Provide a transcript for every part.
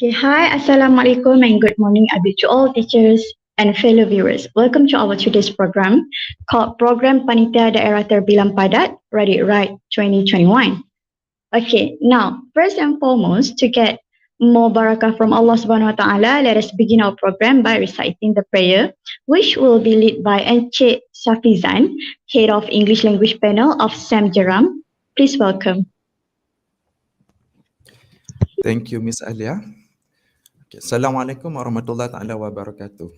Okay, hi, Assalamualaikum and good morning to all teachers and fellow viewers. Welcome to our today's program called Program Panitia Daerah Terbilang PADAT, Ready Right 2021. Okay, now, first and foremost, to get more barakah from Allah Subhanahu Wa Taala, let us begin our program by reciting the prayer, which will be led by Encik Safizan, Head of English Language Panel of SAM Jeram. Please welcome. Thank you, Miss Alia. Okay. Assalamualaikum warahmatullahi taala wabarakatuh.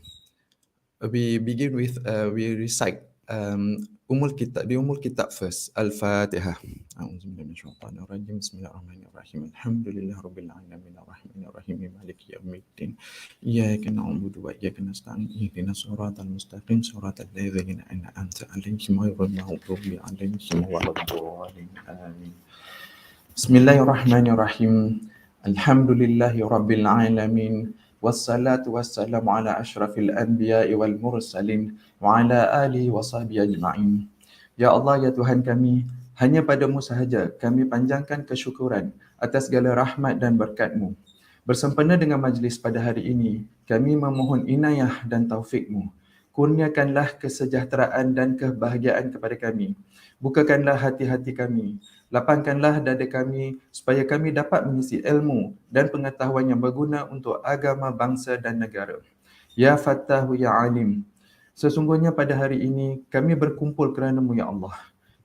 We begin with we recite the Umul Kitab first. Al-Fatihah. A'udzubillahi minasyaitonir rajim. Bismillahirrahmanirrahim. Alhamdulillahirabbil alamin arrahmanir rahim maliki yaumiddin. Iyyaka na'budu wa iyyaka nasta'in. Ihdinas siratal mustaqim siratal ladzina an'amta 'alaihim ghairil maghdubi 'alaihim waladdallin. Amin. Bismillahirrahmanirrahim. Alhamdulillahi rabbil alamin. Wassalatu wassalamu ala ashrafil anbiya'i wal mursalin wa ala alihi wa sahbihi ajma'in. Ya Allah, ya Tuhan kami, hanya padamu sahaja kami panjangkan kesyukuran atas segala rahmat dan berkat-Mu. Bersempena dengan majlis pada hari ini, kami memohon inayah dan taufik-Mu. Kurniakanlah kesejahteraan dan kebahagiaan kepada kami. Bukakanlah hati-hati kami. Lapangkanlah dada kami supaya kami dapat mengisi ilmu dan pengetahuan yang berguna untuk agama, bangsa dan negara. Ya Fattahu Ya Alim. Sesungguhnya pada hari ini kami berkumpul kerana-Mu ya Allah.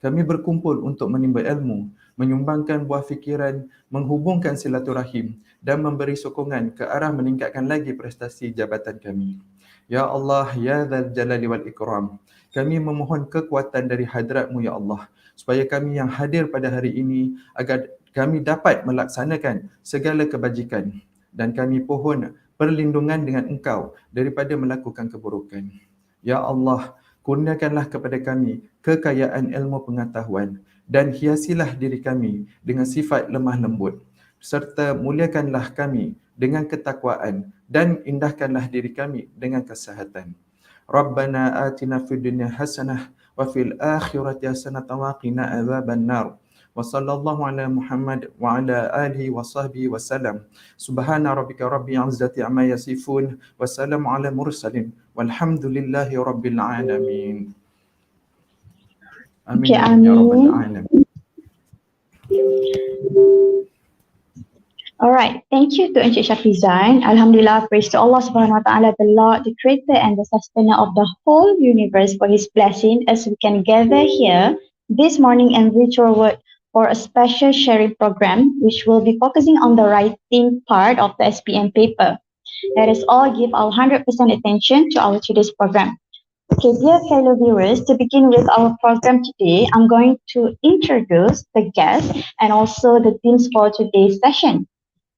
Kami berkumpul untuk menimba ilmu, menyumbangkan buah fikiran, menghubungkan silaturahim dan memberi sokongan ke arah meningkatkan lagi prestasi jabatan kami. Ya Allah, Ya Dzal Jalali wal Ikram. Kami memohon kekuatan dari hadrat-Mu ya Allah, supaya kami yang hadir pada hari ini agar kami dapat melaksanakan segala kebajikan, dan kami pohon perlindungan dengan Engkau daripada melakukan keburukan. Ya Allah, kurniakanlah kepada kami kekayaan ilmu pengetahuan dan hiasilah diri kami dengan sifat lemah lembut, serta muliakanlah kami dengan ketakwaan dan indahkanlah diri kami dengan kesihatan. Rabbana atina fid dunya hasanah wa fil akhirati hasanatan wa qina adzaban nar. Wa sallallahu ala Muhammad wa ala alihi wa sahbihi wa sallam. Subhana rabbika rabbil izzati amma yasifun wa salamun ala mursalin walhamdulillahi rabbil alamin. Amin ya rabbal alamin. Alright, thank you to Encik Syafizan. Alhamdulillah, praise to Allah Subhanahu Wa Taala, the Lord, the Creator and the Sustainer of the whole universe, for His blessing as we can gather here this morning and reach forward for a special sharing program which will be focusing on the writing part of the SPM paper. Let us all give our 100% attention to our today's program. Okay, dear fellow viewers, to begin with our program today, I'm going to introduce the guests and also the themes for today's session.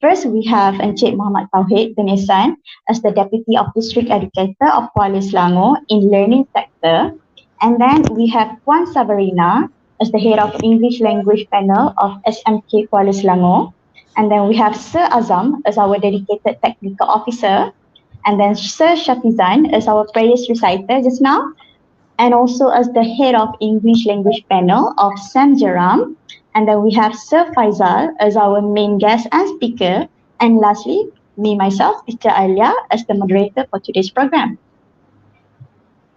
First, we have Encik Muhammad Tauhid bin Ihsan as the Deputy of District Educator of Kuala Selangor in Learning Sector. And then we have Puan Sabarina as the Head of English Language Panel of SMK Kuala Selangor. And then we have Sir Azam as our Dedicated Technical Officer. And then Sir Shafizan as our Prayers Reciter just now. And also as the Head of English Language Panel of SAM Jeram. And then we have Sir Faizal as our main guest and speaker. And lastly, me myself, Teacher Alia, as the moderator for today's program.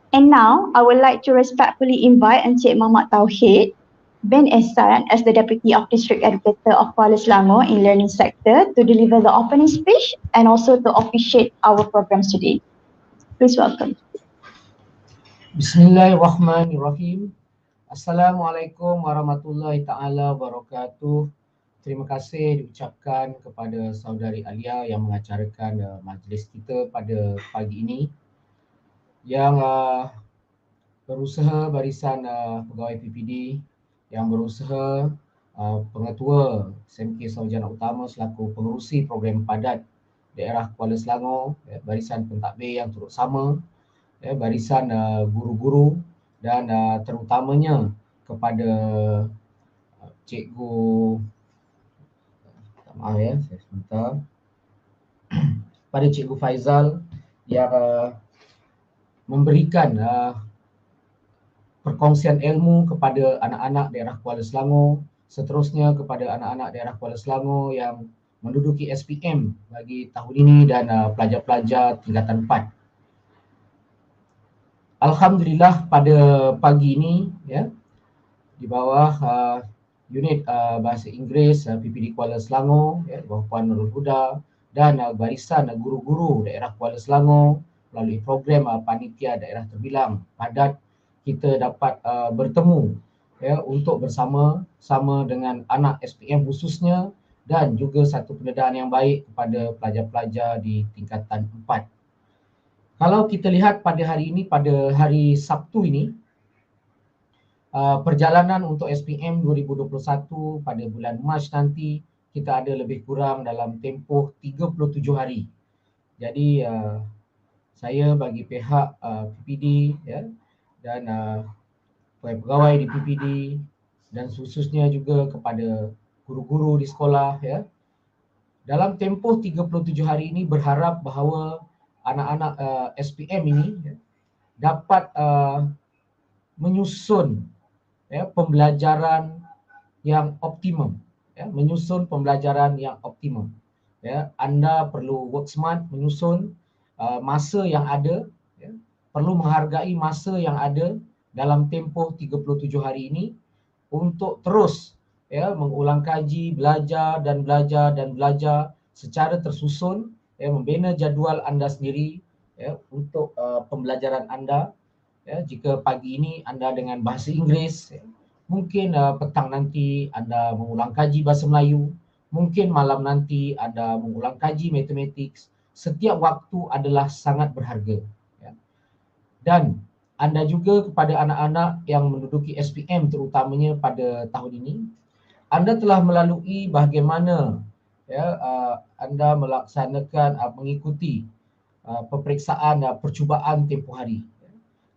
And now, I would like to respectfully invite Encik Muhammad Tauhid bin Ihsan as the Deputy of District Educator of Kuala Selangor in Learning Sector to deliver the opening speech and also to officiate our programs today. Please welcome. Bismillahirrahmanirrahim. Assalamualaikum warahmatullahi ta'ala wabarakatuh. Terima kasih diucapkan kepada saudari Alia yang mengacarakan majlis kita pada pagi ini, yang berusaha barisan pegawai PPD, yang berusaha pengetua SMK Sarjana Utama selaku pengerusi program PADAT daerah Kuala Selangor, barisan pentadbir yang turut sama, barisan guru-guru dan terutamanya kepada cikgu, maaf ya, saya sebentar, pada cikgu Faizal yang memberikan perkongsian ilmu kepada anak-anak daerah Kuala Selangor, seterusnya kepada anak-anak daerah Kuala Selangor yang menduduki SPM bagi tahun ini dan pelajar-pelajar tingkatan 4. Alhamdulillah pada pagi ini ya, di bawah unit Bahasa Inggeris PPD Kuala Selangor ya, di bawah Puan Nurul Huda dan barisan guru-guru daerah Kuala Selangor melalui program Panitia Daerah Terbilang PADAT, kita dapat bertemu ya, untuk bersama-sama dengan anak SPM khususnya dan juga satu pendedahan yang baik kepada pelajar-pelajar di tingkatan 4. Kalau kita lihat pada hari ini, pada hari Sabtu ini, perjalanan untuk SPM 2021 pada bulan Mac nanti, kita ada lebih kurang dalam tempoh 37 hari. Jadi saya bagi pihak PPD ya, dan pegawai di PPD dan khususnya juga kepada guru-guru di sekolah ya, dalam tempoh 37 hari ini berharap bahawa anak-anak SPM ini ya, dapat menyusun ya, pembelajaran yang optimum ya, menyusun pembelajaran yang optimum ya. Anda perlu work smart, menyusun masa yang ada ya, perlu menghargai masa yang ada dalam tempoh 37 hari ini untuk terus ya, mengulang kaji, belajar dan belajar secara tersusun ya, membina jadual anda sendiri ya, untuk pembelajaran anda ya. Jika pagi ini anda dengan bahasa Inggeris ya, mungkin petang nanti anda mengulang kaji bahasa Melayu, mungkin malam nanti anda mengulang kaji matematik. Setiap waktu adalah sangat berharga ya. Dan anda juga kepada anak-anak yang menduduki SPM terutamanya pada tahun ini, anda telah melalui bagaimana ya, anda melaksanakan mengikuti peperiksaan percubaan tempoh hari.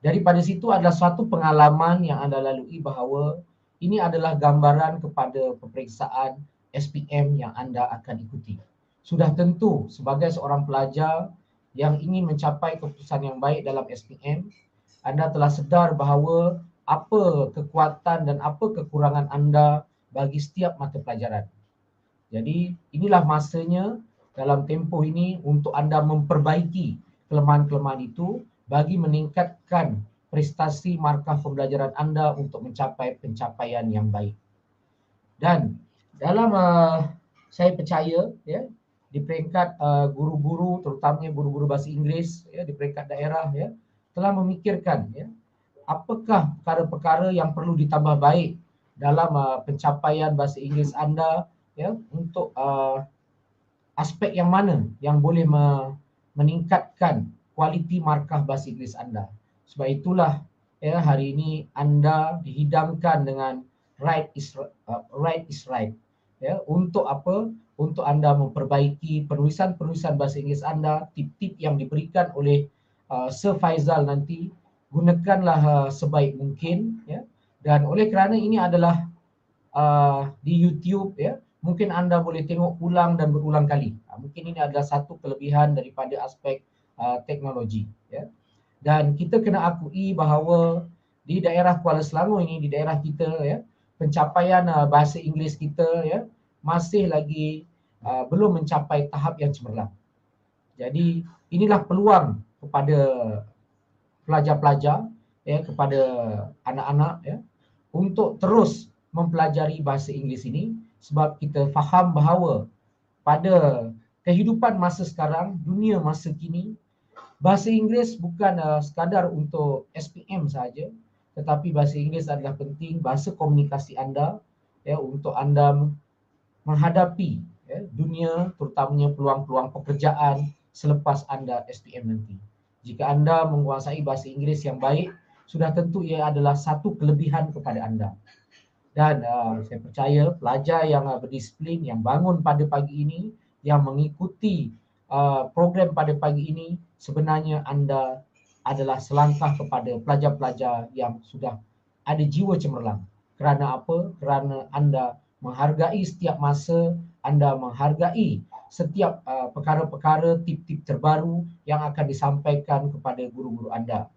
Daripada situ adalah suatu pengalaman yang anda lalui bahawa ini adalah gambaran kepada peperiksaan SPM yang anda akan ikuti. Sudah tentu sebagai seorang pelajar yang ingin mencapai keputusan yang baik dalam SPM, anda telah sedar bahawa apa kekuatan dan apa kekurangan anda bagi setiap mata pelajaran. Jadi inilah masanya dalam tempoh ini untuk anda memperbaiki kelemahan-kelemahan itu bagi meningkatkan prestasi markah pembelajaran anda untuk mencapai pencapaian yang baik. Dan dalam saya percaya ya, di peringkat guru-guru, terutamanya guru-guru bahasa Inggeris ya, di peringkat daerah ya, telah memikirkan ya, apakah perkara-perkara yang perlu ditambah baik dalam pencapaian bahasa Inggeris anda ya, untuk aspek yang mana yang boleh meningkatkan kualiti markah bahasa Inggeris anda. Sebab itulah ya, hari ini anda dihidangkan dengan right is right ya, untuk apa? Untuk anda memperbaiki penulisan-penulisan bahasa Inggeris anda, tip-tip yang diberikan oleh Sir Faizal nanti, gunakanlah sebaik mungkin ya. Dan oleh kerana ini adalah di YouTube ya, mungkin anda boleh tengok ulang dan berulang kali. Mungkin ini adalah satu kelebihan daripada aspek teknologi ya. Dan kita kena akui bahawa di daerah Kuala Selangor ini, di daerah kita ya, pencapaian bahasa Inggeris kita ya, masih lagi belum mencapai tahap yang cemerlang. Jadi inilah peluang kepada pelajar-pelajar ya, kepada anak-anak ya, untuk terus mempelajari bahasa Inggeris ini, sebab kita faham bahawa pada kehidupan masa sekarang, dunia masa kini, bahasa Inggeris bukan sekadar untuk SPM saja, tetapi bahasa Inggeris adalah penting bahasa komunikasi anda ya, untuk anda menghadapi ya, dunia, terutamanya peluang-peluang pekerjaan selepas anda SPM nanti. Jika anda menguasai bahasa Inggeris yang baik, sudah tentu ia adalah satu kelebihan kepada anda. Dan saya percaya pelajar yang berdisiplin, yang bangun pada pagi ini, yang mengikuti program pada pagi ini, sebenarnya anda adalah selangkah kepada pelajar-pelajar yang sudah ada jiwa cemerlang. Kerana apa? Kerana anda menghargai setiap masa, anda menghargai setiap perkara-perkara, tip-tip terbaru yang akan disampaikan kepada guru-guru anda.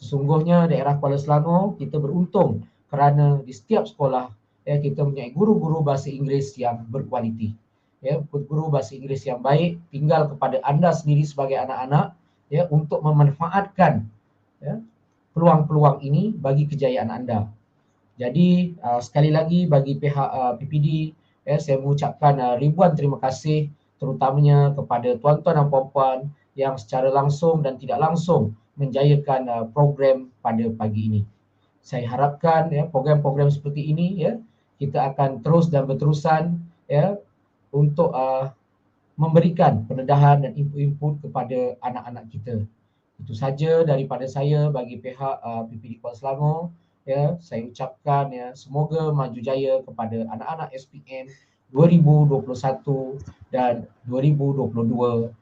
Sesungguhnya daerah Kuala Selangor kita beruntung kerana di setiap sekolah ya, kita mempunyai guru-guru bahasa Inggeris yang berkualiti. ya, guru bahasa Inggeris yang baik, tinggal kepada anda sendiri sebagai anak-anak ya untuk memanfaatkan ya peluang-peluang ini bagi kejayaan anda. Jadi sekali lagi bagi pihak PPD ya, saya mengucapkan ribuan terima kasih terutamanya kepada tuan-tuan dan puan-puan yang secara langsung dan tidak langsung menjayakan program pada pagi ini. Saya harapkan ya program-program seperti ini ya kita akan terus dan berterusan ya untuk memberikan pendedahan dan input-input kepada anak-anak kita. Itu saja daripada saya bagi pihak PPD Kuala Selangor. Ya, saya ucapkan ya semoga maju jaya kepada anak-anak SPM 2021 dan 2022.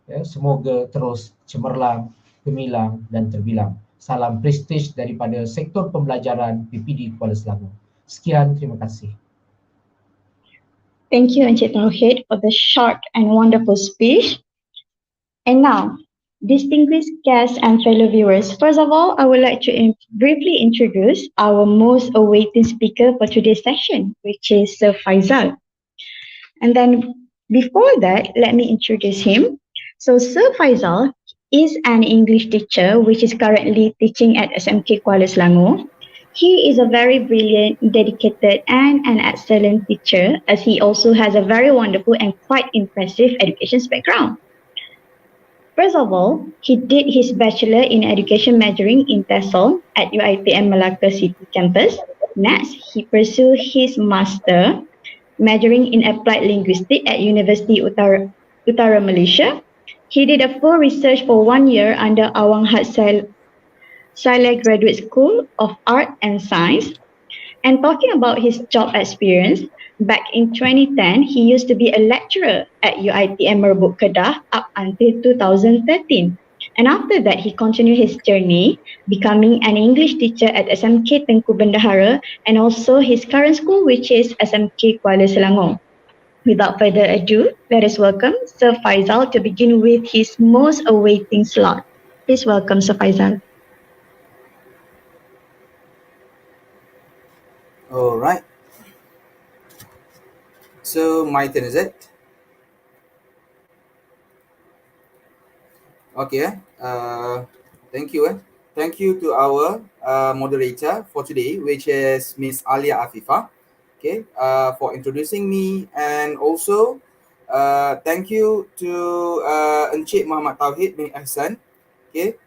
Ya, semoga terus cemerlang, gemilang dan terbilang. Salam prestige daripada sektor pembelajaran PPD Kuala Selangor. Sekian, terima kasih. Thank you, Encik Tauhid, for the short and wonderful speech. And now, distinguished guests and fellow viewers, first of all, I would like to briefly introduce our most awaited speaker for today's session, which is Sir Faizal. And then before that, let me introduce him. So Sir Faizal is an English teacher which is currently teaching at SMK Kuala Selangor. He is a very brilliant, dedicated and an excellent teacher as he also has a very wonderful and quite impressive education background. First of all, he did his Bachelor in Education majoring in TESOL at UiTM Malacca City campus. Next, he pursued his Master majoring in Applied Linguistics at University Utara Malaysia. He did a full research for 1 year under Awang Had Saleh Graduate School of Art and Science. And talking about his job experience, back in 2010, he used to be a lecturer at UiTM Merbuk Kedah up until 2013. And after that, he continued his journey, becoming an English teacher at SMK Tengku Bendahara and also his current school, which is SMK Kuala Selangor. Without further ado, let us welcome Sir Faizal to begin with his most awaiting slot. Please welcome Sir Faizal. All right. So my turn, is it? Okay. Thank you. Thank you to our moderator for today, which is Miss Alia Afifa. Okay. For introducing me, and also thank you to Encik Muhammad Tauhid bin Ahsan. Okay.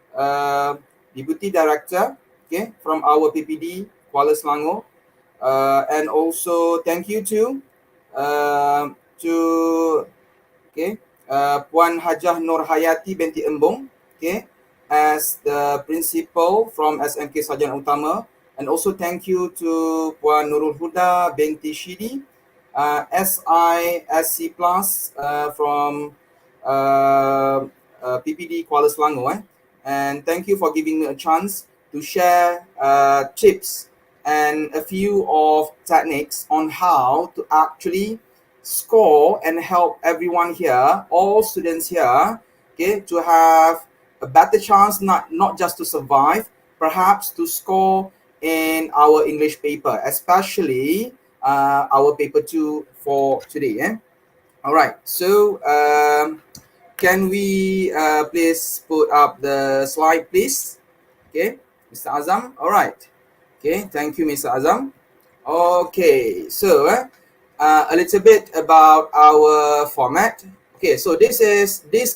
Deputy Director. Okay. From our PPD Kuala Selangor. And also thank you to Puan Hajah Nur Hayati binti Embong, okay, as the principal from SMK Sarjana Utama, and also thank you to Puan Nurul Huda binti Shidi, SC Plus from PPD Kuala Selangor, and thank you for giving me a chance to share tips and a few of techniques on how to actually score and help everyone here, all students here, okay, to have a better chance, not just to survive, perhaps to score in our English paper, especially our paper 2 for today. All right, so can we please put up the slide, please? Okay, Mr. Azam. All right. Okay, thank you, Mr. Azam. Okay, so a little bit about our format. Okay, so these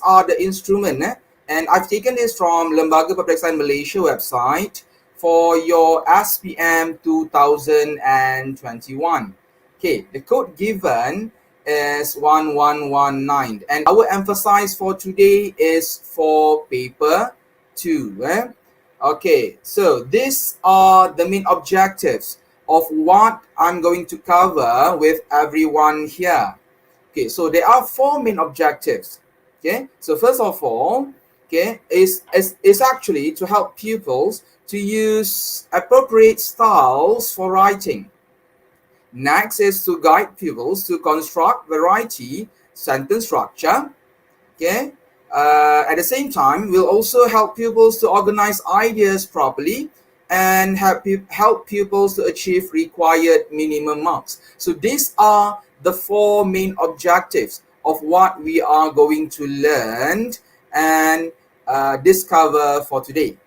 are the instrument, and I've taken this from Lembaga Peperiksaan Malaysia website for your SPM 2021. Okay, the code given is 1119, and our emphasis for today is for paper 2. Okay, so these are the main objectives of what I'm going to cover with everyone here. Okay, so there are 4 main objectives. Okay, so first of all, okay, is actually to help pupils to use appropriate styles for writing. Next is to guide pupils to construct variety sentence structure. Okay. At the same time, we'll also help pupils to organize ideas properly and help pupils to achieve required minimum marks. So these are the 4 main objectives of what we are going to learn and discover for today.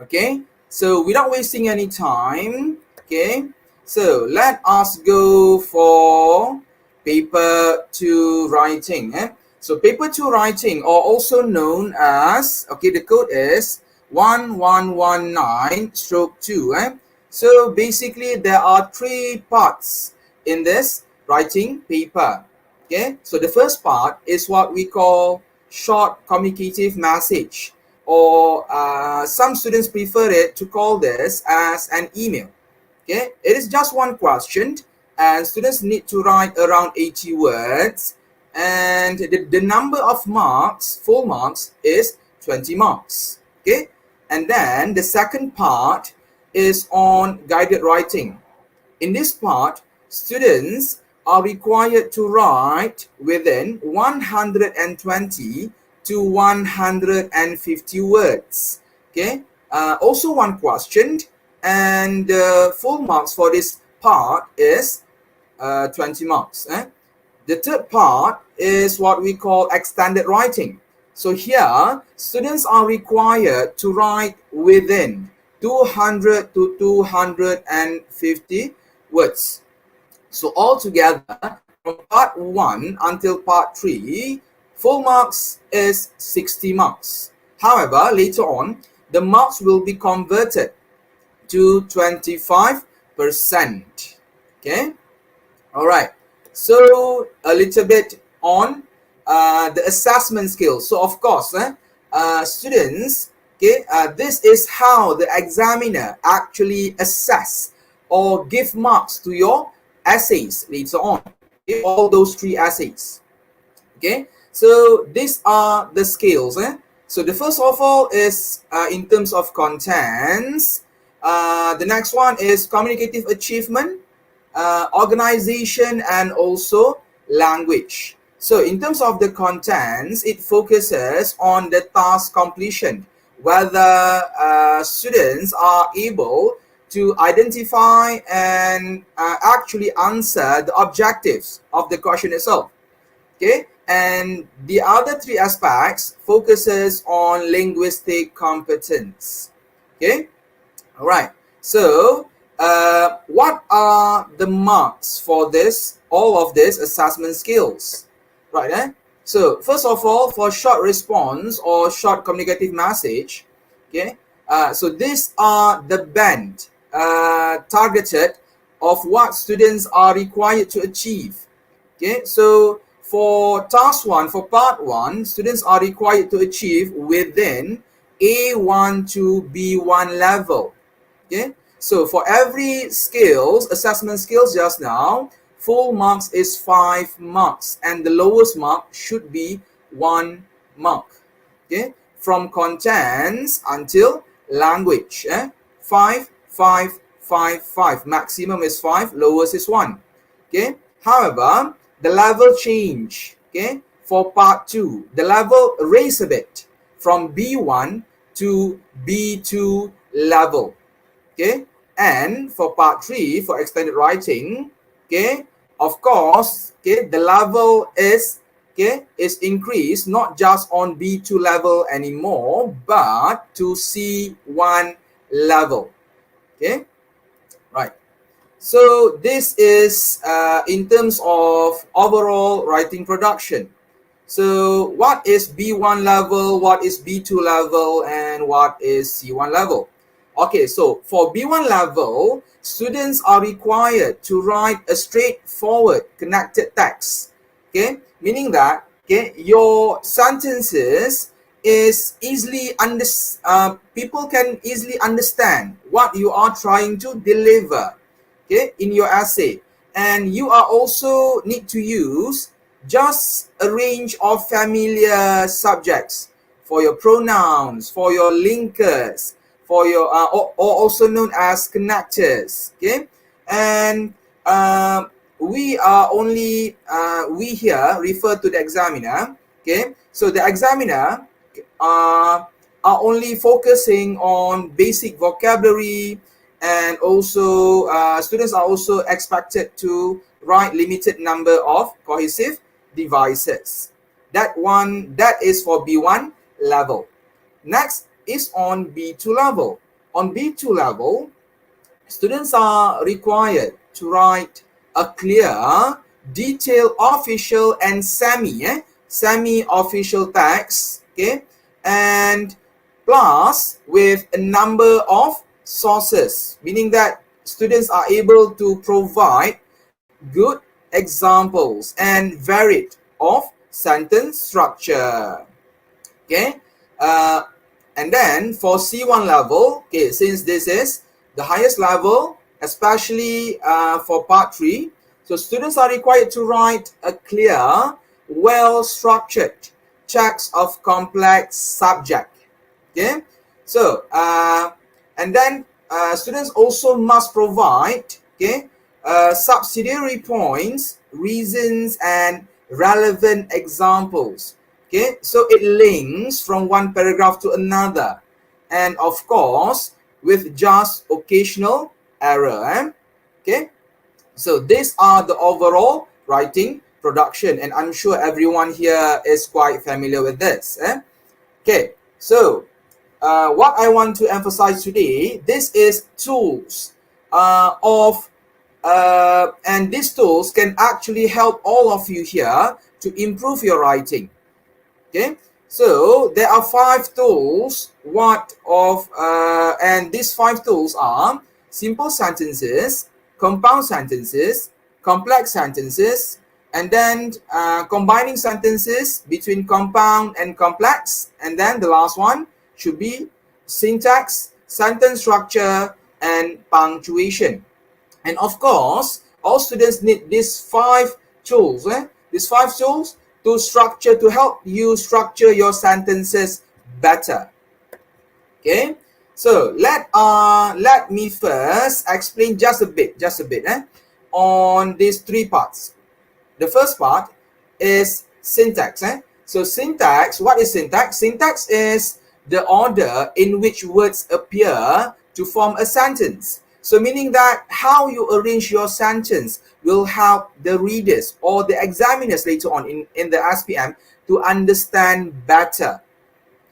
Okay, so without wasting any time, okay, so let us go for paper 2 writing. So paper 2 writing, or also known as, okay, the code is 1119/2. So basically there are 3 parts in this writing paper. Okay, so the first part is what we call short communicative message, or some students prefer it to call this as an email. Okay, it is just 1 question, and students need to write around 80 words, and the number of marks, full marks, is 20 marks. Okay, and then the second part is on guided writing. In this part, students are required to write within 120 to 150 words. Okay, also 1 question, and full marks for this part is 20 marks. The third part is what we call extended writing. So here, students are required to write within 200 to 250 words. So altogether, from part 1 until part 3, full marks is 60 marks. However, later on, the marks will be converted to 25%. Okay, all right. So a little bit on the assessment skills. So of course, students, okay, this is how the examiner actually assess or give marks to your essays later on. Okay, all those 3 essays. Okay, so these are the skills. So the first of all is in terms of contents. The next one is communicative achievement, organization, and also language. So in terms of the contents, it focuses on the task completion, whether students are able to identify and actually answer the objectives of the question itself. Okay, and the other 3 aspects focuses on linguistic competence. Okay, all right. So what are the marks for this, all of this assessment skills? Right, So first of all, for short response or short communicative message, okay, so these are the band targeted of what students are required to achieve. Okay, so for task 1, for part 1, students are required to achieve within A1 to B1 level. Okay, so for every skills, assessment skills just now, full marks is 5 marks, and the lowest mark should be 1 mark. Okay, from contents until language, 5, 5, 5, 5. Maximum is 5, lowest is 1. Okay, however, the level change. Okay, for part 2, the level raise a bit from B1 to B2 level. Okay, and for part 3, for extended writing, okay, of course, okay, the level is, okay, is increased not just on B2 level anymore, but to C1 level. Okay, right. So this is in terms of overall writing production. So what is B1 level, what is B2 level, and what is C1 level? Okay, so for B1 level, students are required to write a straightforward connected text. Okay, meaning that, okay, your sentences is easily people can easily understand what you are trying to deliver, okay, in your essay. And you are also need to use just a range of familiar subjects for your pronouns, for your linkers, for your or also known as connectors. Okay, and we are only we here refer to the examiner. Okay, so the examiner are only focusing on basic vocabulary, and also students are also expected to write limited number of cohesive devices. That is for B1 level. Next is on B2 level. On B2 level, students are required to write a clear, detailed, official and semi-official text, okay, and plus with a number of sources, meaning that students are able to provide good examples and varied of sentence structure. Okay, uh, and then for C1 level, okay, since this is the highest level, especially for part 3, so students are required to write a clear, well-structured text of complex subject. Okay, so and then students also must provide, okay, subsidiary points, reasons and relevant examples. Okay, so it links from one paragraph to another, and of course with just occasional error. Okay, so these are the overall writing production, and I'm sure everyone here is quite familiar with this. Okay, so what I want to emphasize today, this is tools and these tools can actually help all of you here to improve your writing. Okay, so there are 5 tools. And these 5 tools are simple sentences, compound sentences, complex sentences, and then combining sentences between compound and complex, and then the last one should be syntax, sentence structure, and punctuation. And of course, all students need these 5 tools. These 5 tools to help you structure your sentences better. Okay, so let me first explain just a bit on these 3 parts. The first part is syntax. So syntax, what is syntax? Syntax is the order in which words appear to form a sentence. So meaning that how you arrange your sentence will help the readers or the examiners later on in the SPM to understand better.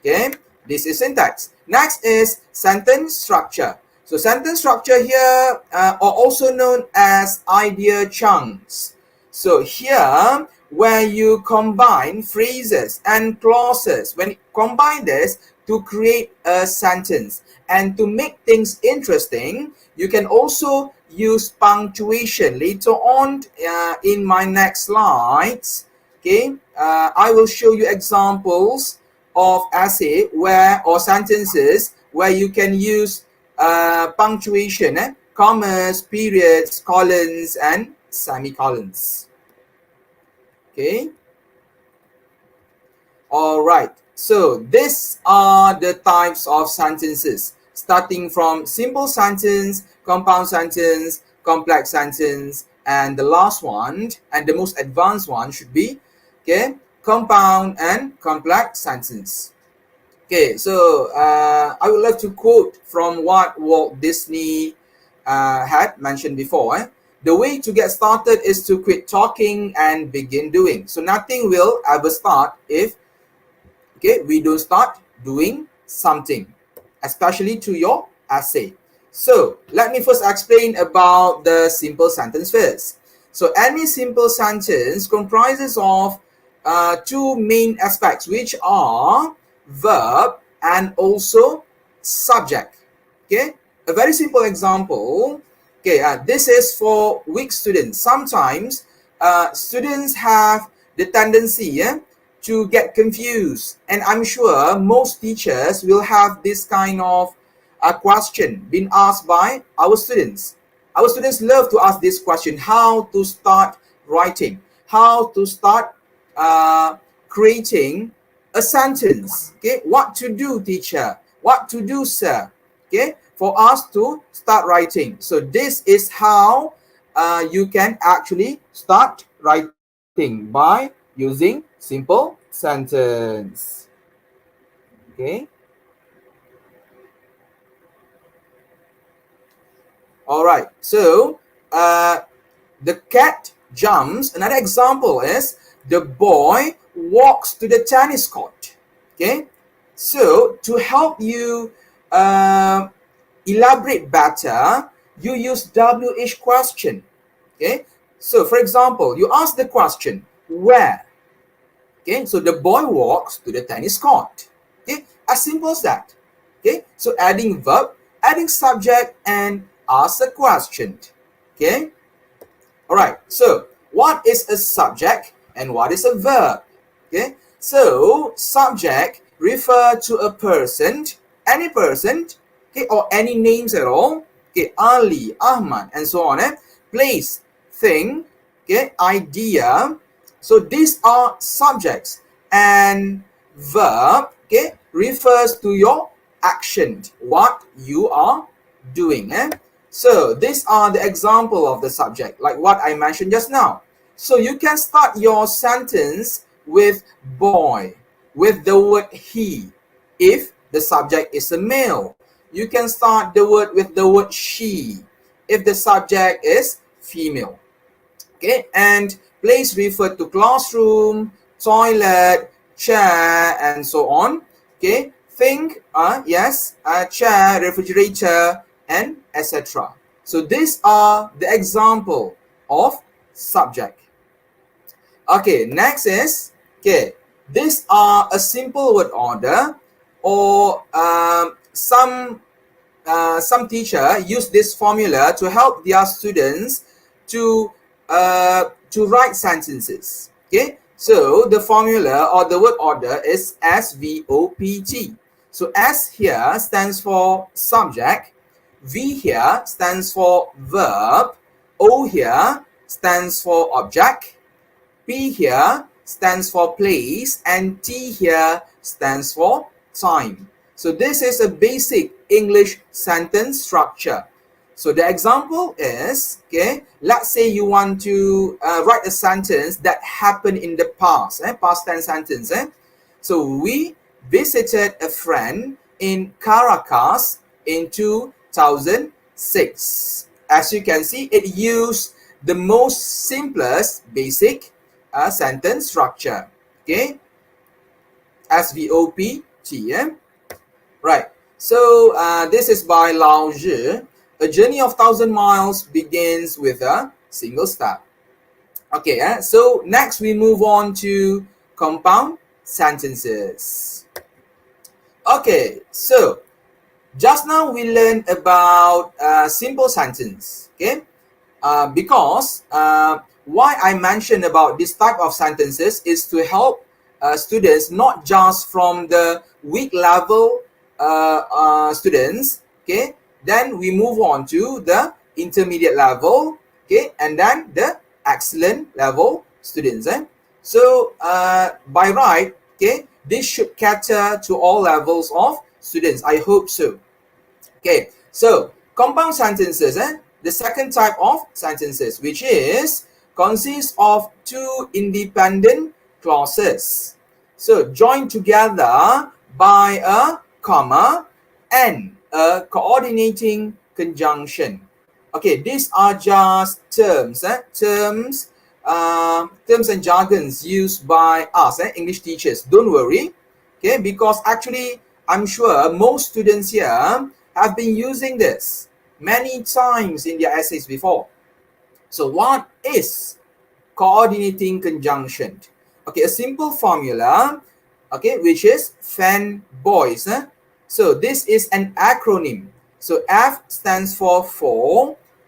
Okay, this is syntax. Next is sentence structure. So sentence structure here are also known as idea chunks. So here, where you combine phrases and clauses, when you combine this to create a sentence and to make things interesting, you can also use punctuation. Later on in my next slides, okay, I will show you examples of essay or sentences where you can use punctuation, commas, periods, colons, and semicolons. Okay. All right. So these are the types of sentences, starting from simple sentence, compound sentence, complex sentence, and the last one and the most advanced one should be, okay, compound and complex sentence. Okay, so I would like to quote from what Walt Disney had mentioned before. The way to get started is to quit talking and begin doing. So nothing will ever start if we don't start doing something, especially to your essay. So let me first explain about the simple sentence first. So any simple sentence comprises of 2 main aspects, which are verb and also subject. Okay, a very simple example. Okay, this is for weak students. Sometimes students have the tendency to get confused, and I'm sure most teachers will have this kind of a question being asked by our students. Our students love to ask this question: how to start writing, how to start creating a sentence. Okay, what to do, teacher? What to do, sir? Okay, for us to start writing. So this is how you can actually start writing, by using simple sentence. Okay. All right. So the cat jumps. Another example is the boy walks to the tennis court. Okay. So to help you elaborate better, you use WH question. Okay. So for example, you ask the question, where? Okay. So the boy walks to the tennis court. Okay. As simple as that. Okay. So adding verb, adding subject, and ask a question. Okay. All right. So what is a subject and what is a verb? Okay. So subject refer to a person, any person, okay, or any names at all. Okay, Ali, Ahmad, and so on. Place, thing, okay, idea. So these are subjects, and verb, okay, refers to your action, what you are doing. So these are the example of the subject, like what I mentioned just now. So you can start your sentence with boy, with the word he. If the subject is a male, you can start the word with the word she, if the subject is female. Okay, and place refer to classroom, toilet, chair, and so on. Okay, think, yes, chair, refrigerator, and etc. So these are the example of subject. Okay, next is, okay, these are a simple word order, or some teacher use this formula to help their students to write sentences. Okay, so the formula or the word order is SVOPT. So S here stands for subject, V here stands for verb, O here stands for object, P here stands for place, and T here stands for time. So this is a basic English sentence structure. So the example is, okay, let's say you want to write a sentence that happened in the past, past tense sentence. So we visited a friend in Caracas in 2006. As you can see, it used the most simplest basic sentence structure. Okay, SVOPT. Right. So this is by Lao Zhi. A journey of 1,000 miles begins with a single step. Okay. So next we move on to compound sentences. Okay. So just now we learned about simple sentence. Okay. Because why I mentioned about this type of sentences is to help students, not just from the weak level students, okay, then we move on to the intermediate level, okay, and then the excellent level students. So by right, okay, this should cater to all levels of students. I hope so. Okay, so compound sentences, the second type of sentences, which is consists of two independent clauses, so joined together by a comma and a coordinating conjunction. Okay, these are just terms, terms and jargons used by us, English teachers. Don't worry, okay, because actually I'm sure most students here have been using this many times in their essays before. So what is coordinating conjunction? Okay, a simple formula, okay, which is fanboys. So this is an acronym. So F stands for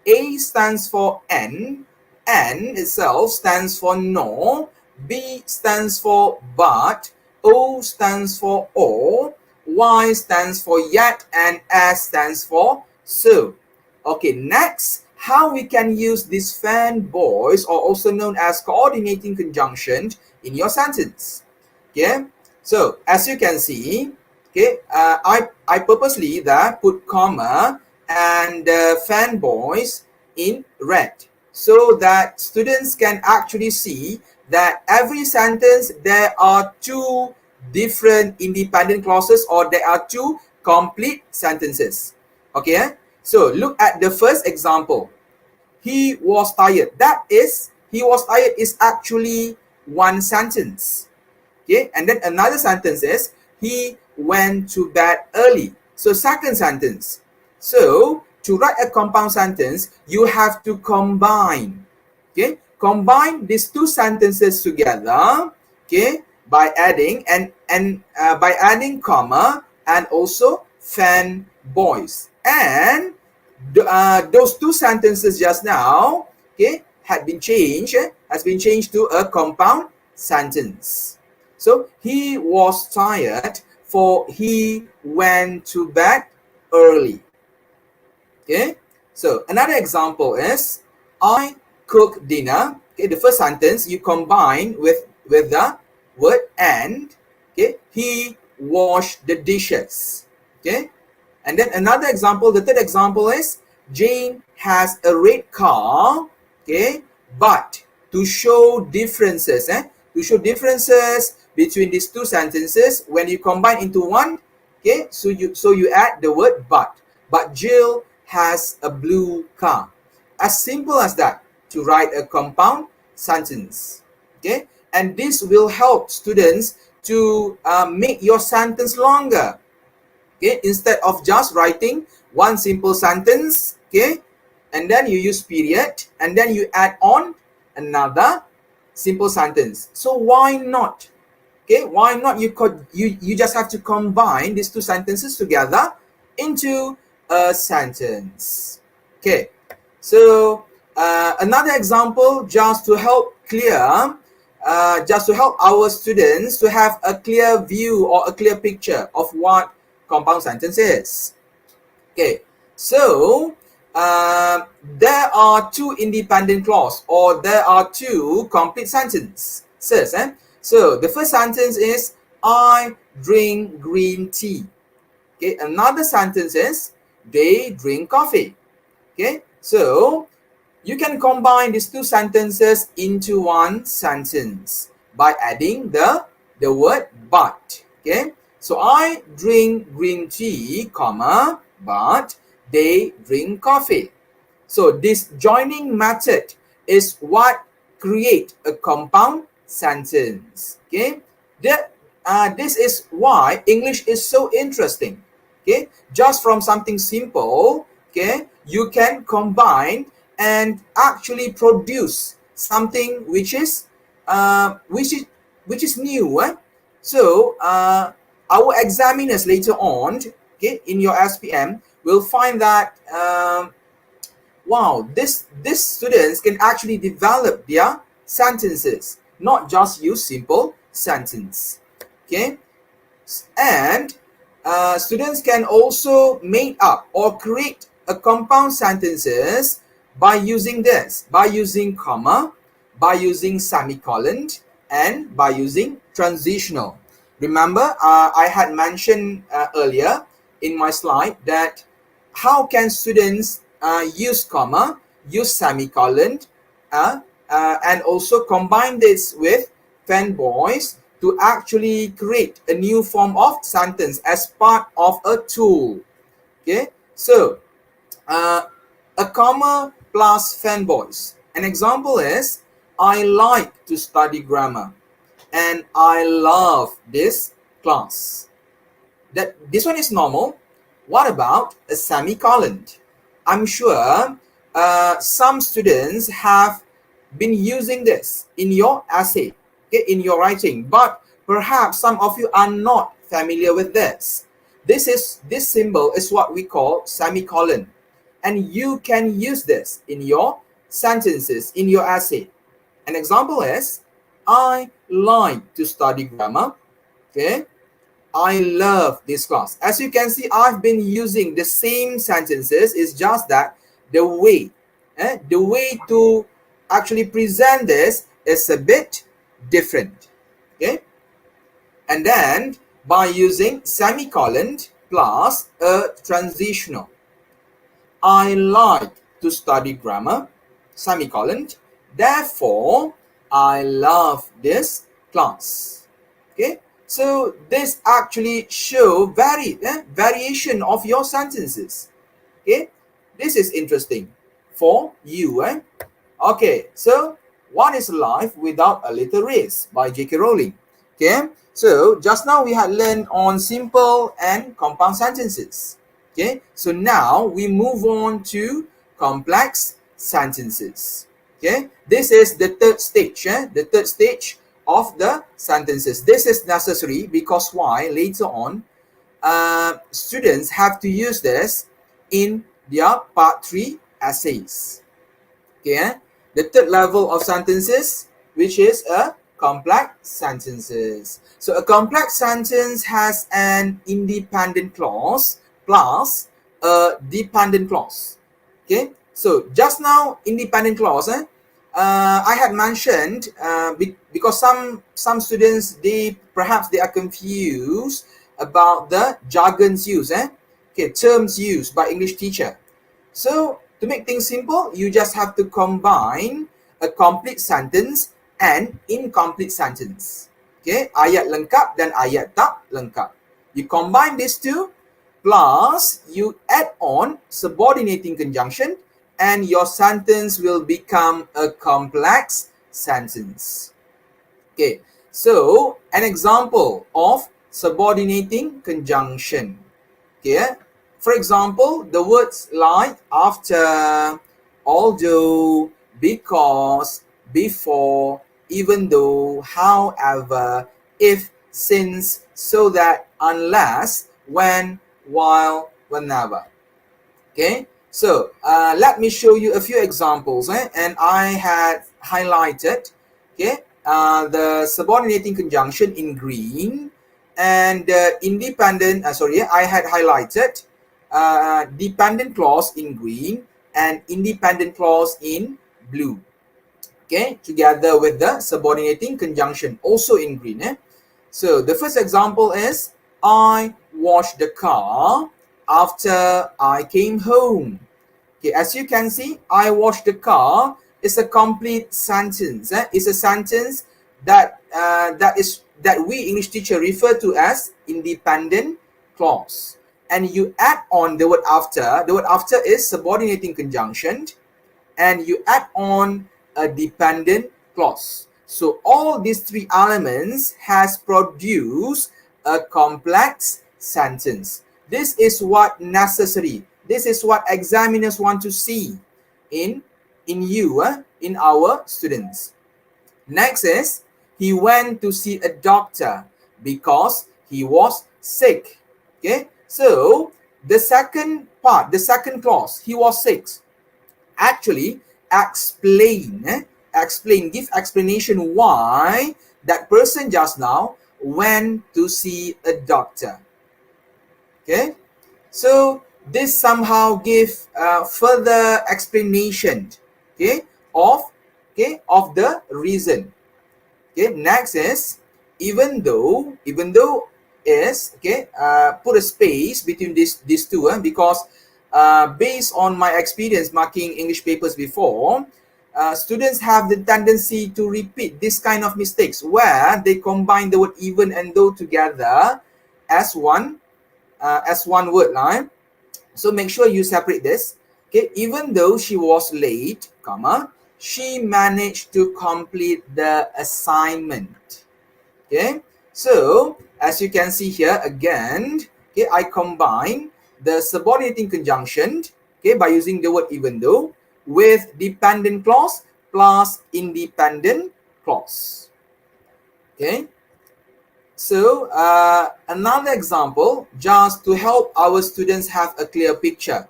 A stands for N itself stands for no, B stands for but, O stands for or, Y stands for yet, and S stands for so. Okay, next, how we can use these fanboys, or also known as coordinating conjunction, in your sentence. Okay, so as you can see, okay, I purposely put comma and fanboys in red, so that students can actually see that every sentence there are two different independent clauses, or there are two complete sentences. Okay, So look at the first example. He was tired. That is, he was tired is actually one sentence. Okay, and then another sentence is he went to bed early. So second sentence. So to write a compound sentence, you have to combine. Okay, combine these two sentences together. Okay, by adding by adding comma and also fan boys, and those two sentences just now, okay, has been changed to a compound sentence. So he was tired, for he went to bed early. Okay, so another example is I cook dinner. Okay, the first sentence you combine with the word and. Okay, he washed the dishes. Okay, and then another example, the third example is Jane has a red car. Okay, but to show differences, to show differences between these two sentences, when you combine into one, okay, so you add the word but Jill has a blue car. As simple as that, to write a compound sentence. Okay, and this will help students to make your sentence longer. Okay, instead of just writing one simple sentence, okay, and then you use period and then you add on another simple sentence. So why not? Okay, why not? You just have to combine these two sentences together into a sentence. Okay, so another example, just to help our students to have a clear view or a clear picture of what compound sentence is. Okay, so there are two independent clause, or there are two complete sentences. So the first sentence is I drink green tea. Okay, another sentence is they drink coffee. Okay, so you can combine these two sentences into one sentence by adding the word but. Okay, so I drink green tea, comma, but they drink coffee. So this joining method is what create a compound sentence. Okay, this is why English is so interesting. Okay, just from something simple, okay, you can combine and actually produce something which is new. So our examiners later on, okay, in your SPM will find that wow, this students can actually develop their sentences, not just use simple sentence. Okay, and students can also make up or create a compound sentences by using this, by using comma, by using semicolon, and by using transitional. Remember, I had mentioned earlier in my slide that how can students use comma, use semicolon, and also combine this with fanboys to actually create a new form of sentence as part of a tool. Okay, so a comma plus fanboys. An example is I like to study grammar and I love this class. This one is normal. What about a semicolon? I'm sure some students have been using this in your essay, okay, in your writing, but perhaps some of you are not familiar with this. This symbol is what we call semicolon, and you can use this in your sentences, in your essay. An example is I like to study grammar. Okay, I love this class. As you can see, I've been using the same sentences. It's just that the way to actually present this is a bit different. Okay, and then by using semicolon plus a transitional. I like to study grammar, semicolon. Therefore, I love this class. Okay, so this actually show variation of your sentences. Okay, This is interesting for you. Okay, so what is life without a little risk by J.K. Rowling? Okay, so just now we had learned on simple and compound sentences. Okay, so now we move on to complex sentences. Okay, this is the third stage, the third stage of the sentences. This is necessary because why? Later on, students have to use this in their part 3 essays. Okay, the third level of sentences, which is a complex sentences. So a complex sentence has an independent clause plus a dependent clause. Okay, so just now independent clause, I had mentioned because some students they are confused about the jargons used, okay, terms used by English teacher. So to make things simple, you just have to combine a complete sentence and incomplete sentence. Okay, ayat lengkap dan ayat tak lengkap. You combine these two, plus you add on subordinating conjunction, and your sentence will become a complex sentence. Okay, so an example of subordinating conjunction. Okay, for example, the words like after, although, because, before, even though, however, if, since, so that, unless, when, while, whenever. Okay, so let me show you a few examples, and I had highlighted, okay, the subordinating conjunction in green, and independent, I had highlighted dependent clause in green and independent clause in blue. Okay, together with the subordinating conjunction also in green. So the first example is I washed the car after I came home. Okay, as you can see, I washed the car is a complete sentence. It's a sentence that that we English teacher refer to as independent clause. And you add on the word after. The word after is subordinating conjunction, and you add on a dependent clause. So all these three elements has produced a complex sentence. This is what necessary. This is what examiners want to see in you, in our students. Next is, he went to see a doctor because he was sick. Okay, so the second part, the second clause, he was sick, actually give explanation why that person just now went to see a doctor. Okay, so this somehow give further explanation, okay, of the reason. Okay, next is even though is, okay, put a space between these two, because based on my experience marking English papers before, students have the tendency to repeat this kind of mistakes where they combine the word even and though together as one word line. So make sure you separate this. Okay, even though she was late, comma, she managed to complete the assignment. Okay, so as you can see here again, okay, I combine the subordinating conjunction, okay, by using the word even though with dependent clause plus independent clause. Okay, so another example just to help our students have a clear picture,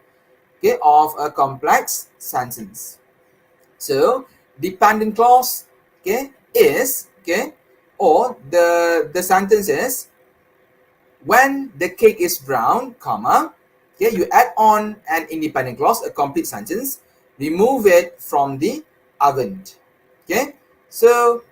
okay, of a complex sentence. So dependent clause, okay, is, okay, or the sentence is when the cake is brown, comma, okay, you add on an independent clause, a complete sentence, remove it from the oven. Okay, so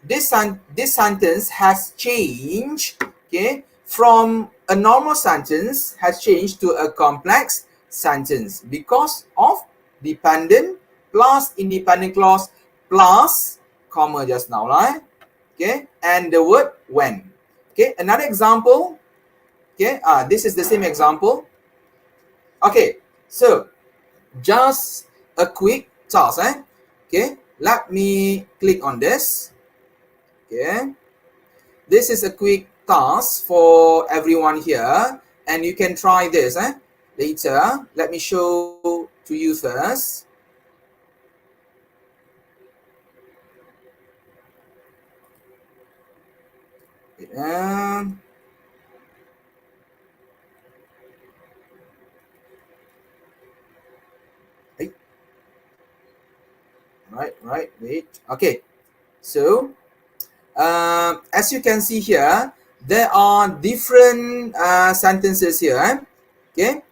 this sentence has changed, okay, from a normal sentence has changed to a complex sentence because of dependent plus independent clause plus comma just now, right? Okay, and the word when. Okay, another example. Okay, this is the same example. Okay, So just a quick task. Okay, let me click on this. Okay, this is a quick task for everyone here, and you can try this later. Let me show to you first. Right, wait. Okay, so as you can see here, there are different sentences here. Okay,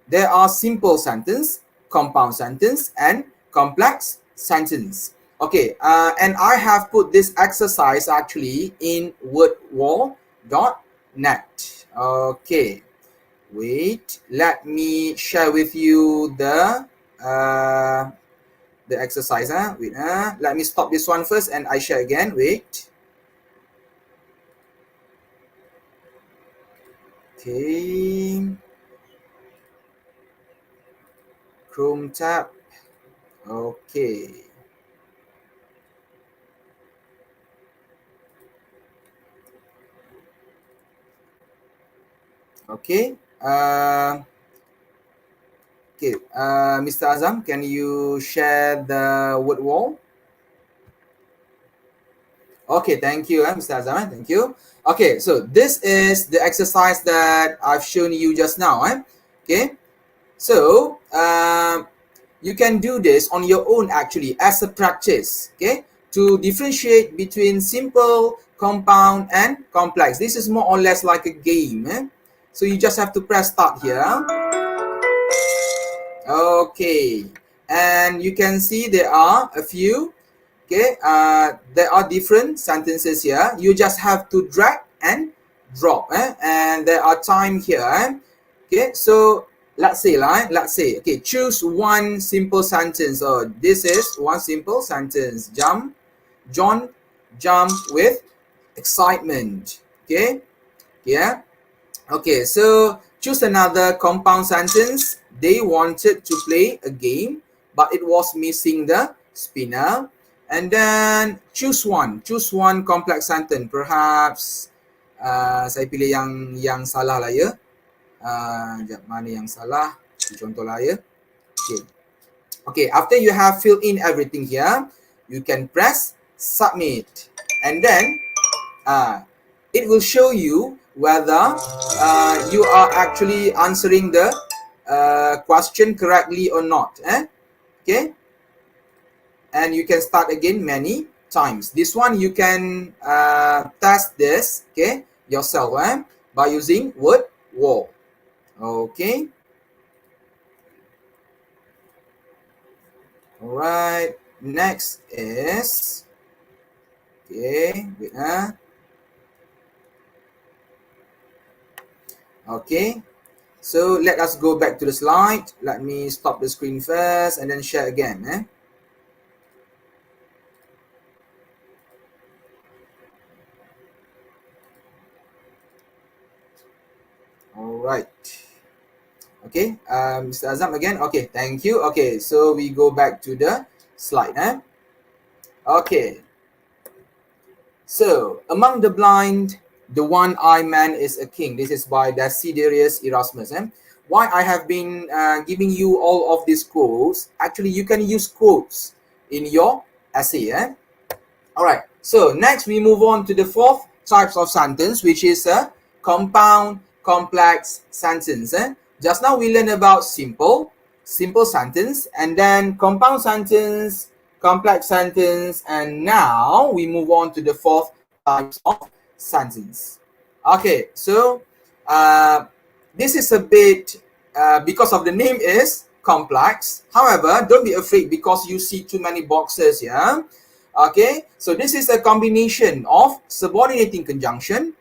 there are simple sentence, compound sentence, and complex sentence. Okay, and I have put this exercise actually in wordwall.net. Okay, wait, let me share with you the exercise. Wait, let me stop this one first and I share again. Wait. Okay. Chrome tab. Okay. Okay. Okay. Mr. Azam, can you share the word wall? Okay, thank you, Mr. Azam. Thank you. Okay, so this is the exercise that I've shown you just now. Okay. So you can do this on your own actually as a practice, okay, to differentiate between simple, compound, and complex. This is more or less like a game. So you just have to press start here. Okay, and you can see there are a few. Okay, there are different sentences here. You just have to drag and drop, and there are time here. Okay, so let's say, okay, choose one simple sentence. Oh, this is one simple sentence. John jumped with excitement. Okay, yeah. Okay, so choose another compound sentence. They wanted to play a game, but it was missing the spinner. And then choose one complex sentence. Perhaps saya pilih yang salah lah ya. Mana yang salah? Contoh lah ya. Okay. Okay, after you have filled in everything here, you can press submit. And then it will show you whether you are actually answering the question correctly or not. Okay, and you can start again many times. This one you can test this, okay, yourself by using word wall. Okay, all right, next is, okay, wait, okay, so let us go back to the slide. Let me stop the screen first and then share again. All right. Okay, Mr. Azam again. Okay, thank you. Okay, so we go back to the slide. Okay. So, among the blind, the one-eyed man is a king. This is by Desiderius Erasmus. Why I have been giving you all of these quotes. Actually, you can use quotes in your essay. All right. So, next we move on to the fourth types of sentence, which is a compound complex sentence. Just now we learned about simple sentence, and then compound sentence, complex sentence, and now we move on to the fourth types of sentence. Okay, so this is a bit, because of the name is complex. However, don't be afraid because you see too many boxes here. Okay, so this is a combination of subordinating conjunction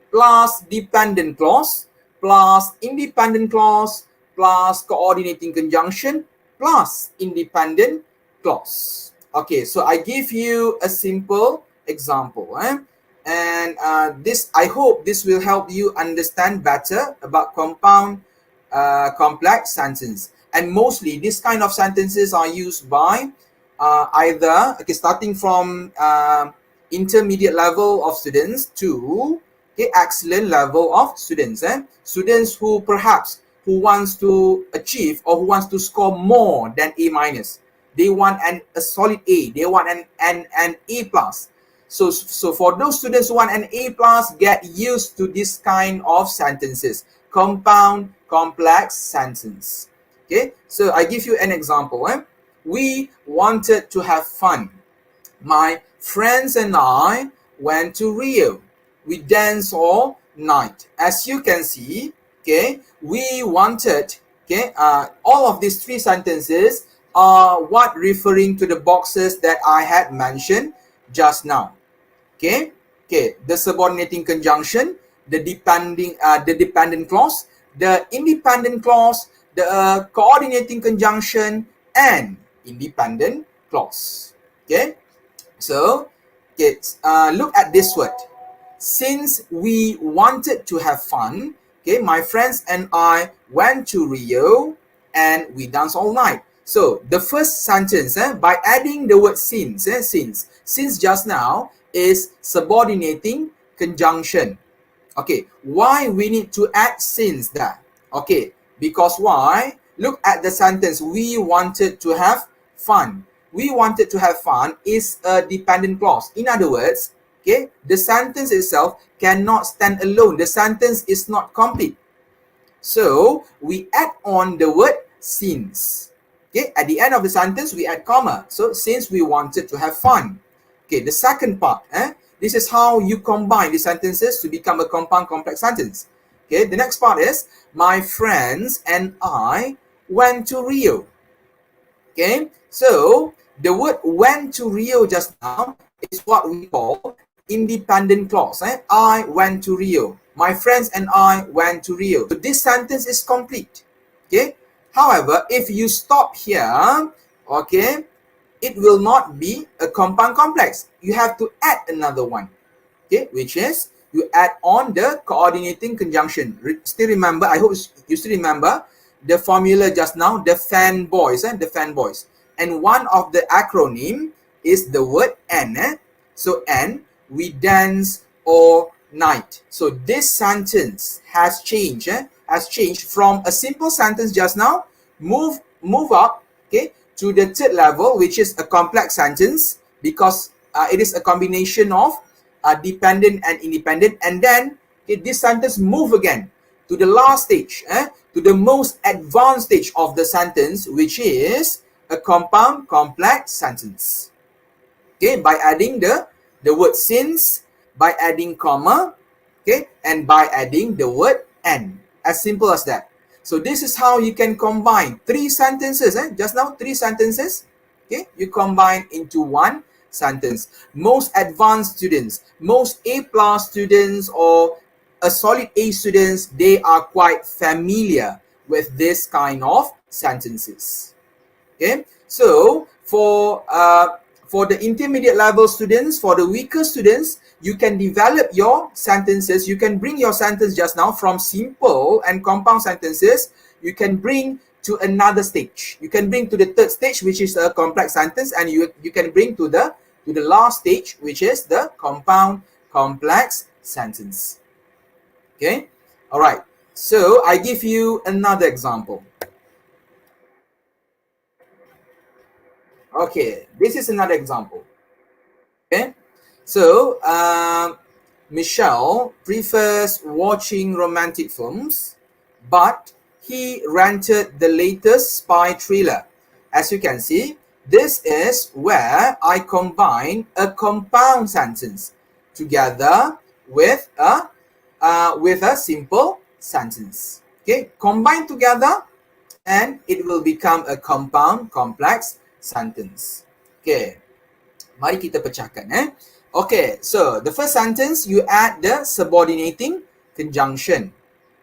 plus dependent clause plus independent clause plus coordinating conjunction plus independent clause. Okay, so I give you a simple example, and this, I hope this will help you understand better about compound complex sentence. And mostly this kind of sentences are used by either, okay, starting from intermediate level of students to, okay, excellent level of students. Students who perhaps who wants to achieve or who wants to score more than A minus. They want a solid A. They want an A plus. So for those students who want an A plus, get used to this kind of sentences. Compound complex sentence. Okay, so I give you an example. We wanted to have fun. My friends and I went to Rio. We danced all night. As you can see, okay, we wanted, okay, all of these three sentences are what referring to the boxes that I had mentioned just now. Okay, the subordinating conjunction, the dependent clause, the independent clause, the coordinating conjunction, and independent clause. Okay, so look at this word. Since we wanted to have fun, okay, my friends and I went to Rio and we danced all night. So the first sentence, by adding the word since just now is subordinating conjunction. Okay, why we need to add since there? Okay, because why? Look at the sentence. We wanted to have fun. We wanted to have fun is a dependent clause. In other words, okay, the sentence itself cannot stand alone. The sentence is not complete. So we add on the word since. Okay, at the end of the sentence, we add comma. So since we wanted to have fun. Okay, the second part, this is how you combine the sentences to become a compound complex sentence. Okay, the next part is, my friends and I went to Rio. Okay, so the word went to Rio just now is what we call independent clause. I went to Rio. My friends and I went to Rio. So this sentence is complete. Okay, however, if you stop here, okay, it will not be a compound complex. You have to add another one, okay, which is you add on the coordinating conjunction. Still remember, I hope you still remember the formula just now, the fanboys, the fanboys. And one of the acronym is the word N. So N, we dance all night. So this sentence has changed, from a simple sentence just now, move up, okay, to the third level, which is a complex sentence, because it is a combination of dependent and independent. And then this sentence move again to the last stage, to the most advanced stage of the sentence, which is a compound complex sentence. Okay, by adding the word since, by adding comma, okay, and by adding the word and. As simple as that. So this is how you can combine three sentences. Just now, three sentences. Okay, you combine into one sentence. Most advanced students, most A+ students, or a solid A students, they are quite familiar with this kind of sentences. Okay, so for the intermediate level students, for the weaker students, you can develop your sentences. You can bring your sentence just now from simple and compound sentences. You can bring to another stage. You can bring to the third stage, which is a complex sentence, and you can bring to the last stage, which is the compound complex sentence. Okay, all right. So I give you another example. Okay, this is another example. Okay, so Michelle prefers watching romantic films, but he rented the latest spy thriller. As you can see, this is where I combine a compound sentence together with a simple sentence. Okay, combine together and it will become a compound complex sentence. Okay, mari kita pecahkan. Okay, so the first sentence, you add the subordinating conjunction,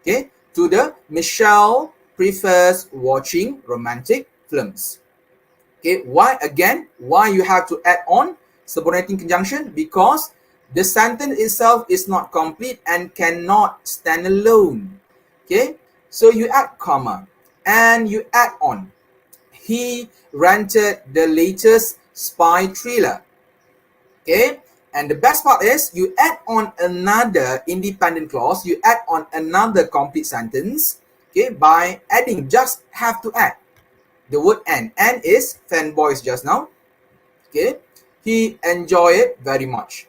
okay, to the Michelle prefers watching romantic films. Okay, why you have to add on subordinating conjunction? Because the sentence itself is not complete and cannot stand alone. Okay, So you add comma and you add on. He rented the latest spy thriller. Okay, and the best part is you add on another independent clause, you add on another complete sentence, okay, by adding, just have to add the word and is fanboys just now, okay, he enjoyed it very much.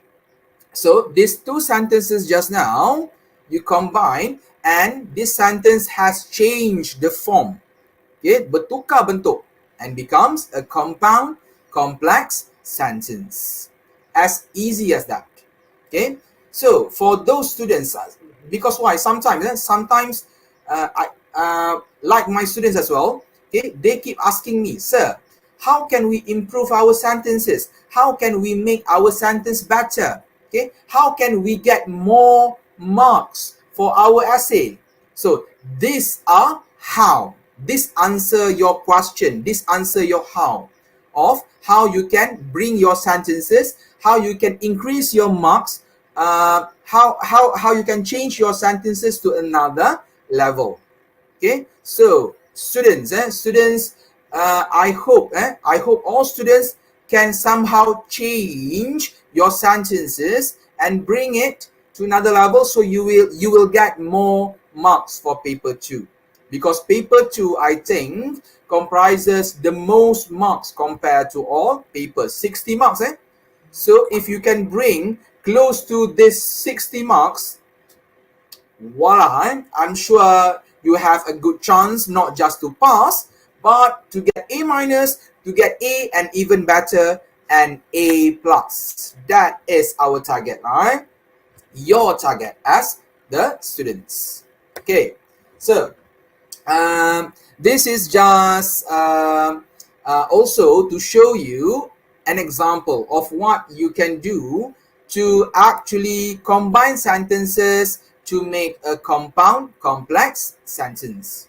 So these two sentences just now, you combine and this sentence has changed the form, okay, bertukar bentuk and becomes a compound complex sentence. As easy as that. Okay, so for those students, because why sometimes I like my students as well, okay, they keep asking me, sir, how can we improve our sentences? How can we make our sentence better? Okay, how can we get more marks for our essay? So these are how. This answer your question. This answer your how of how you can bring your sentences, how you can increase your marks, how you can change your sentences to another level. Okay, so students, I hope all students can somehow change your sentences and bring it to another level, so you will get more marks for paper 2, because paper 2 I think comprises the most marks compared to all papers, 60 marks. So if you can bring close to this 60 marks, voila, I'm sure you have a good chance not just to pass, but to get A minus, to get A, and even better, an A plus. That is our target, right? Your target as the students. Okay, so this is just also to show you an example of what you can do to actually combine sentences to make a compound complex sentence.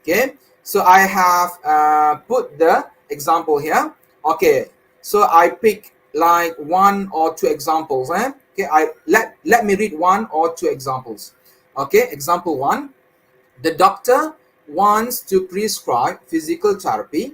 Okay, so I have put the example here. Okay, so I pick like 1 or 2 examples. Okay, let me read 1 or 2 examples. Okay, example 1. The doctor wants to prescribe physical therapy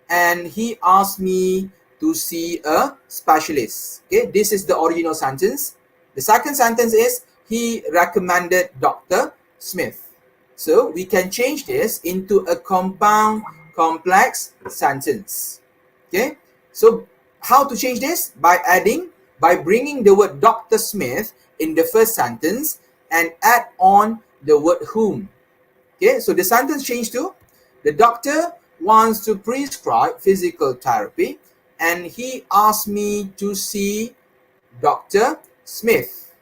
and he asked me to see a specialist. Okay, this is the original sentence. The second sentence is he recommended Dr. Smith. So we can change this into a compound complex sentence. Okay, so how to change this? By bringing the word Dr. Smith in the first sentence and add on the word whom. Okay, so the sentence changed to, the doctor wants to prescribe physical therapy and he asked me to see Dr. Smith,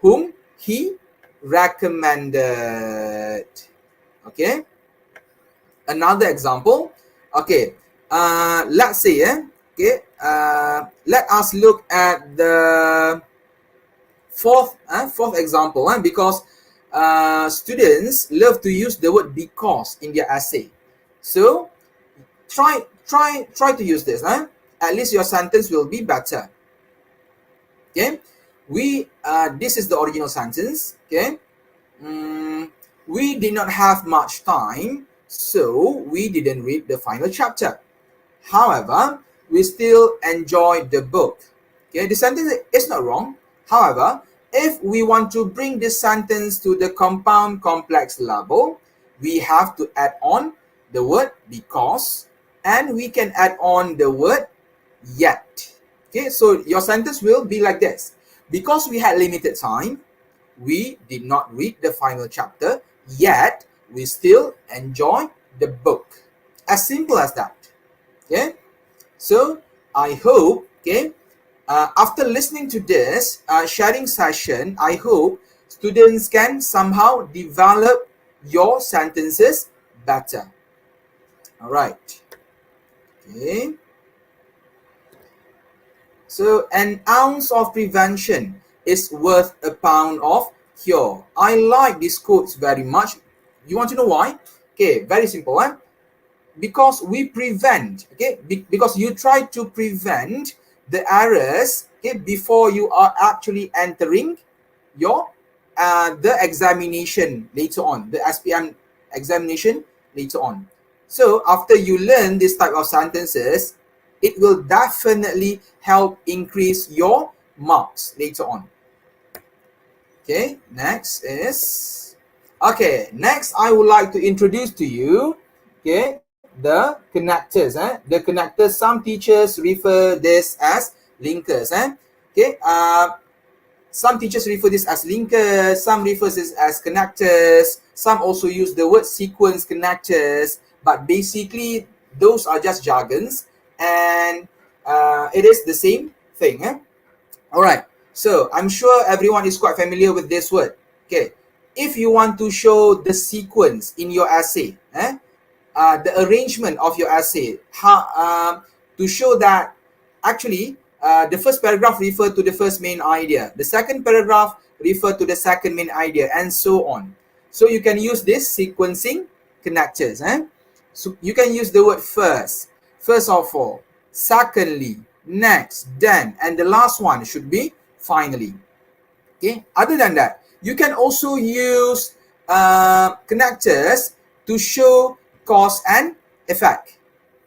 whom he recommended. Okay, another example. Okay, let's say, let us look at the fourth example, because students love to use the word because in their essay. So try to use this. At least your sentence will be better. Okay, this is the original sentence. Okay, we did not have much time, so we didn't read the final chapter. However, we still enjoyed the book. Okay, the sentence is not wrong. However, if we want to bring this sentence to the compound complex level, we have to add on the word because, and we can add on the word yet. Okay, so your sentence will be like this. Because we had limited time, we did not read the final chapter, yet we still enjoy the book. As simple as that. Okay, so I hope, after listening to this sharing session, I hope students can somehow develop your sentences better. All right. Okay. So an ounce of prevention is worth a pound of cure. I like these quotes very much. You want to know why? Okay, very simple. Because we prevent, because you try to prevent the errors, before you are actually entering your the examination later on, the SPM examination later on. So after you learn this type of sentences, it will definitely help increase your marks later on. Okay, next I would like to introduce to you, okay, the connectors. The connectors, some teachers refer this as linkers. Okay, some teachers refer this as linkers, some refer this as connectors, some also use the word sequence connectors, but basically those are just jargons, and it is the same thing. All right, so I'm sure everyone is quite familiar with this word. Okay, if you want to show the sequence in your essay, the arrangement of your essay, to show that actually the first paragraph refer to the first main idea, the second paragraph refer to the second main idea, and so on. So you can use this sequencing connectors. So you can use the word first of all, secondly, next, then, and the last one should be finally. Okay, other than that, you can also use connectors to show cause and effect.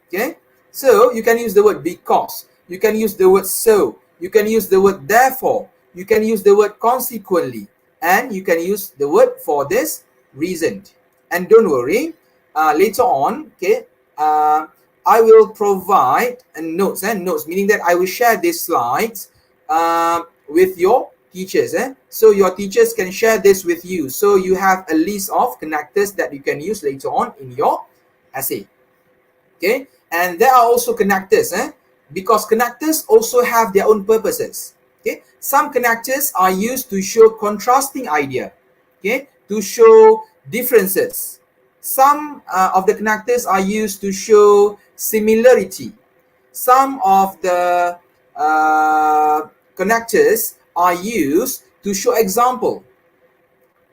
Okay, so you can use the word because, you can use the word so, you can use the word therefore, you can use the word consequently, and you can use the word for this reason. And don't worry, later on, okay, I will provide notes, meaning that I will share these slides with your teachers. So your teachers can share this with you, so you have a list of connectors that you can use later on in your essay. Okay, and there are also connectors, because connectors also have their own purposes. Okay, some connectors are used to show contrasting idea, okay, to show differences. Some of the connectors are used to show similarity. Some of the connectors are used to show example.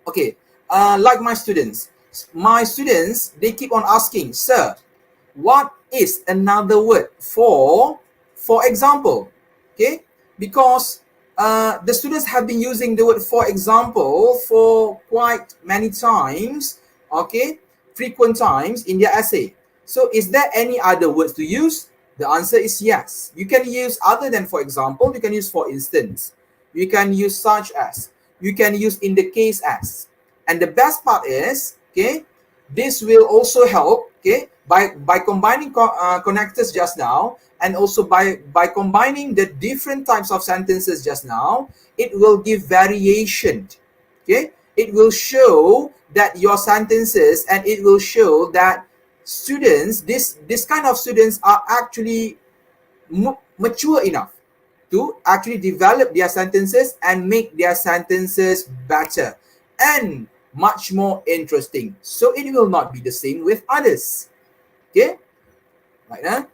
Okay, like my students, they keep on asking, sir, what is another word for example? Okay, because the students have been using the word for example for quite many times, okay, frequent times in their essay. So is there any other words to use? The answer is yes. You can use other than for example, you can use for instance, you can use such as, you can use in the case as. And the best part is, okay, this will also help, okay, by combining connectors just now, and also by combining the different types of sentences just now, it will give variation. Okay, it will show that your sentences, and it will show that students, this kind of students are actually mature enough to actually develop their sentences and make their sentences better and much more interesting. So it will not be the same with others. Okay, right?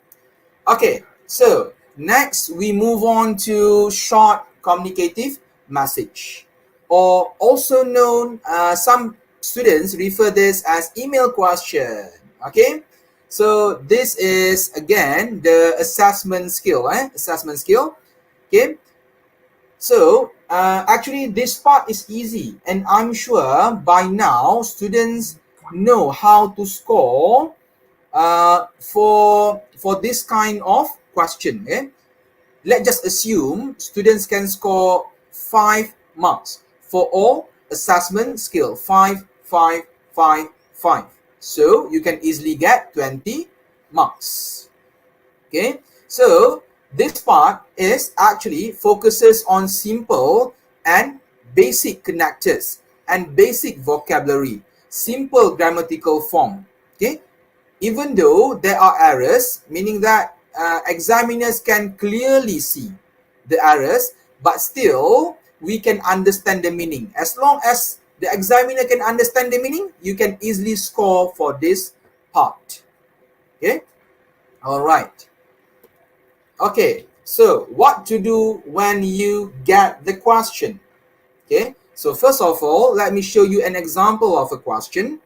Okay, so next we move on to short communicative message, or also known, some students refer this as email question. Okay, so this is again the assessment skill. Assessment skill. Okay, so actually this part is easy, and I'm sure by now students know how to score for this kind of question. Let's just assume students can score 5 marks for all assessment skill, 5, 5, 5, 5. So you can easily get 20 marks. Okay, so this part is actually focuses on simple and basic connectors and basic vocabulary, simple grammatical form. Okay, even though there are errors, meaning that examiners can clearly see the errors, but still we can understand the meaning. As long as the examiner can understand the meaning, you can easily score for this part. Okay, all right. Okay, so what to do when you get the question? Okay, so first of all, let me show you an example of a question.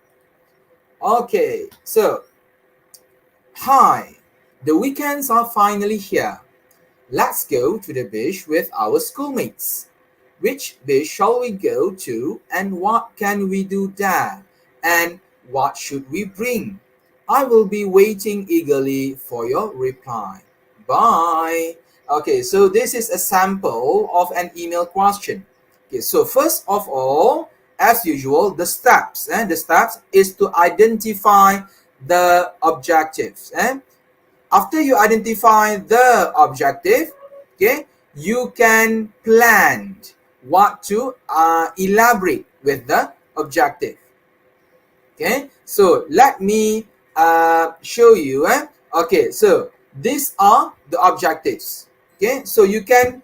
Okay, so hi, the weekends are finally here. Let's go to the beach with our schoolmates. Which beach shall we go to, and what can we do there? And What should we bring? I will be waiting eagerly for your reply. Bye. Okay, so this is a sample of an email question. Okay, so first of all, as usual, the steps is to identify the objectives. After you identify the objective, okay, you can plan what to elaborate with the objective. Okay, so let me show you. Okay, so these are the objectives. Okay, so you can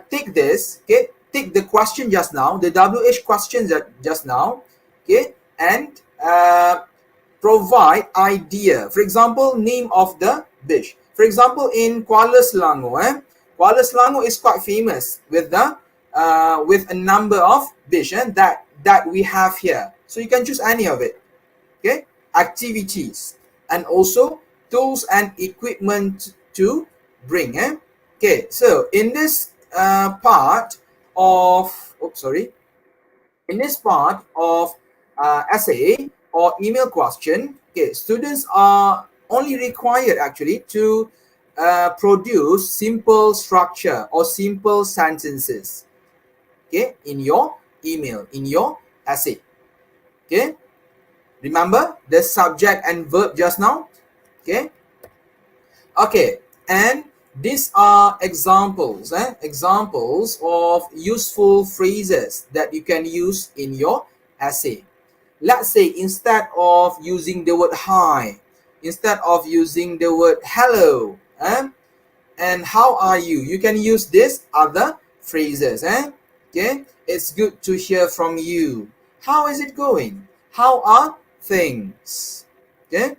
take this. Okay, take the question just now, the WH question just now. Okay, and provide idea. For example, name of the dish. For example, in Kuala Selangor, Kuala Selangor is quite famous with the with a number of dish that we have here. So you can choose any of it. Okay, activities and also tools and equipment to bring. Okay, so in this part of in this part of essay or email question, okay, students are only required actually to produce simple structure or simple sentences, okay, in your email, in your essay. Okay, remember the subject and verb just now. Okay, and these are examples of useful phrases that you can use in your essay. Let's say instead of using the word hi, instead of using the word hello, and how are you, you can use this other phrases. Okay, it's good to hear from you. How is it going? How are things? Okay,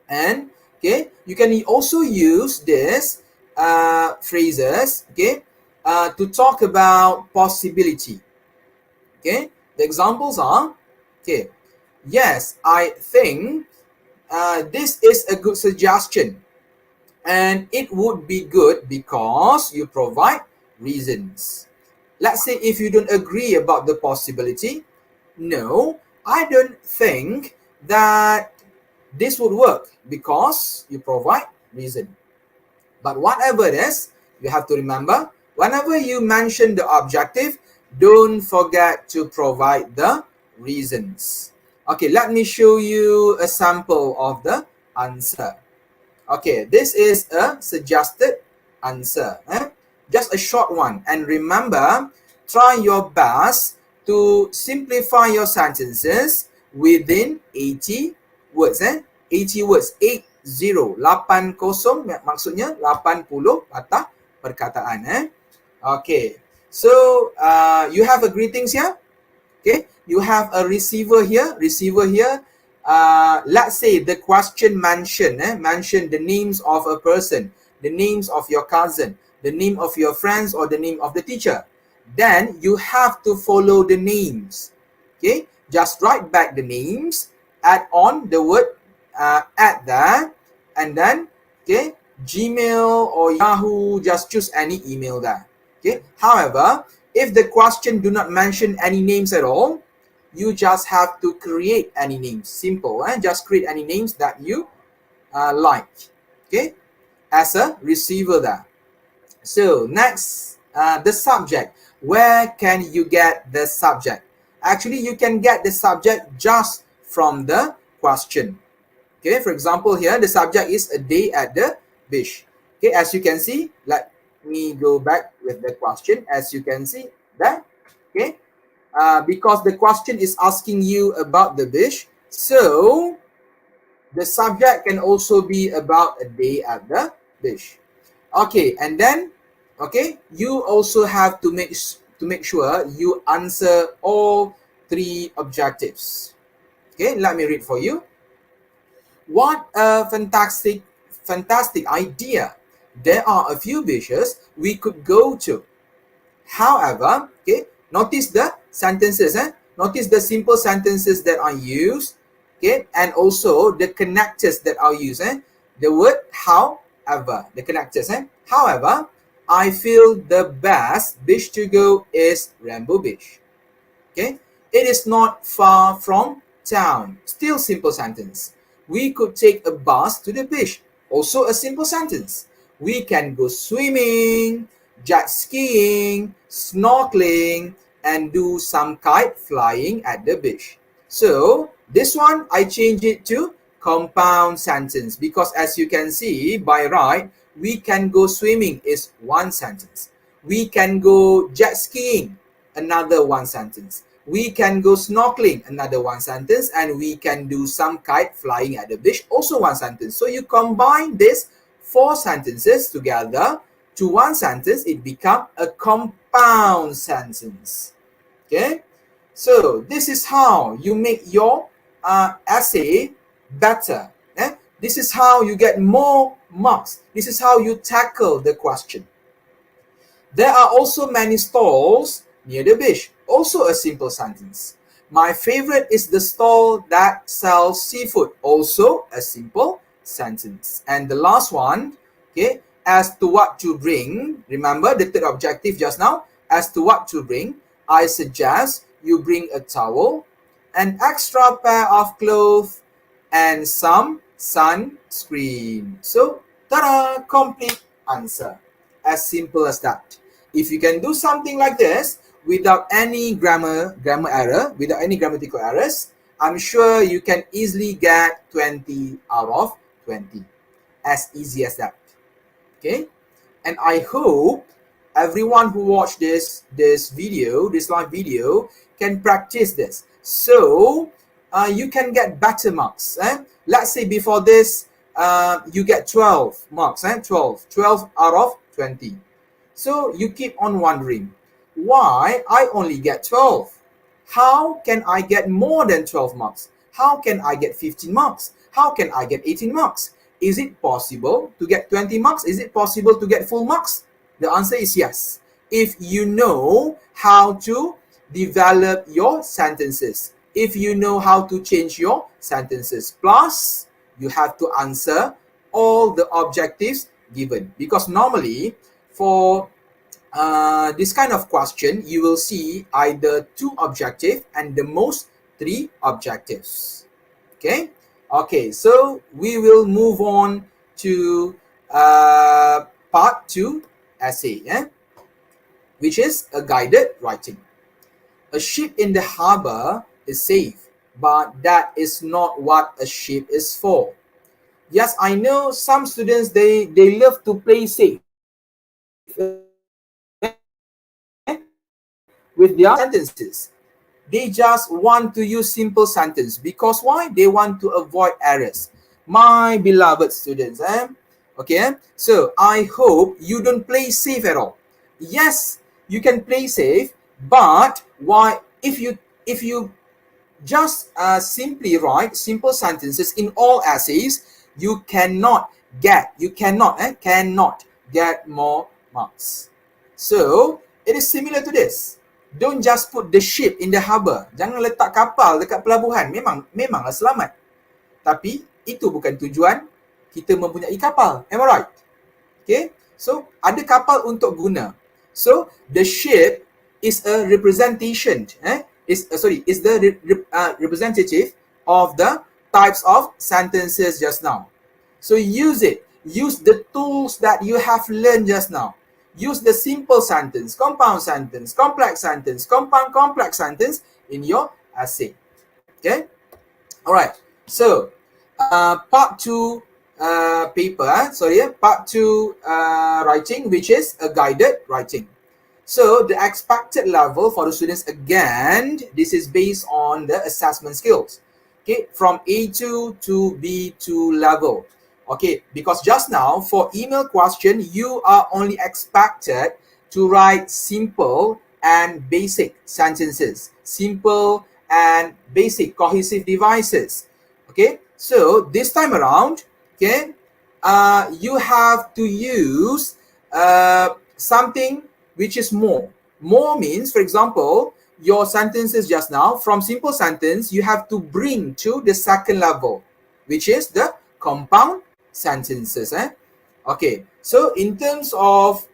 and okay, you can also use this phrases, okay, to talk about possibility. Okay, the examples are, okay, yes, I think this is a good suggestion and it would be good because you provide reasons. Let's say if you don't agree about the possibility, no, I don't think that this would work because you provide reason. But whatever it is, you have to remember, whenever you mention the objective, don't forget to provide the reasons. Okay, let me show you a sample of the answer. Okay, this is a suggested answer. Just a short one. And remember, try your best to simplify your sentences within 80 words. 80 words. 80. 80 maksudnya 80 patah perkataan. Okay. So, you have a greetings here. Okay. You have a receiver here. Let's say the question mention the names of a person, the names of your cousin, the name of your friends, or the name of the teacher. Then you have to follow the names. Okay, just write back the names, add on the word at there, and then okay, Gmail or Yahoo, just choose any email there. Okay, however, if the question do not mention any names at all, you just have to create any names. Simple, just create any names that you like. Okay, as a receiver there. So next, the subject. Where can you get the subject? Actually, you can get the subject just from the question. Okay, for example, here the subject is a day at the beach. Okay, as you can see, let me go back with the question. As you can see that, okay, because the question is asking you about the beach, so the subject can also be about a day at the beach. Okay, and then okay, you also have to make sure you answer all three objectives. Okay, let me read for you. What a fantastic idea. There are a few beaches we could go to. However, okay, notice the sentences, notice the simple sentences that are used, okay, and also the connectors that are used, the word however, the connectors, however, I feel the best beach to go is Rainbow Beach. Okay, it is not far from town. Still simple sentence. We could take a bus to the beach. Also a simple sentence. We can go swimming, jet skiing, snorkeling, and do some kite flying at the beach. So this one, I change it to compound sentence because as you can see by right, we can go swimming is one sentence. We can go jet skiing, another one sentence. We can go snorkeling, another one sentence. And we can do some kite flying at the beach, also one sentence. So you combine this 4 sentences together to one sentence, it becomes a compound sentence. Okay, so this is how you make your essay better. This is how you get more marks. This is how you tackle the question. There are also many stalls near the beach. Also a simple sentence. My favorite is the stall that sells seafood. Also a simple sentence. And the last one, okay, as to what to bring. Remember the third objective just now. As to what to bring, I suggest you bring a towel, an extra pair of clothes, and some sunscreen. So, ta-da! Complete answer. As simple as that. If you can do something like this without any grammar error, without any grammatical errors, I'm sure you can easily get 20 out of 20. As easy as that. Okay? And I hope everyone who watched this live video can practice this. So you can get better marks. Let's say before this, you get 12 marks. 12 out of 20. So you keep on wondering, why I only get 12? How can I get more than 12 marks? How can I get 15 marks? How can I get 18 marks? Is it possible to get 20 marks? Is it possible to get full marks? The answer is yes. If you know how to develop your sentences, if you know how to change your sentences, plus you have to answer all the objectives given. Because normally for this kind of question, you will see either 2 objectives and the most 3 objectives. Okay, so we will move on to part 2 essay, which is a guided writing. A ship in the harbor is safe, but that is not what a ship is for. Yes, I know some students, they love to play safe with their sentences. They just want to use simple sentence because why? They want to avoid errors. My beloved students, okay, so I hope you don't play safe at all. Yes, you can play safe, but why? If you just simply write simple sentences in all essays, you cannot get more marks. So it is similar to this. Don't just put the ship in the harbor. Jangan letak kapal dekat pelabuhan. Memanglah selamat. Tapi itu bukan tujuan kita mempunyai kapal. Am I right? Okay. So ada kapal untuk guna. So the ship is a representation. Is the representative of the types of sentences just now. So use it. Use the tools that you have learned just now. Use the simple sentence, compound sentence, complex sentence, compound complex sentence in your essay. Okay? All right. So, part 2 part 2 writing, which is a guided writing. So, the expected level for the students, again, this is based on the assessment skills. Okay, from A2 to B2 level. Okay, because just now for email question, you are only expected to write simple and basic sentences, simple and basic cohesive devices. Okay, so this time around, okay, you have to use something which is more. More means, for example, your sentences just now, from simple sentence, you have to bring to the second level, which is the compound sentences. Okay, so in terms of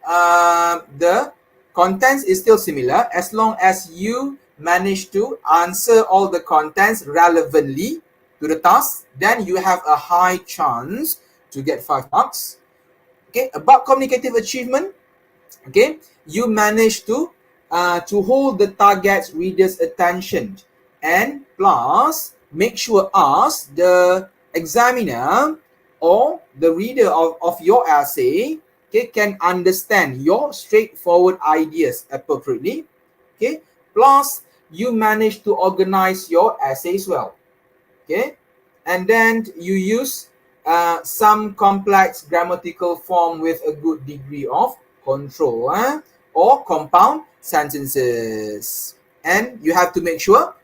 the contents is still similar as long as you manage to answer all the contents relevantly to the task, then you have a high chance to get 5 marks. Okay, about communicative achievement, okay, you manage to hold the target reader's attention, and plus make sure ask the examiner or the reader of your essay, okay, can understand your straightforward ideas appropriately. Okay, plus you manage to organize your essays well. Okay, and then you use some complex grammatical form with a good degree of control, or compound sentences, and you have to make sure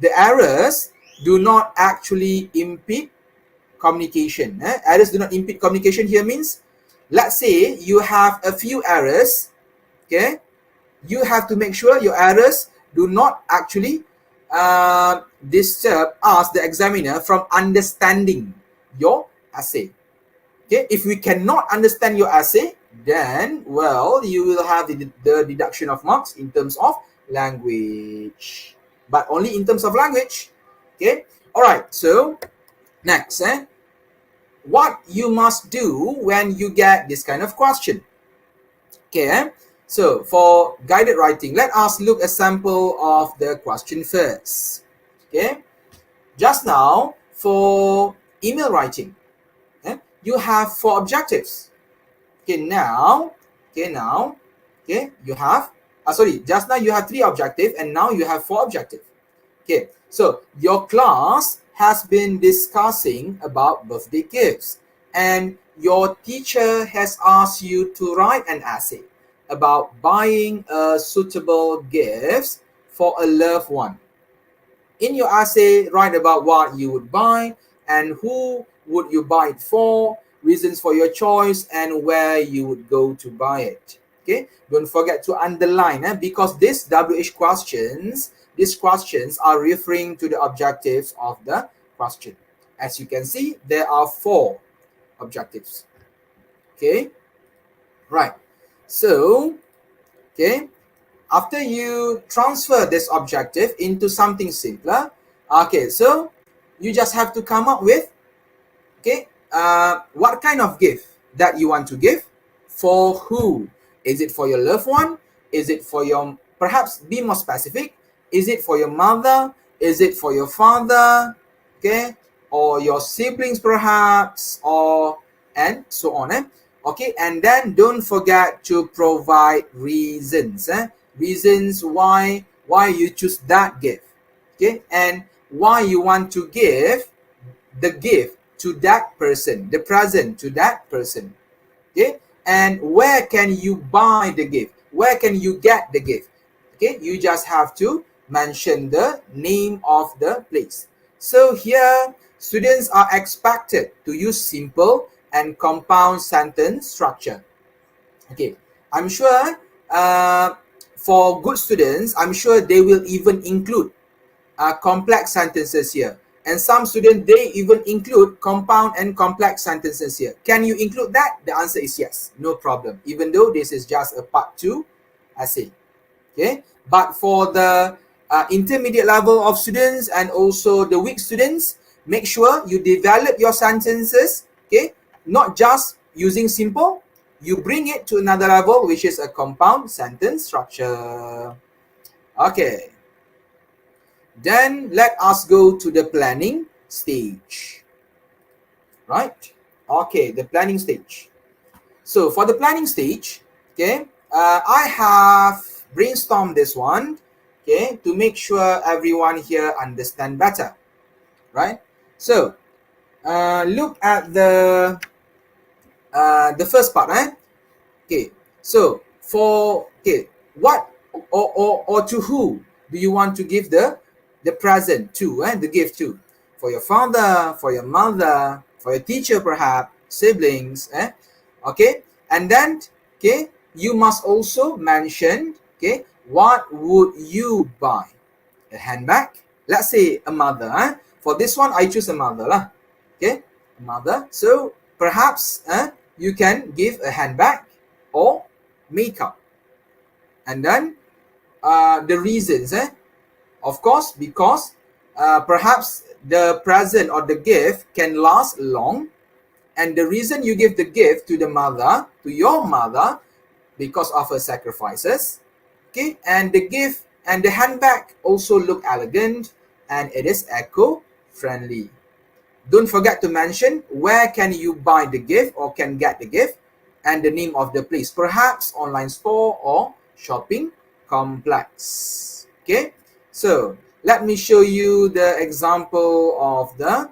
the errors do not actually impede communication. Errors do not impede communication here means, let's say you have a few errors, okay, you have to make sure your errors do not actually disturb us, the examiner, from understanding your essay. Okay, if we cannot understand your essay, then, well, you will have the deduction of marks in terms of language, but only in terms of language. Okay, all right, so next, what you must do when you get this kind of question. Okay, so for guided writing, let us look at a sample of the question first. Okay, just now for email writing, you have 4 objectives. Okay, now, you have, just now you have 3 objectives, and now you have 4 objectives. Okay, so your class has been discussing about birthday gifts, and your teacher has asked you to write an essay about buying a suitable gift for a loved one. In your essay, write about what you would buy and who would you buy it for, reasons for your choice, and where you would go to buy it. Okay, don't forget to underline, because these WH questions, these questions are referring to the objectives of the question. As you can see, there are 4 objectives. Okay, right. So, okay, after you transfer this objective into something simpler, okay, so you just have to come up with, okay, what kind of gift that you want to give, for who. Is it for your loved one? Is it for your, perhaps be more specific, is it for your mother? Is it for your father? Okay, or your siblings perhaps, or and so on. Okay, and then don't forget to provide reasons. Reasons why you choose that gift. Okay, and why you want to give the gift to that person, the present to that person. Okay, and where can you buy the gift? Where can you get the gift? Okay, you just have to mention the name of the place. So here, students are expected to use simple and compound sentence structure. Okay, I'm sure for good students, I'm sure they will even include complex sentences here. And some students, they even include compound and complex sentences here. Can you include that? The answer is yes, no problem, even though this is just a part 2 essay. Okay, but for the intermediate level of students and also the weak students, make sure you develop your sentences, okay, not just using simple, you bring it to another level, which is a compound sentence structure. Okay, then let us go to the planning stage. Right, okay, the planning stage. So for the planning stage, okay, I have brainstormed this one, okay, to make sure everyone here understand better, right? So look at the first part, okay. So for, okay, what or to who do you want to give the present to, the gift to? For your father, for your mother, for your teacher perhaps, siblings, okay, and then, okay, you must also mention, okay, what would you buy? A handbag, let's say a mother, for this one I choose a mother lah. Okay, a mother, so perhaps you can give a handbag or makeup, and then the reasons, Of course, because perhaps the present or the gift can last long, and the reason you give the gift to the mother, to your mother, because of her sacrifices, okay, and the gift and the handbag also look elegant and it is eco-friendly. Don't forget to mention where can you buy the gift or can get the gift and the name of the place, perhaps online store or shopping complex. Okay, so let me show you the example of the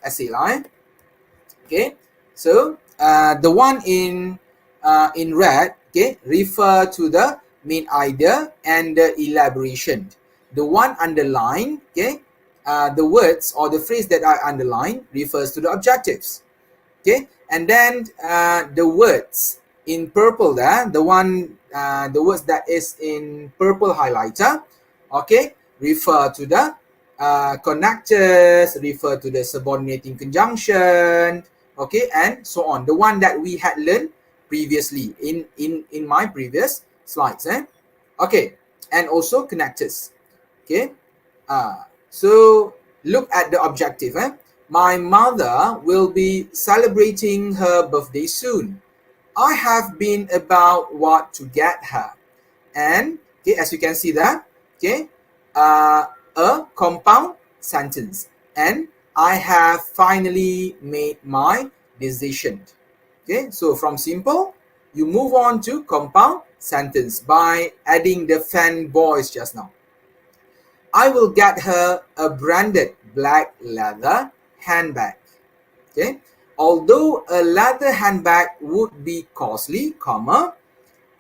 essay line. Okay, so the one in red, okay, refer to the main idea and the elaboration. The one underlined, okay, the words or the phrase that are underlined refers to the objectives. Okay, and then the words in purple there, the words that is in purple highlighter, okay, refer to the connectors, refer to the subordinating conjunction, okay, and so on. The one that we had learned previously in my previous slides, okay, and also connectors. Okay, so look at the objective. My mother will be celebrating her birthday soon. I have been about what to get her. And okay, as you can see that, okay, a compound sentence. And I have finally made my decision. Okay, so from simple, you move on to compound sentence by adding the fanboys just now. I will get her a branded black leather handbag. Okay, although a leather handbag would be costly, comma,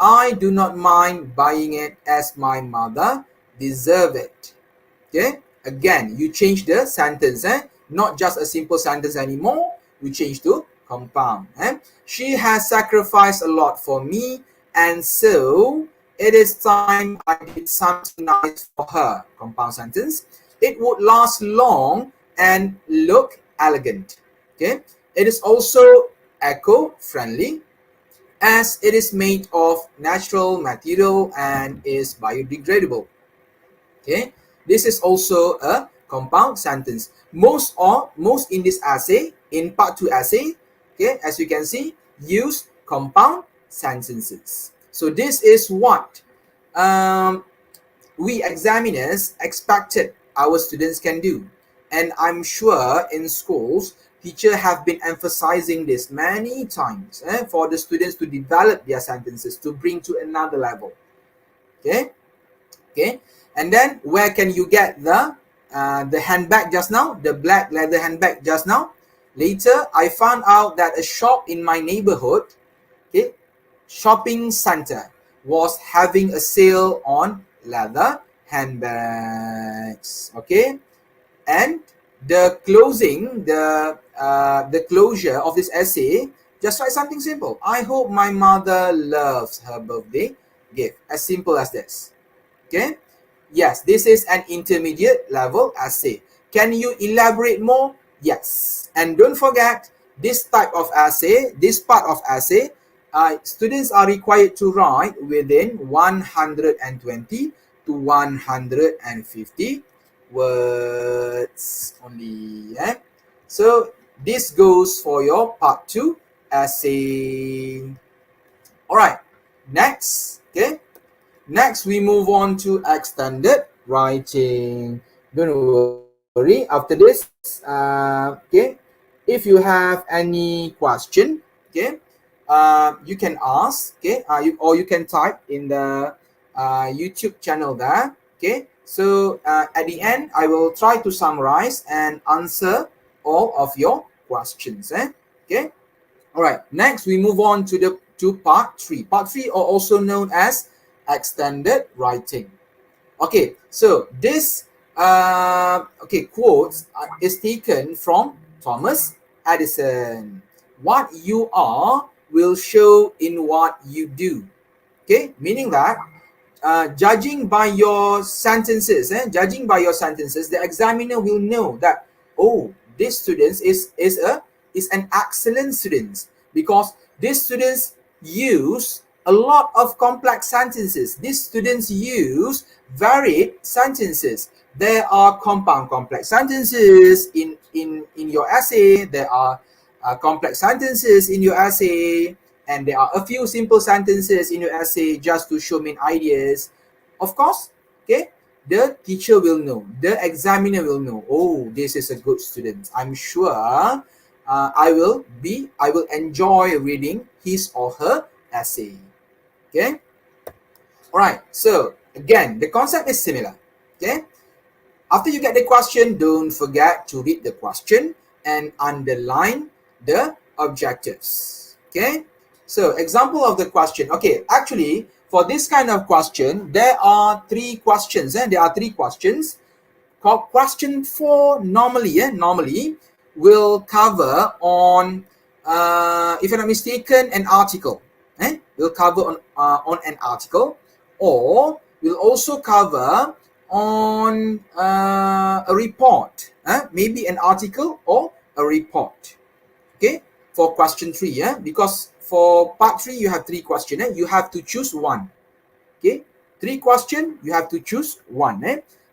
I do not mind buying it as my mother deserves it. Okay, again, you change the sentence, not just a simple sentence anymore. You change to compound. She has sacrificed a lot for me, and so it is time I did something nice for her. Compound sentence. It would last long and look elegant. Okay, it is also eco-friendly as it is made of natural material and is biodegradable. Okay, this is also a compound sentence. Most in this essay, in part 2 essay, okay, as you can see, use compound sentences. So this is what we examiners expected our students can do. And I'm sure in schools, teachers have been emphasizing this many times for the students to develop their sentences to bring to another level. Okay, okay. And then where can you get the handbag just now, the black leather handbag just now? Later, I found out that a shop in my neighborhood, okay, shopping center, was having a sale on leather handbags. Okay, and the closing, the closure of this essay, just write something simple. I hope my mother loves her birthday gift. As simple as this. Okay. Yes, this is an intermediate level essay. Can you elaborate more? Yes. And don't forget, this type of essay, this part of essay, students are required to write within 120 to 150 words only. So this goes for your part 2 essay. All right, next. Okay, next we move on to extended writing. Don't worry, after this, okay, if you have any question, okay, you can ask, okay, or you can type in the YouTube channel there. Okay, so at the end, I will try to summarize and answer all of your questions. Okay, all right. Next, we move on to part 3. Part 3 are also known as extended writing. Okay, so this quotes is taken from Thomas Edison. What you are will show in what you do. Okay, meaning that judging by your sentences, the examiner will know that, oh, this student is an excellent student because this students use a lot of complex sentences. These students use varied sentences. There are compound complex sentences in your essay. There are complex sentences in your essay, and there are a few simple sentences in your essay just to show main ideas. Of course, okay, the teacher will know, the examiner will know, oh, this is a good student. I'm sure I will enjoy reading his or her essay. Okay. All right. So again, the concept is similar. Okay. After you get the question, don't forget to read the question and underline the objectives. Okay. So example of the question. Okay. Actually, for this kind of question, there are three questions. There are three questions. Question 4 normally will cover on, if I'm not mistaken, an article. Will cover on an article, or will also cover on a report. Maybe an article or a report. Okay, for question 3. Because for part 3 you have 3 questions. You have to choose one. Okay, 3 questions, you have to choose one.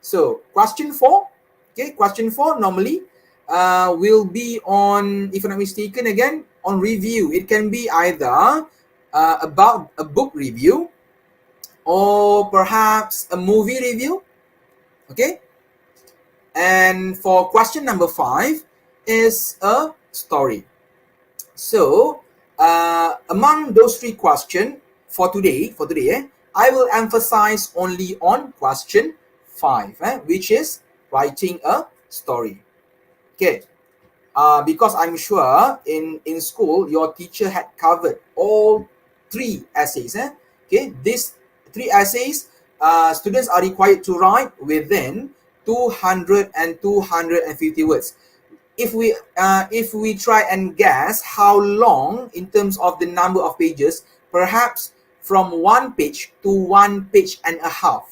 So question 4, okay, question 4 normally will be on, if I'm not mistaken, again, on review. It can be either about a book review, or perhaps a movie review. Okay. And for question number 5 is a story. So among those 3 questions for today, I will emphasize only on question 5, which is writing a story. Okay. Because I'm sure in school your teacher had covered all 3 essays. Okay, these 3 essays, students are required to write within 200 and 250 words. If we try and guess how long in terms of the number of pages, perhaps from 1 page to 1 page and a half.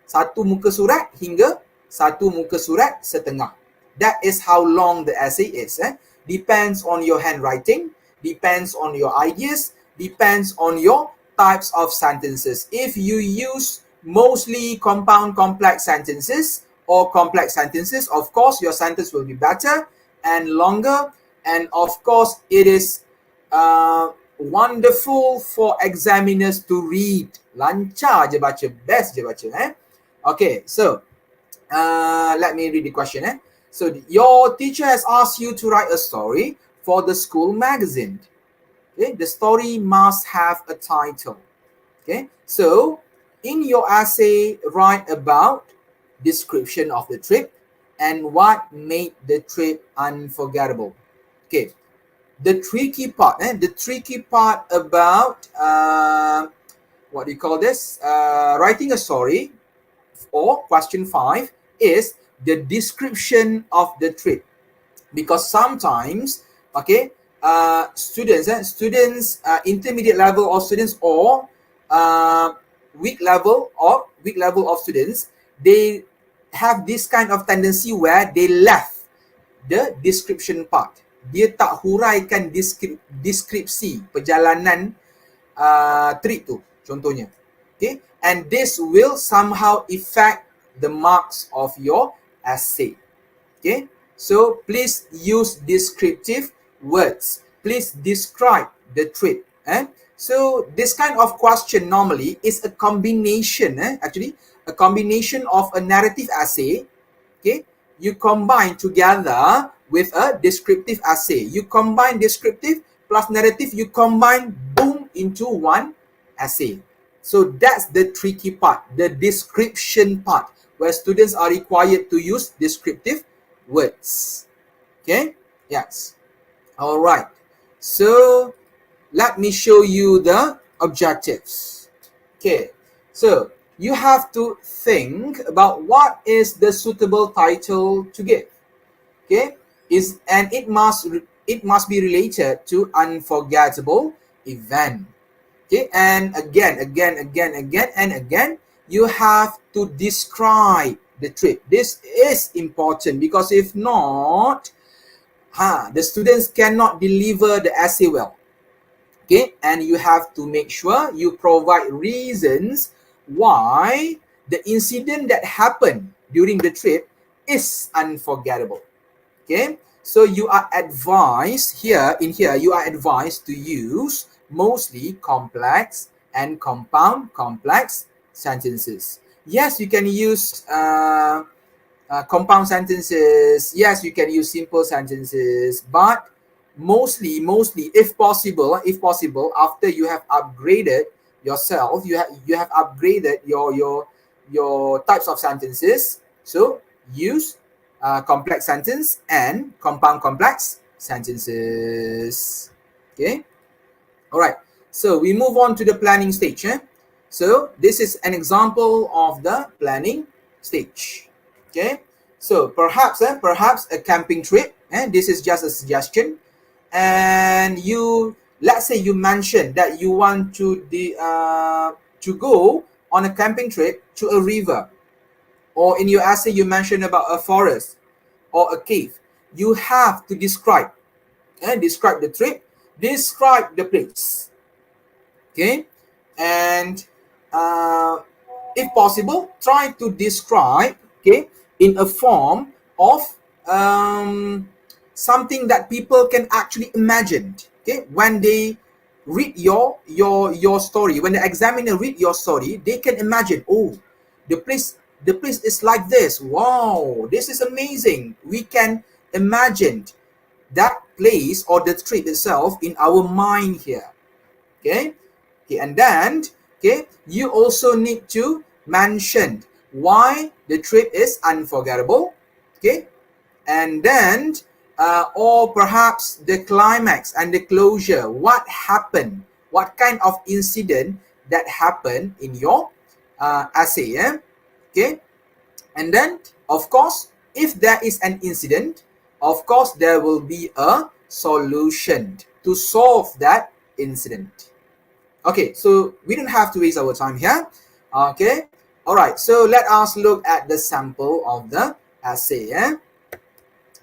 Satu muka surat hingga satu muka surat setengah. That is how long the essay is. Depends on your handwriting, depends on your ideas, depends on your types of sentences. If you use mostly compound complex sentences or complex sentences, of course your sentence will be better and longer, and of course it is wonderful for examiners to read. Lancar je baca, best je baca. Okay, so let me read the question. So your teacher has asked you to write a story for the school magazine. Okay, the story must have a title. Okay, so in your essay, write about description of the trip and what made the trip unforgettable. Okay, the tricky part about what do you call this? Writing a story, or question 5, is the description of the trip. Because sometimes, okay, students intermediate level of students, or weak level of students, they have this kind of tendency where they left the description part. Dia tak huraikan deskripsi perjalanan trip tu, contohnya. Okay, and this will somehow affect the marks of your essay. Okay, so please use descriptive words. Please describe the trip. So this kind of question normally is a combination, actually a combination of a narrative essay. Okay, you combine together with a descriptive essay. You combine descriptive plus narrative, you combine, boom, into one essay. So that's the tricky part, the description part, where students are required to use descriptive words. Okay, yes. All right. So let me show you the objectives. Okay, so you have to think about what is the suitable title to give. Okay, and it must be related to unforgettable event. Okay, and again, you have to describe the trip. This is important, because if not, the students cannot deliver the essay well. Okay, and you have to make sure you provide reasons why the incident that happened during the trip is unforgettable. Okay, so you are advised here, you are advised to use mostly complex and compound complex sentences. Yes, you can use compound sentences. Yes, you can use simple sentences, but mostly, if possible, after you have upgraded yourself, you have upgraded your types of sentences. So use complex sentence and compound complex sentences. Okay. All right. So we move on to the planning stage. So this is an example of the planning stage. Okay. So perhaps a camping trip. This is just a suggestion. And let's say you mentioned that you want to go on a camping trip to a river, or in your essay you mentioned about a forest or a cave. You have to describe the trip, describe the place. Okay, and if possible, try to describe, okay, in a form of something that people can actually imagine. Okay, when they read your story, when the examiner read your story, they can imagine, oh, the place is like this. Wow, this is amazing. We can imagine that place or the trip itself in our mind here. Okay. Okay, and then, okay, you also need to mention why the trip is unforgettable. Okay, and then or perhaps the climax and the closure. What happened? What kind of incident that happened in your essay? Okay, and then of course, if there is an incident, of course there will be a solution to solve that incident. Okay, so we don't have to waste our time here. Okay, all right, so let us look at the sample of the essay.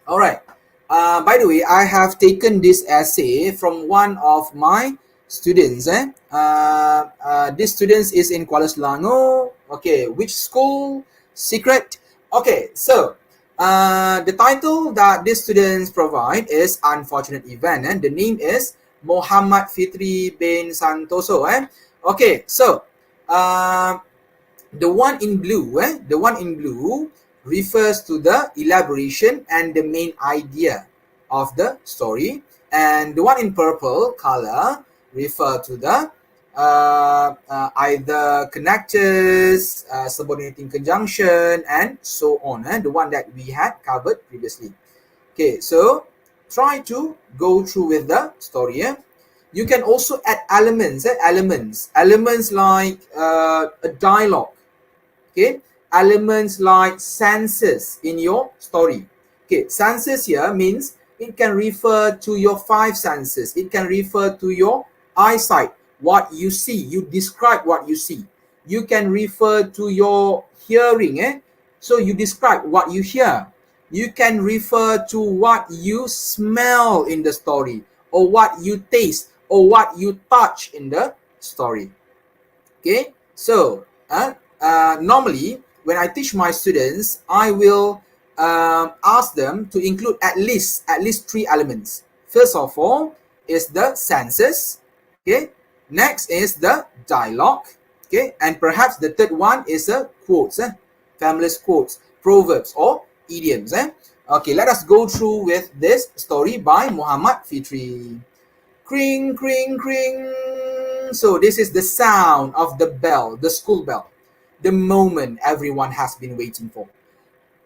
All right, by the way, I have taken this essay from one of my students. This student is in Kuala Selangor. Okay, which school? Secret. Okay, so the title that this students provide is Unfortunate Event, and the name is Muhammad Fitri bin Santoso. Okay, so the one in blue refers to the elaboration and the main idea of the story, and the one in purple color refer to the either connectors, subordinating conjunction, and so on, the one that we had covered previously. Okay, so try to go through with the story. You can also add elements, elements like a dialogue. Okay, elements like senses in your story. Okay, senses here means it can refer to your 5 senses. It can refer to your eyesight, what you see. You describe what you see. You can refer to your hearing. So you describe what you hear. You can refer to what you smell in the story, or what you taste, or what you touch in the story. Okay, so normally when I teach my students, I will ask them to include at least 3 elements. First of all is the senses. Okay, next is the dialogue. Okay, and perhaps the third one is a quotes, fabulous quotes, proverbs, or idioms. Okay, let us go through with this story by Muhammad Fitri. Kring, kring, kring. So this is the sound of the bell, the school bell, the moment everyone has been waiting for.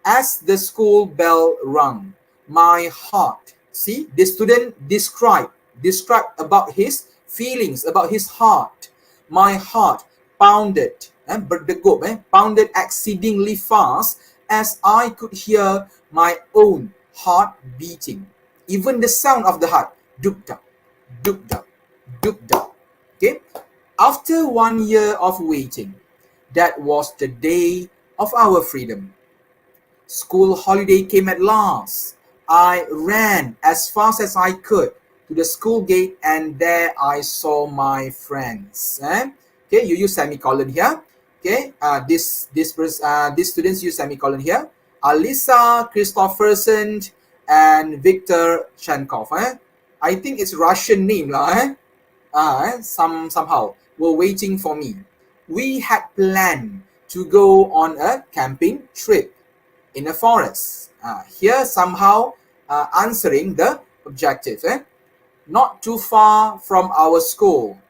As the school bell rung, my heart, see, the student described about his feelings, about his heart. My heart pounded, berdegup, pounded exceedingly fast, as I could hear my own heart beating. Even the sound of the heart, duk-dak, duk-dak, duk-dak. Okay, after 1 year of waiting, that was the day of our freedom. School holiday came at last. I ran as fast as I could to the school gate, and there I saw my friends. Okay, you use semicolon here. Okay, these students use semicolon here. Alisa Christopherson and Victor Chenkov. I think it's Russian name lah. Somehow were waiting for me. We had planned to go on a camping trip in a forest. Here somehow answering the objective. Not too far from our school.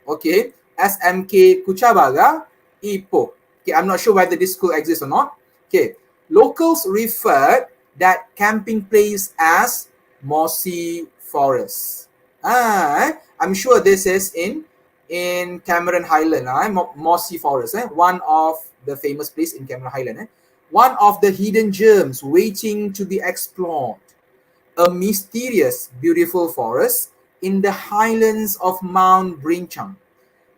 Okay, SMK Kuchabaga, Ipoh. Okay, I'm not sure whether this school exists or not. Okay, locals referred that camping place as Mossy Forest. I'm sure this is in Cameron Highland, Mossy Forest, one of the famous place in Cameron Highland. One of the hidden gems waiting to be explored. A mysterious, beautiful forest in the highlands of Mount Brinchang,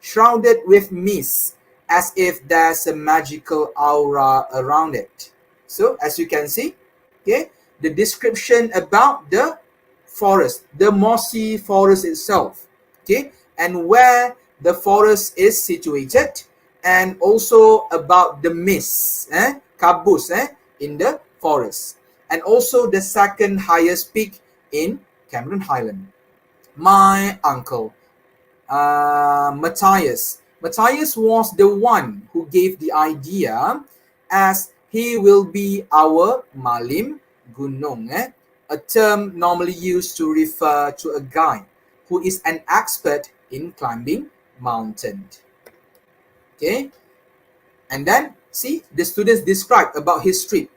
shrouded with mist, as if there's a magical aura around it. So, as you can see, okay, the description about the forest, the mossy forest itself, okay, and where the forest is situated, and also about the mist, kabus, in the forest, and also the second highest peak in Cameron Highland. My uncle, Matthias was the one who gave the idea, as he will be our Malim Gunung, a term normally used to refer to a guide who is an expert in climbing mountain. Okay, and then see the students describe about his trip.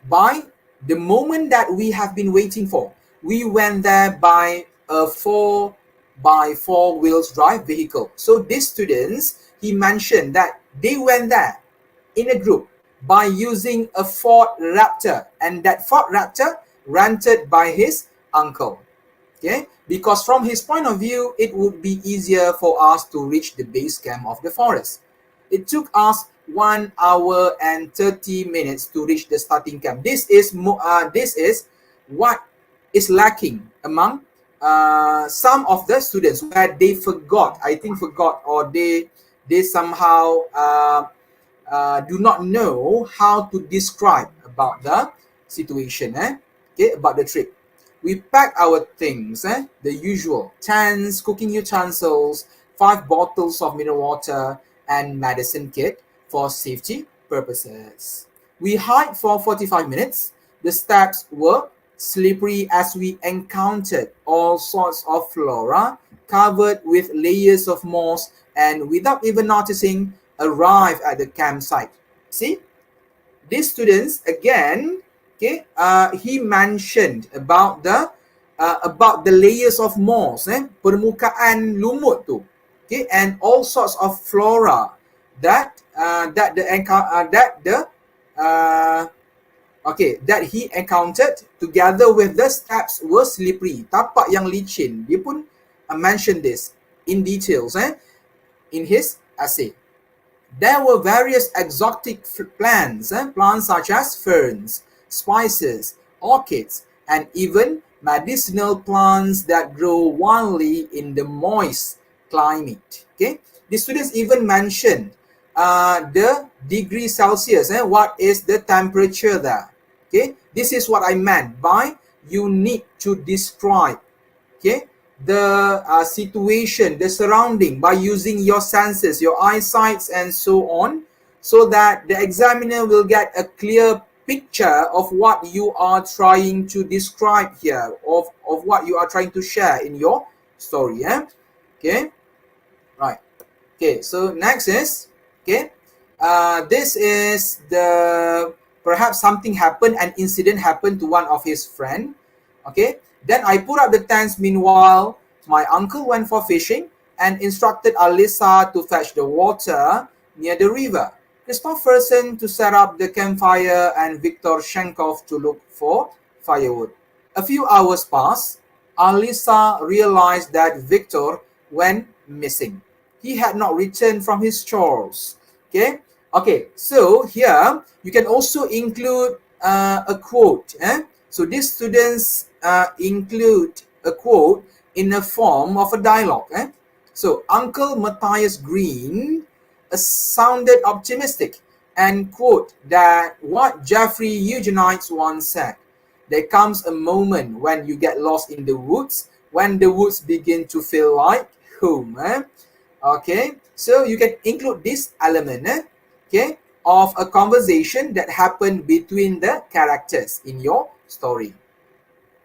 By the moment that we have been waiting for, we went there by a 4x4 wheels drive vehicle. So these students, he mentioned that they went there in a group by using a Ford Raptor, and that Ford Raptor rented by his uncle. Okay, because from his point of view, it would be easier for us to reach the base camp of the forest. It took us 1 hour and 30 minutes to reach the starting camp. This is what is lacking among some of the students, where they forgot, or they somehow do not know how to describe about the situation, okay, about the trip. We packed our things, the usual: tents, cooking utensils, 5 bottles of mineral water, and medicine kit for safety purposes. We hiked for 45 minutes. The steps were slippery as we encountered all sorts of flora covered with layers of moss, and without even noticing, arrived at the campsite. See, these students again, okay, he mentioned about the layers of moss, permukaan lumut tu, okay, and all sorts of flora that he encountered, together with the steps were slippery, tapak yang licin. Dia pun mentioned this in details in his essay. There were various exotic plants, plants such as ferns, spices, orchids, and even medicinal plants that grow wildly in the moist climate. Okay, the students even mentioned the degree Celsius, what is the temperature there. Okay, this is what I meant by you need to describe, okay, the situation, the surrounding, by using your senses, your eyesights, and so on, so that the examiner will get a clear picture of what you are trying to describe here, of what you are trying to share in your story. Okay, right. Okay, so next is, okay, this is the, perhaps something happened, an incident happened to one of his friend. Okay, then I put up the tents. Meanwhile, my uncle went for fishing and instructed Alisa to fetch the water near the river, Christopherson to set up the campfire, and Victor Shenkov to look for firewood. A few hours passed. Alisa realized that Victor went missing. He had not returned from his chores. Okay, so here you can also include a quote. So these students include a quote in a form of a dialogue. So Uncle Matthias Green sounded optimistic and quote that what Jeffrey Eugenides once said, there comes a moment when you get lost in the woods, when the woods begin to feel like home. Okay, so you can include this element okay, of a conversation that happened between the characters in your story.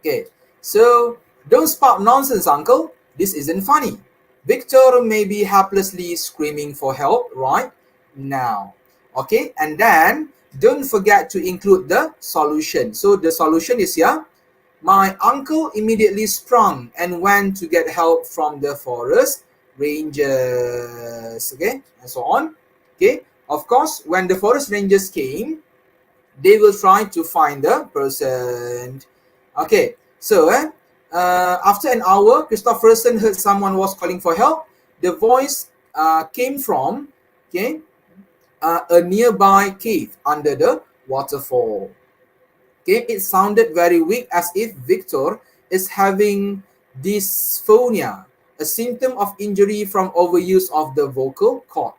Okay, so don't spark nonsense, uncle. This isn't funny. Victor may be helplessly screaming for help right now. Okay, and then don't forget to include the solution. So the solution is here. My uncle immediately sprung and went to get help from the forest rangers. Okay, and so on. Okay, of course, when the forest rangers came, they will try to find the person. Okay, so after an hour, Christopherson heard someone was calling for help. The voice came from a nearby cave under the waterfall. Okay, it sounded very weak, as if Victor is having dysphonia, a symptom of injury from overuse of the vocal cord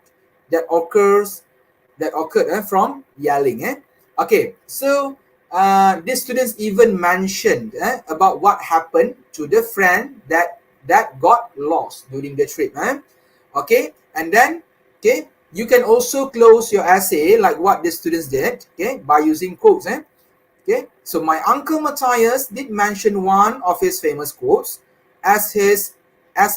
that occurred from yelling. Okay, so the students even mentioned about what happened to the friend that got lost during the trip. Okay, and then you can also close your essay like what the students did, by using quotes. Okay, so my uncle Matthias did mention one of his famous quotes as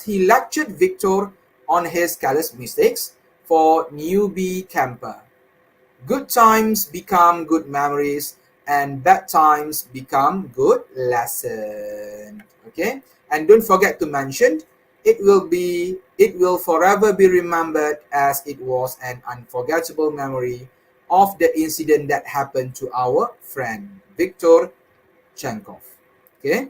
he lectured Victor on his careless mistakes for newbie camper. Good times become good memories and bad times become good lesson. Okay, and don't forget to mention it will forever be remembered as it was an unforgettable memory of the incident that happened to our friend Victor Chenkov. Okay,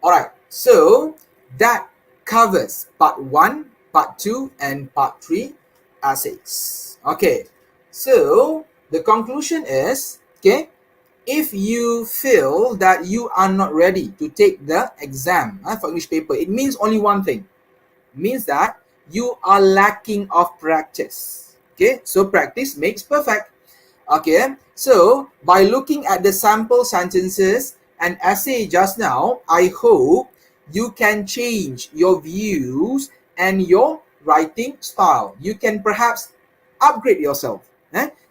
all right, so that covers part 1, part 2, and part 3 essays. Okay, so the conclusion is, if you feel that you are not ready to take the exam for English paper, it means only one thing. It means that you are lacking of practice. Okay, so practice makes perfect. Okay, so by looking at the sample sentences and essay just now, I hope you can change your views and your writing style. You can perhaps upgrade yourself,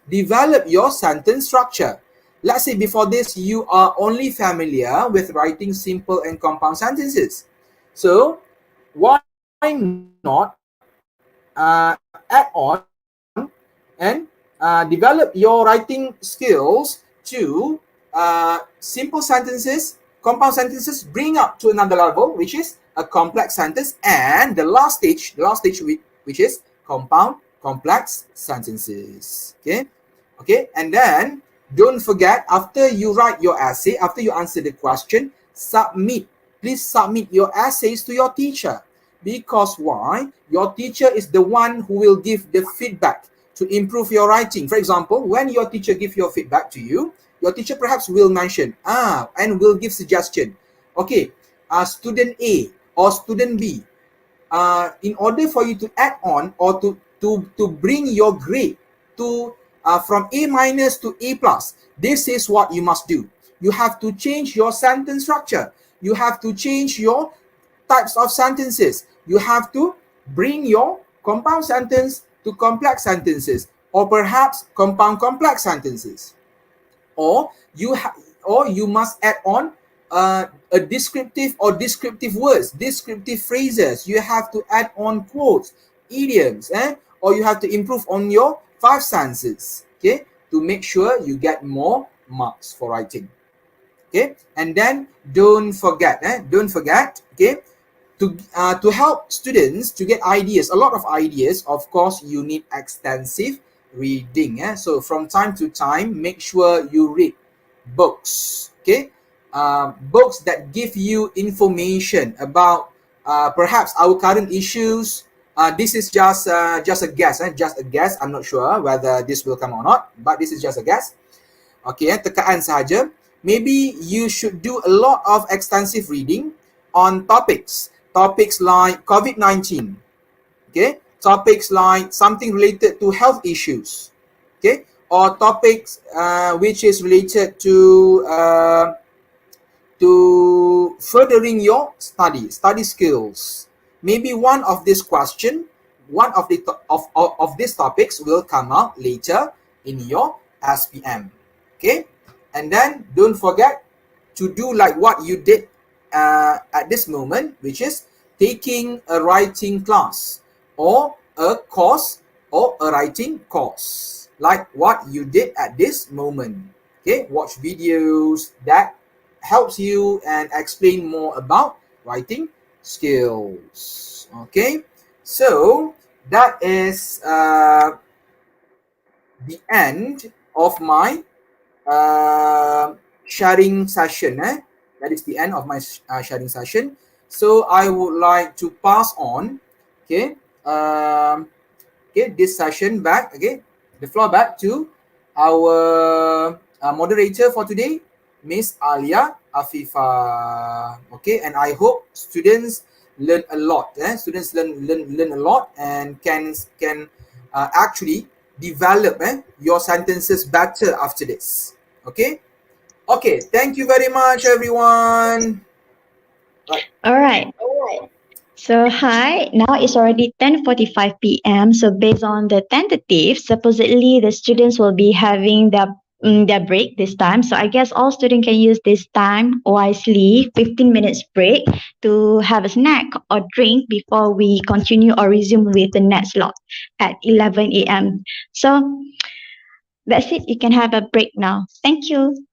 develop your sentence structure. Let's say before this, you are only familiar with writing simple and compound sentences. So why not add on and develop your writing skills to simple sentences, compound sentences, bring up to another level, which is a complex sentence, and the last stage which is compound complex sentences. Okay, and then don't forget, after you write your essay, after you answer the question, please submit your essays to your teacher. Because why? Your teacher is the one who will give the feedback to improve your writing. For example, when your teacher gives your feedback to you, your teacher perhaps will mention and will give suggestion. Okay, student A or student B, in order for you to add on or to bring your grade to from A minus to A plus, this is what you must do. You have to change your sentence structure. You have to change your types of sentences. You have to bring your compound sentence to complex sentences, or perhaps compound complex sentences. Or you must add on a descriptive or descriptive words, descriptive phrases. You have to add on quotes, idioms, or you have to improve on your 5 senses, to make sure you get more marks for writing. And then don't forget, to help students to get ideas, a lot of ideas. Of course, you need extensive reading. So from time to time, make sure you read books. Books that give you information about perhaps our current issues. This is just a guess. Just a guess. I'm not sure whether this will come or not, but this is just a guess. Tekaan sahaja. Maybe you should do a lot of extensive reading on topics like COVID-19, okay, topics like something related to health issues, okay, or topics which is related to furthering your study skills. Maybe one of this question, one of the of these topics will come out later in your SPM. Okay, and then don't forget to do like what you did at this moment, which is taking a writing class or a course or a writing course, like what you did at this moment. Okay, watch videos that helps you and explain more about writing skills. Okay, so that is the end of my sharing session. That is the end of my sharing session. So I would like to pass on, okay, this session back, okay, the floor back to our moderator for today, Miss Alia Afifa. Okay, and I hope students learn a lot. Students learn a lot and can actually develop your sentences better after this. Okay. Okay. Thank you very much, everyone. Right. All right. So hi, now it's already 10:45 p.m. So based on the tentative, supposedly the students will be having their break this time. So I guess all students can use this time wisely, 15 minutes break to have a snack or drink before we continue or resume with the next slot at 11 a.m. So that's it. You can have a break now. Thank you.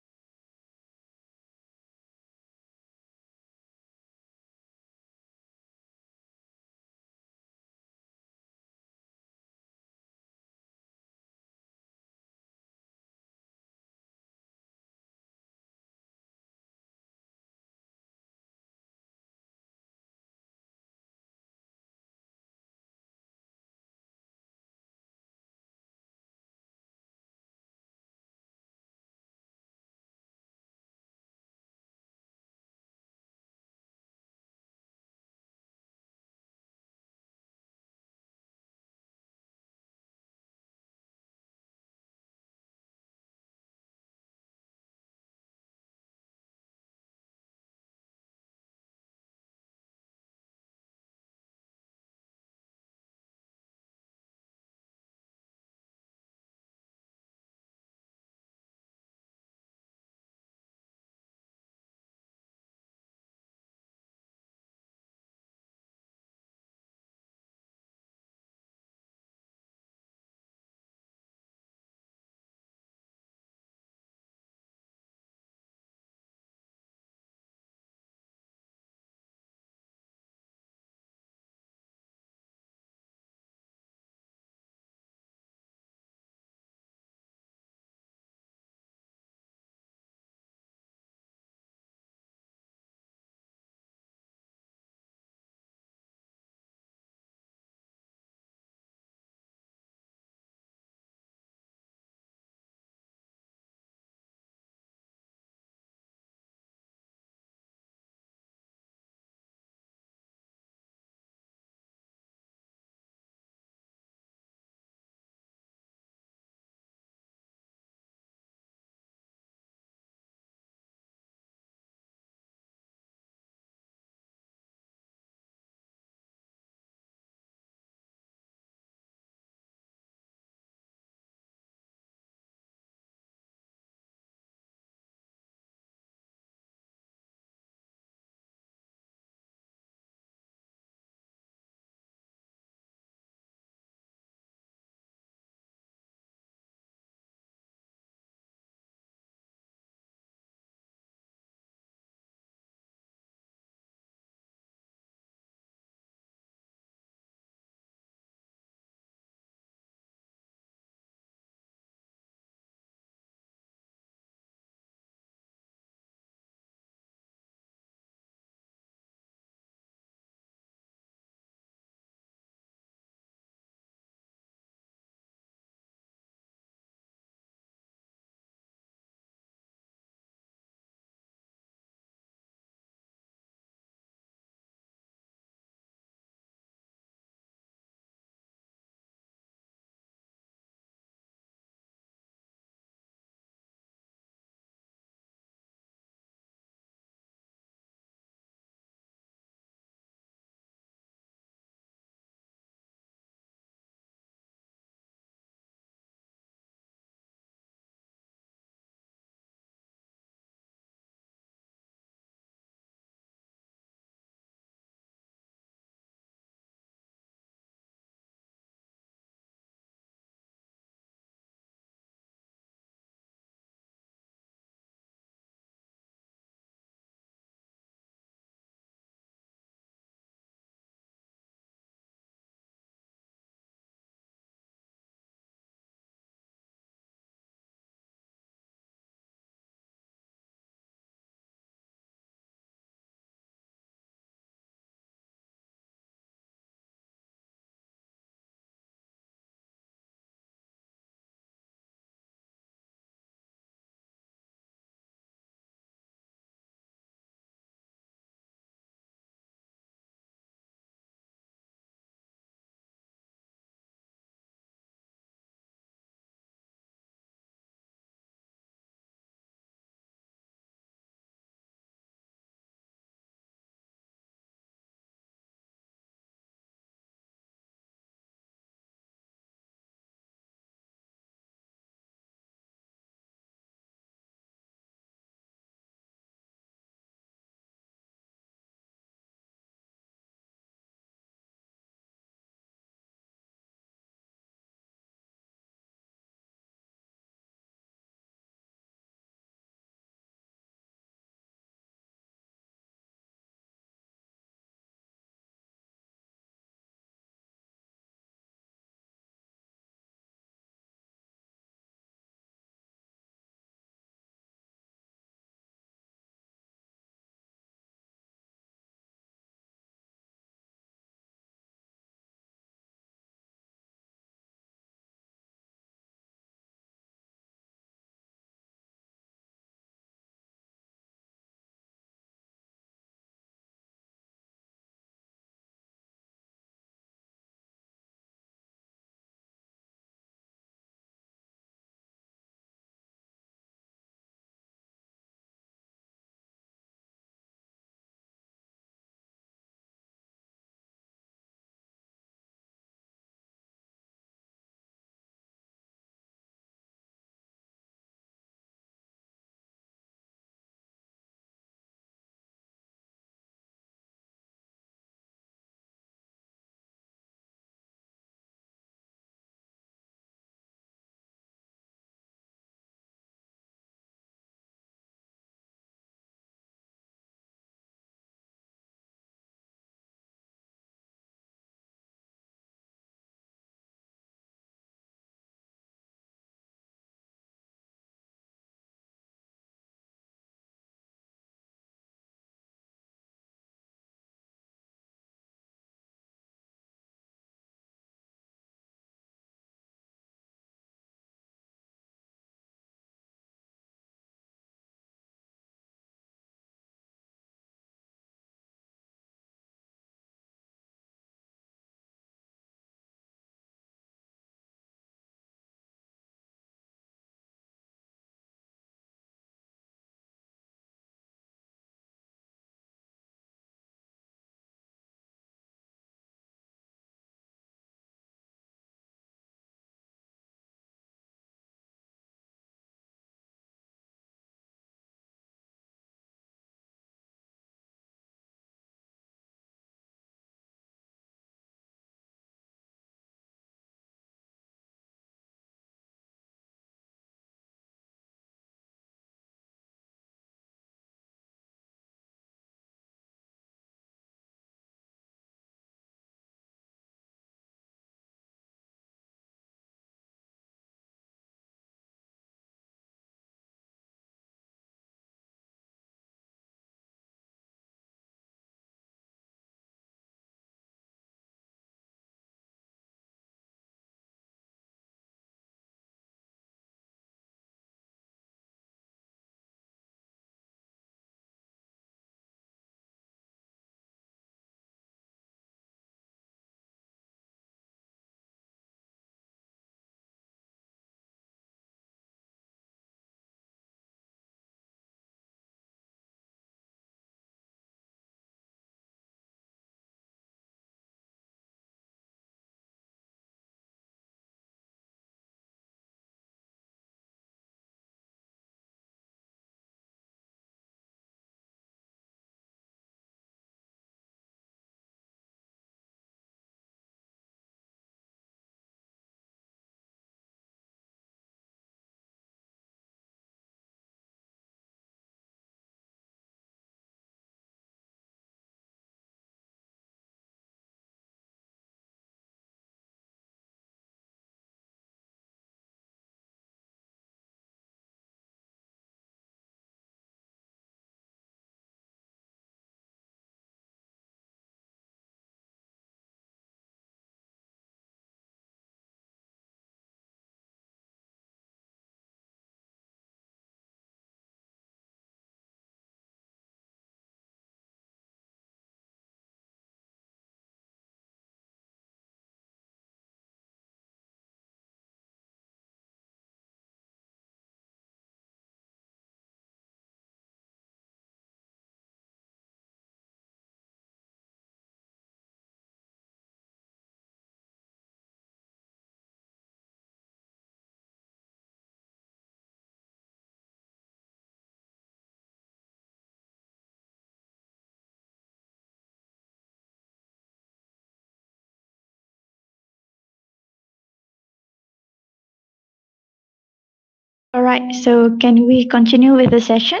All right, so can we continue with the session?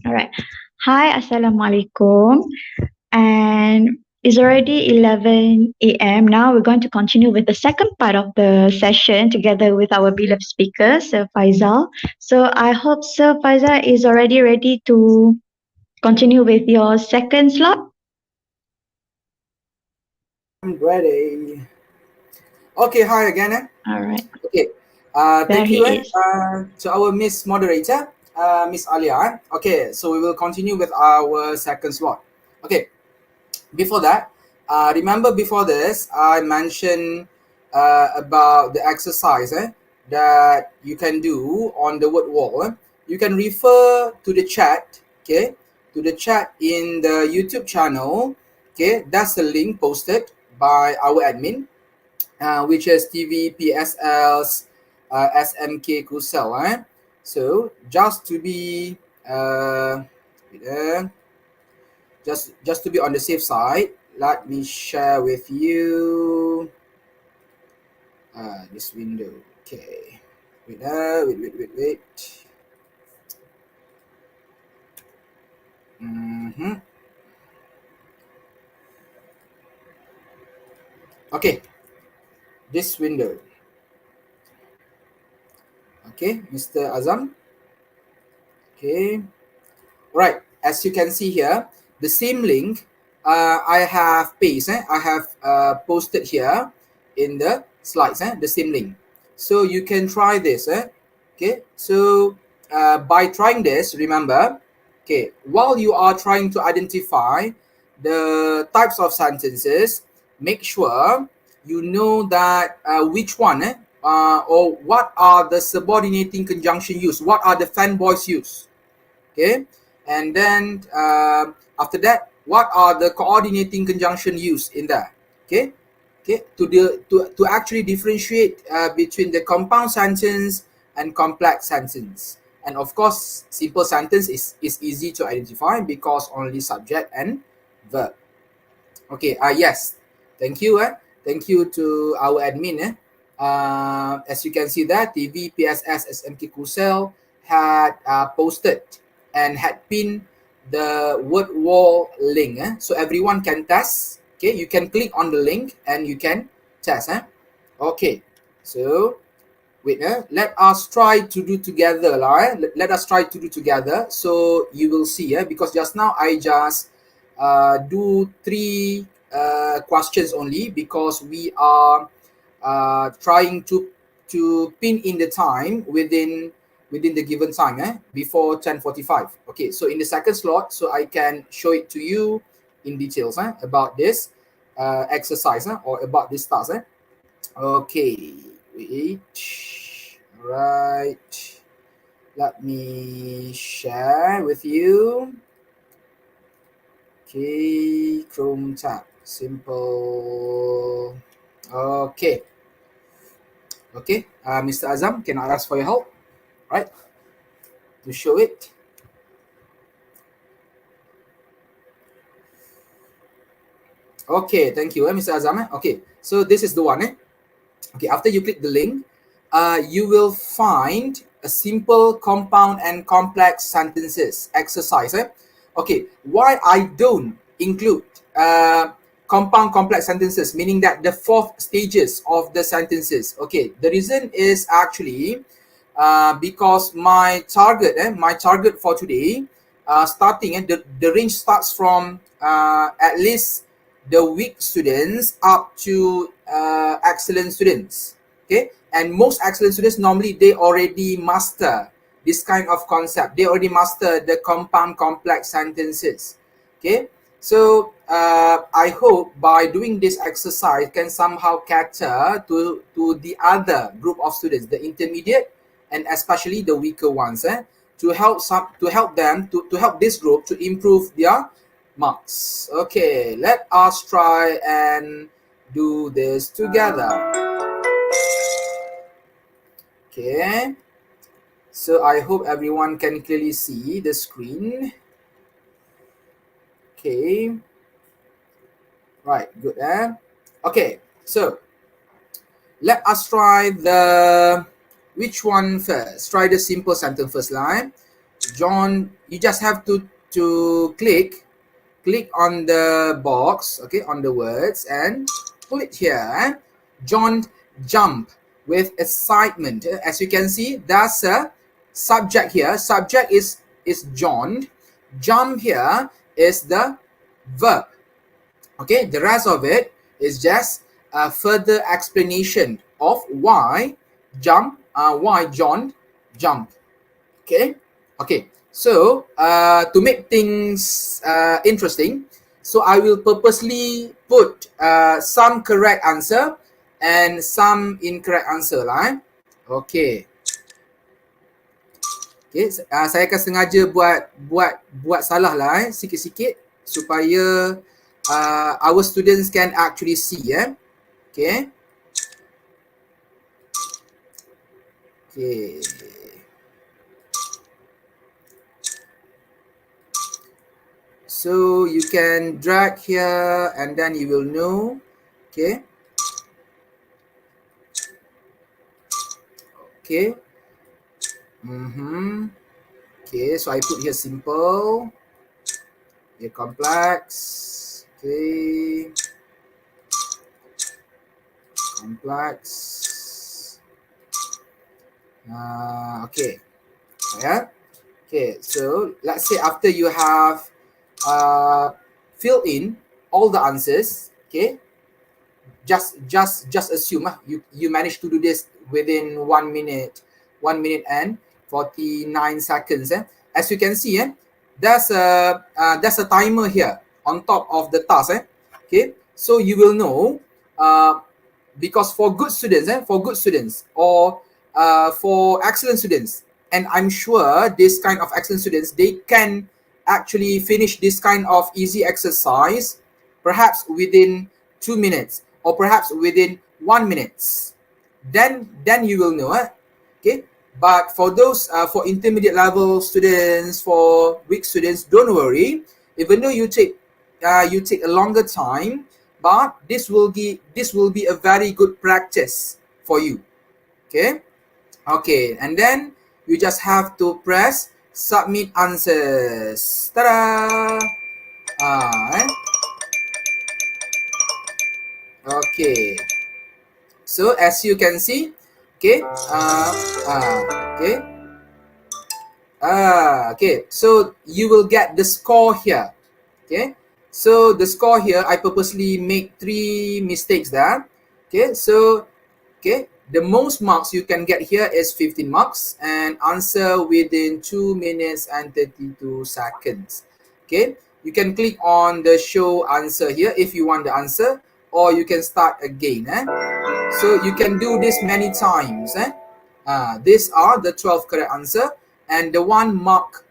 All right. Hi, Assalamualaikum. And it's already 11 a.m. Now we're going to continue with the second part of the session together with our beloved speaker, Sir Faisal. So I hope Sir Faisal is already ready to continue with your second slot. I'm ready. Okay, hi again. All right, Okay, there thank you he is. to our Miss Moderator, Miss Alia. Okay, so we will continue with our second slot. Okay, before that, remember before this, I mentioned about the exercise that you can do on the word wall. You can refer to the chat, okay, to the chat in the YouTube channel. Okay, that's the link posted by our admin, which is TVPSL's SMK Kusel. So just to be just to be on the safe side, let me share with you this window. Okay, wait. Okay, this window. Okay, Mr. Azam. Okay, right. As you can see here, the same link I have I have posted here in the slides. The same link. So you can try this. Okay, so by trying this, remember, okay, while you are trying to identify the types of sentences, make sure you know that which one or what are the subordinating conjunction used, what are the fanboys used. Okay, and then after that, what are the coordinating conjunction used in there. Okay, to actually differentiate between the compound sentence and complex sentence. And of course, simple sentence is easy to identify because only subject and verb. Okay, yes, thank you. Thank you to our admin. As you can see that TV PSS SMK Kusel had posted and had pinned the word wall link. So everyone can test. Okay, you can click on the link and you can test. Okay, so wait, let us try to do together. Let us try to do together. So you will see, because just now I just do 3 questions only because we are trying to pin in the time within the given time before 10:45. Okay, so in the second slot, so I can show it to you in details about this exercise or about this task. Okay, wait. Right. Let me share with you. Okay, Chrome tab. Simple. Okay. Okay, Mr. Azam, can I ask for your help? Right, to show it. Okay, thank you, Mr. Azam. Okay, so this is the one. Okay, after you click the link, you will find a simple compound and complex sentences exercise. Okay, why I don't include compound complex sentences, meaning that the 4 stages of the sentences. Okay, the reason is actually because my target for today, starting the range starts from at least the weak students up to excellent students. Okay, and most excellent students normally they already master this kind of concept. They already master the compound complex sentences. Okay, so I hope by doing this exercise can somehow cater to the other group of students, the intermediate and especially the weaker ones, to help this group to improve their marks. Okay, let us try and do this together. Okay, so I hope everyone can clearly see the screen. Okay, right, good. Okay, so let us try the Which one first? Try the simple sentence first line. John, you just have to click on the box, okay, on the words and pull it here. John jump with excitement. As you can see, that's a subject here. Subject is John. Jump here is the verb. Okay, the rest of it is just a further explanation of why John jumped. Okay, so to make things interesting, so I will purposely put some correct answer and some incorrect answer lah. Okay, saya akan sengaja buat salah lah sikit-sikit supaya our students can actually see. Okay. So you can drag here and then you will know. Okay. Okay, so I put here simple, here complex, complex, so let's say after you have filled in all the answers, just assume you managed to do this within 1 minute and 49 seconds. As you can see, there's a timer here on top of the task. So you will know, because for good students or for excellent students, and I'm sure this kind of excellent students, they can actually finish this kind of easy exercise perhaps within 2 minutes or perhaps within 1 minute. Then you will know. But for those for intermediate level students, for weak students, don't worry. Even though you take a longer time, but this will be a very good practice for you. Okay, and then you just have to press submit answers. Ta-da! Okay, so as you can see, so you will get the score here. So the score here, I purposely make 3 mistakes there. So the most marks you can get here is 15 marks and answer within 2 minutes and 32 seconds. You can click on the show answer here if you want the answer, or you can start again. So you can do this many times. These are the 12 correct answer, and the one mark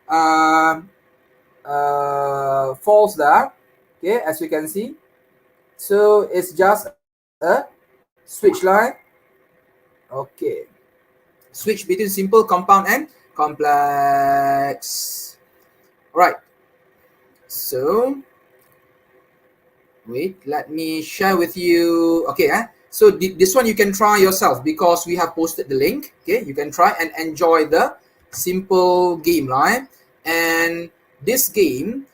false there. As you can see. So it's just a switch line. Switch between simple, compound, and complex. Right. So wait, let me share with you. So this one you can try yourself because we have posted the link. You can try and enjoy the simple game, right? And this game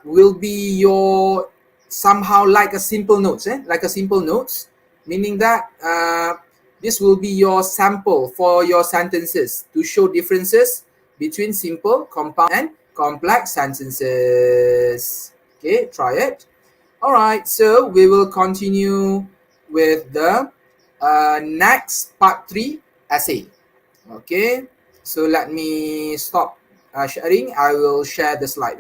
will be your somehow like a simple notes, like a simple notes, meaning that this will be your sample for your sentences to show differences between simple, compound, and complex sentences. Try it. All right, so we will continue with the next part 3 essay. So let me stop sharing. I will share the slide.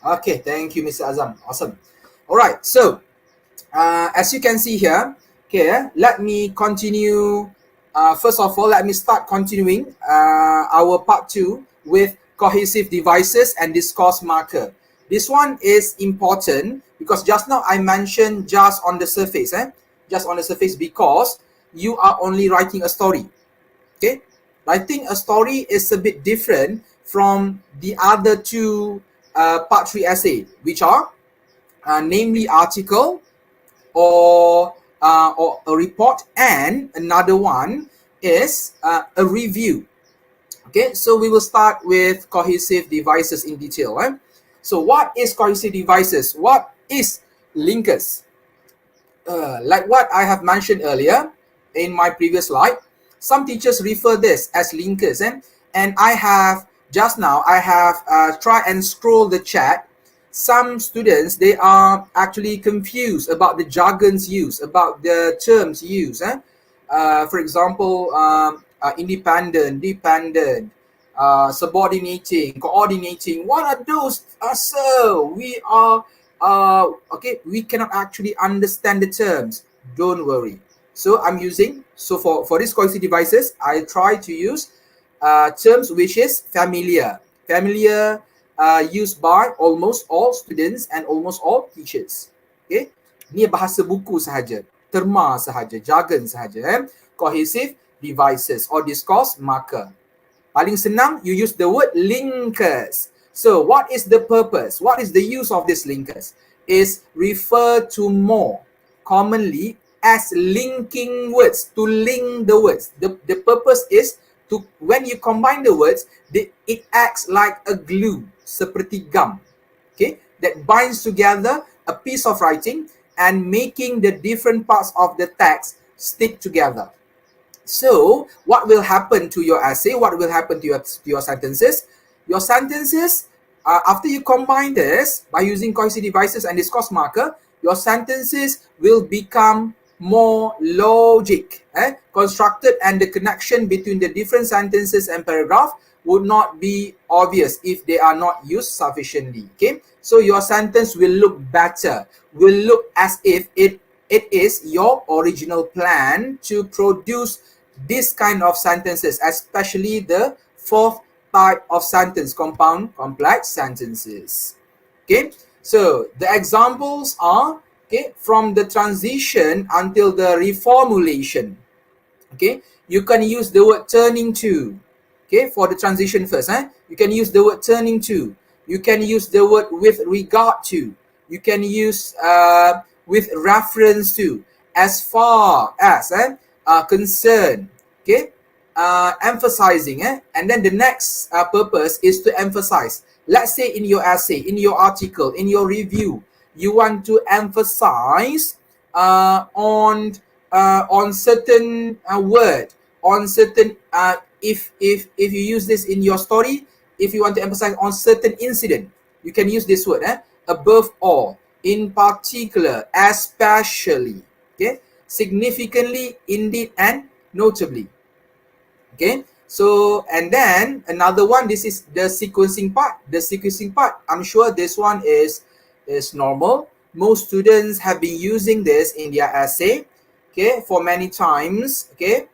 Okay, thank you, Mr. Azam. Awesome. All right, so as you can see here, let me continue. First of all, let me start continuing our part 2 with cohesive devices and discourse marker. This one is important because just now I mentioned just on the surface, just on the surface, because you are only writing a story. Writing a story is a bit different from the other two part 3 essay, which are namely article or a report, and another one is a review. Okay, so we will start with cohesive devices in detail. So what is cohesive devices? What is linkers? Like what I have mentioned earlier in my previous slide, some teachers refer this as linkers, and I have just now try and scroll the chat. Some students, they are actually confused about the jargons used, about the terms used. For example, independent, dependent, subordinating, coordinating. What are those? So we are okay, we cannot actually understand the terms. Don't worry. So I'm using, so for these cohesive devices, I try to use terms which is familiar used by almost all students and almost all teachers. Okay, ni bahasa buku sahaja, terma sahaja, jargon sahaja. Cohesive devices or discourse marker. Paling senang, you use the word linkers. So what is the purpose? What is the use of these linkers? Is refer to more commonly as linking words, to link the words. The purpose is to, when you combine the words, it acts like a glue, seperti gum, okay, that binds together a piece of writing and making the different parts of the text stick together. So what will happen to your essay? What will happen to your sentences? Your sentences, after you combine this by using cohesive devices and discourse marker, your sentences will become more logic, constructed, and the connection between the different sentences and paragraph would not be obvious if they are not used sufficiently. Okay, so your sentence will look better, will look as if it is your original plan to produce this kind of sentences, especially the fourth type of sentence, compound complex sentences. Okay, so the examples are, okay, from the transition until the reformulation. Okay, you can use the word turning to. Okay, for the transition first, you can use the word turning to. You can use the word with regard to. You can use with reference to, as far as, concern. Okay, emphasizing, and then the next purpose is to emphasize. Let's say in your essay, in your article, in your review, you want to emphasize on certain word, on certain if you use this in your story, if you want to emphasize on certain incident, you can use this word, above all, in particular, especially, okay, significantly, indeed, and notably. Okay, so and then another one, this is the sequencing part. The sequencing part, I'm sure this one is normal. Most students have been using this in their essay, okay, for many times. Okay,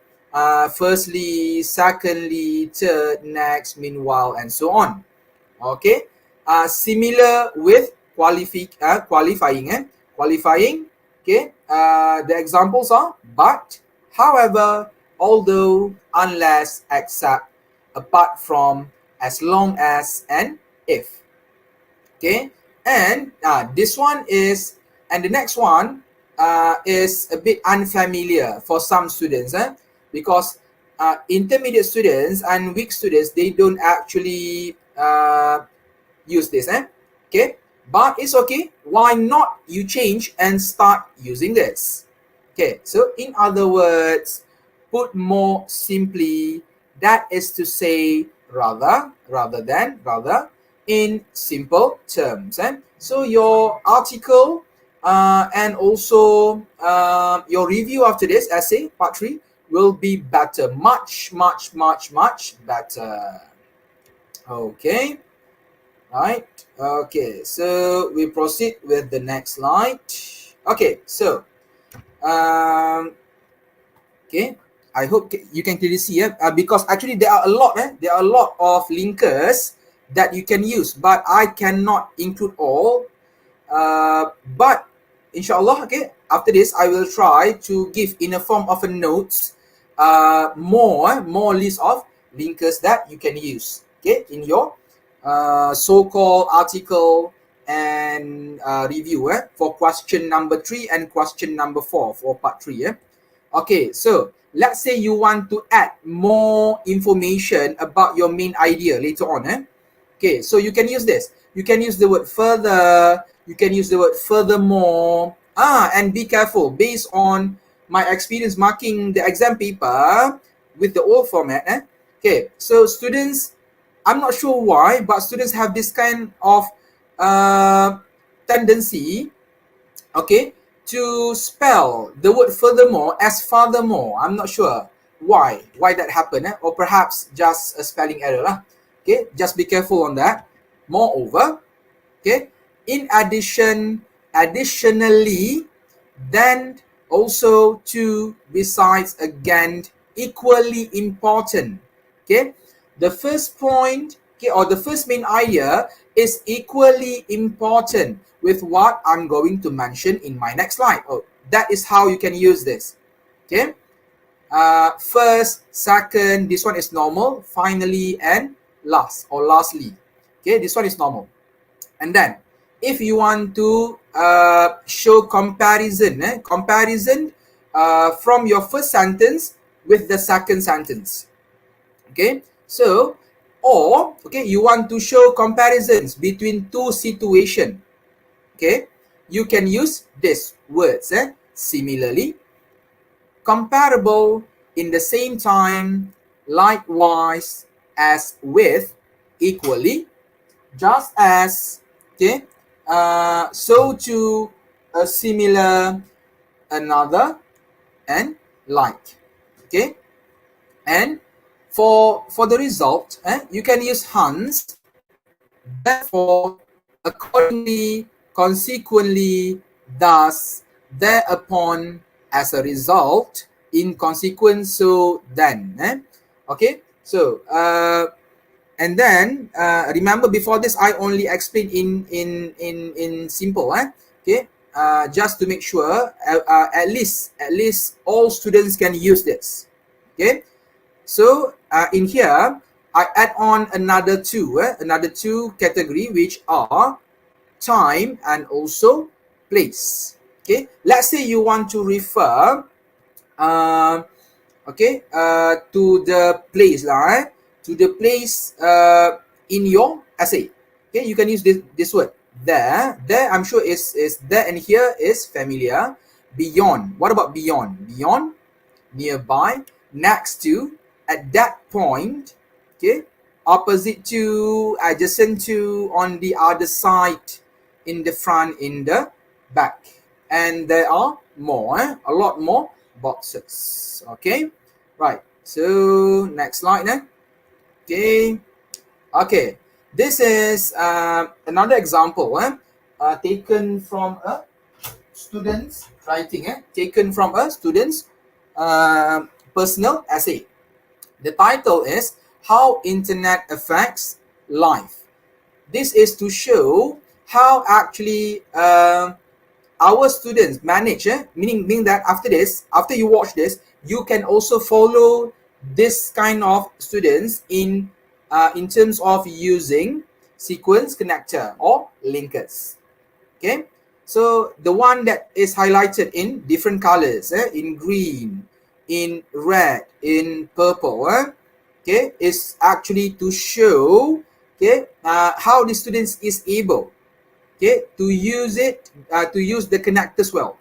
firstly, secondly, third, next, meanwhile, and so on. Okay, similar with qualifying. Okay, the examples are but, however, although, unless, except, apart from, as long as, and if. Okay, and this one is, and the next one is a bit unfamiliar for some students, because intermediate students and weak students, they don't actually use this, okay, but it's okay. Why not you change and start using this? Okay, so in other words, put more simply, that is to say, rather than, in simple terms. So your article and also your review after this essay, part 3, will be better, much better. Okay, right. Okay, so we proceed with the next slide. Okay, so okay, I hope you can clearly see, because actually there are a lot, there are a lot of linkers that you can use, but I cannot include all. But inshallah, okay, after this I will try to give in a form of a notes more list of linkers that you can use, okay, in your so-called article and review for question number 3 and question number 4 for part 3. Okay, so let's say you want to add more information about your main idea later on. Okay, so you can use this. You can use the word further, you can use the word furthermore, and be careful, based on my experience marking the exam paper with the old format. Okay, so students, I'm not sure why, but students have this kind of tendency, okay, to spell the word furthermore as furthermore. I'm not sure why that happened, or perhaps just a spelling error lah. Okay, just be careful on that. Moreover, okay, in addition, additionally, then, also, to, besides, again, equally important. Okay, the first point, okay, or the first main idea is equally important with what I'm going to mention in my next slide. Oh, that is how you can use this. Okay, first, second, this one is normal, finally, and last or lastly. Okay, this one is normal. And then if you want to show comparison, from your first sentence with the second sentence. Okay, so, or, okay, you want to show comparisons between two situations. Okay, you can use these words. Similarly, comparable, in the same time, likewise, as with, equally, just as, okay, so to, a similar, another, and like. Okay, and for the result, you can use hence, therefore, accordingly, consequently, thus, thereupon, as a result, in consequence, so then. Okay, so and then remember, before this I only explained in simple. Okay, just to make sure at least all students can use this. Okay, so in here I add on another two category, which are time and also place. Okay, let's say you want to refer to the place lah, to the place in your essay. Okay, you can use this word there. I'm sure is there, and here is familiar. Beyond, what about beyond? Beyond, nearby, next to, at that point, okay, opposite to, adjacent to, on the other side, in the front, in the back. And there are more, a lot more boxes. Okay, right, so next slide. Okay, this is another example taken from a student's writing, taken from a student's personal essay. The title is How Internet Affects Life. This is to show how actually our students manage, meaning that after you watch this, you can also follow this kind of students in terms of using sequence, connector, or linkers. Okay, so the one that is highlighted in different colors, in green, in red, in purple, okay, is actually to show, okay, how the students is able, okay, to use it, to use the connectors well.